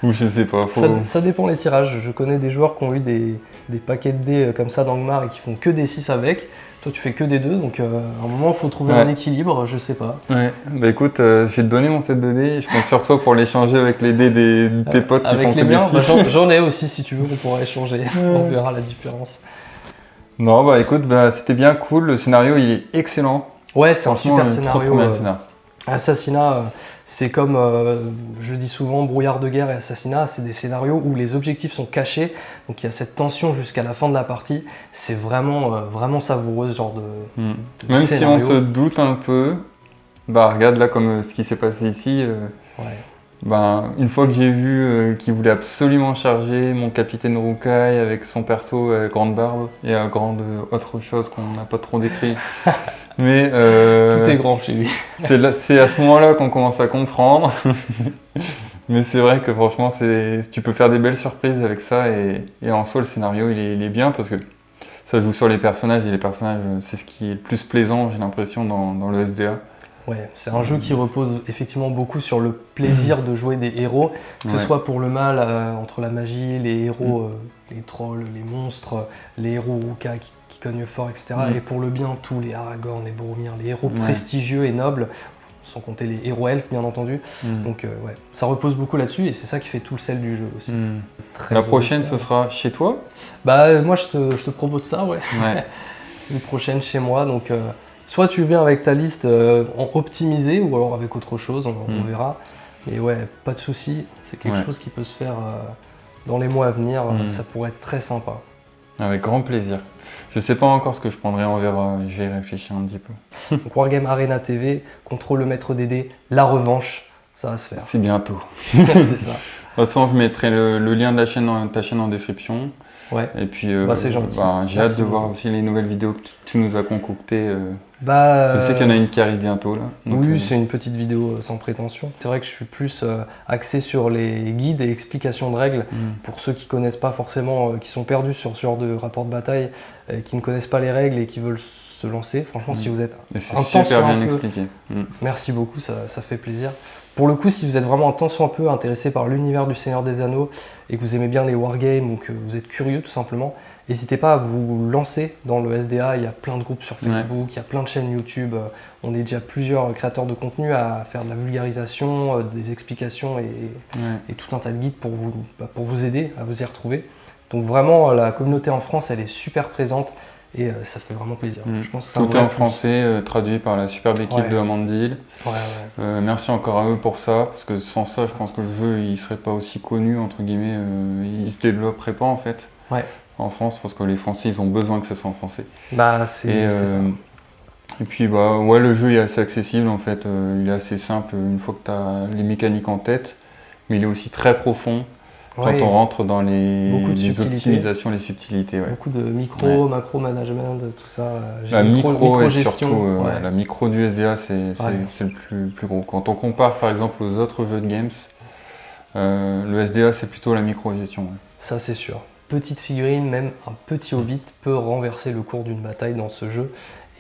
Ou je sais pas. Ça dépend les tirages. Je connais des joueurs qui ont eu des paquets de dés comme ça dans le mar et qui font que des 6 avec. Toi, tu fais que des 2, donc à un moment, il faut trouver un équilibre, je sais pas. Ouais, bah écoute, je vais te donner mon set de dés. Je compte sur toi pour l'échanger avec les dés de tes potes qui Avec font les que des miens, six. bah, j'en ai aussi si tu veux, on pourra échanger. On verra la différence. Non, bah écoute, bah, c'était bien cool. Le scénario, il est excellent. Ouais, c'est un Franchement, super trop, scénario. trop bien le scénario. Assassinat, c'est comme, je dis souvent, Brouillard de guerre et Assassinat, c'est des scénarios où les objectifs sont cachés, donc il y a cette tension jusqu'à la fin de la partie. C'est vraiment savoureux ce genre de Même scénario. si on se doute un peu, bah regarde là comme ce qui s'est passé ici. Ouais. Ben, une fois que j'ai vu qu'il voulait absolument charger mon capitaine Uruk-hai avec son perso grande barbe et grande autre chose qu'on n'a pas trop décrit. Mais Tout est grand chez lui. c'est à ce moment-là qu'on commence à comprendre. Mais c'est vrai que franchement, tu peux faire des belles surprises avec ça et en soi le scénario il est bien parce que ça joue sur les personnages et les personnages c'est ce qui est le plus plaisant j'ai l'impression dans le SDA. Ouais, c'est un jeu qui repose effectivement beaucoup sur le plaisir de jouer des héros, que ce soit pour le mal entre la magie, les héros, les trolls, les monstres, les héros Uruk-hai qui cognent fort, etc. Et pour le bien, tous les Aragorn, les Boromir, les héros prestigieux et nobles, sans compter les héros elfes bien entendu. Donc ouais, ça repose beaucoup là-dessus et c'est ça qui fait tout le sel du jeu aussi. Très La beau, prochaine, ce sera chez toi? Bah moi je te propose ça, ouais. Ouais. Une prochaine chez moi, donc soit tu viens avec ta liste en optimisé ou alors avec autre chose, on verra. Mais ouais, pas de souci, c'est quelque chose qui peut se faire dans les mois à venir, ça pourrait être très sympa. Avec grand plaisir. Je sais pas encore ce que je prendrai, on verra, je vais y réfléchir un petit peu. Donc Wargame Arena TV, contrôle le maître des dés, la revanche, ça va se faire. C'est bientôt. C'est ça. toute façon, je mettrai le lien de ta chaîne en description. Ouais. Et puis, c'est gentil. J'ai hâte de voir aussi les nouvelles vidéos que tu nous as concoctées. Je sais qu'il y en a une qui arrive bientôt là. Donc, oui, c'est une petite vidéo sans prétention. C'est vrai que je suis plus axé sur les guides et explications de règles pour ceux qui connaissent pas forcément, qui sont perdus sur ce genre de rapport de bataille, qui ne connaissent pas les règles et qui veulent se lancer. Franchement, si vous êtes un temps super bien expliqué. Merci beaucoup, ça fait plaisir. Pour le coup, si vous êtes vraiment un tant soit peu intéressé par l'univers du Seigneur des Anneaux et que vous aimez bien les wargames ou que vous êtes curieux tout simplement, n'hésitez pas à vous lancer dans le SDA. Il y a plein de groupes sur Facebook, il y a plein de chaînes YouTube. On est déjà plusieurs créateurs de contenu à faire de la vulgarisation, des explications et tout un tas de guides pour vous aider à vous y retrouver. Donc vraiment, la communauté en France, elle est super présente. Et ça fait vraiment plaisir. Je pense que tout est en français, traduit par la superbe équipe de Amandil. Merci encore à eux pour ça, parce que sans ça, je pense que le jeu il serait pas aussi connu, entre guillemets, il se développerait pas en fait en France, parce que les Français ils ont besoin que ça soit en français. C'est ça. Et puis le jeu est assez accessible en fait, il est assez simple une fois que tu as les mécaniques en tête, mais il est aussi très profond. Quand on rentre dans les optimisations, les subtilités. Beaucoup de micro, macro management, tout ça. La micro et surtout la micro du SDA, c'est le plus gros. Quand on compare par exemple aux autres jeux de games, le SDA c'est plutôt la micro-gestion. Ça c'est sûr. Petite figurine, même un petit hobbit peut renverser le cours d'une bataille dans ce jeu.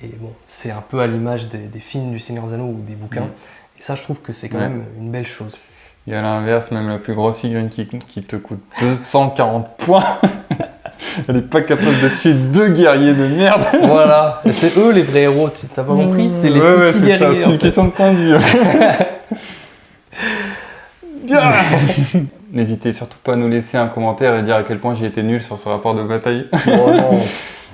Et bon, c'est un peu à l'image des films du Seigneur des Anneaux ou des bouquins. Et ça je trouve que c'est quand même une belle chose. Et à l'inverse, même la plus grosse figurine qui te coûte 240 points, elle n'est pas capable de tuer 2 guerriers de merde. Voilà, c'est eux les vrais héros, t'as pas compris? C'est les petits guerriers. C'est une question de point de vue. N'hésitez surtout pas à nous laisser un commentaire et dire à quel point j'ai été nul sur ce rapport de bataille.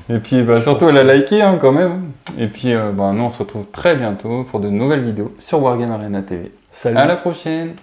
Et puis surtout à la liker quand même. Et puis nous on se retrouve très bientôt pour de nouvelles vidéos sur Wargame Arena TV. Salut. À la prochaine.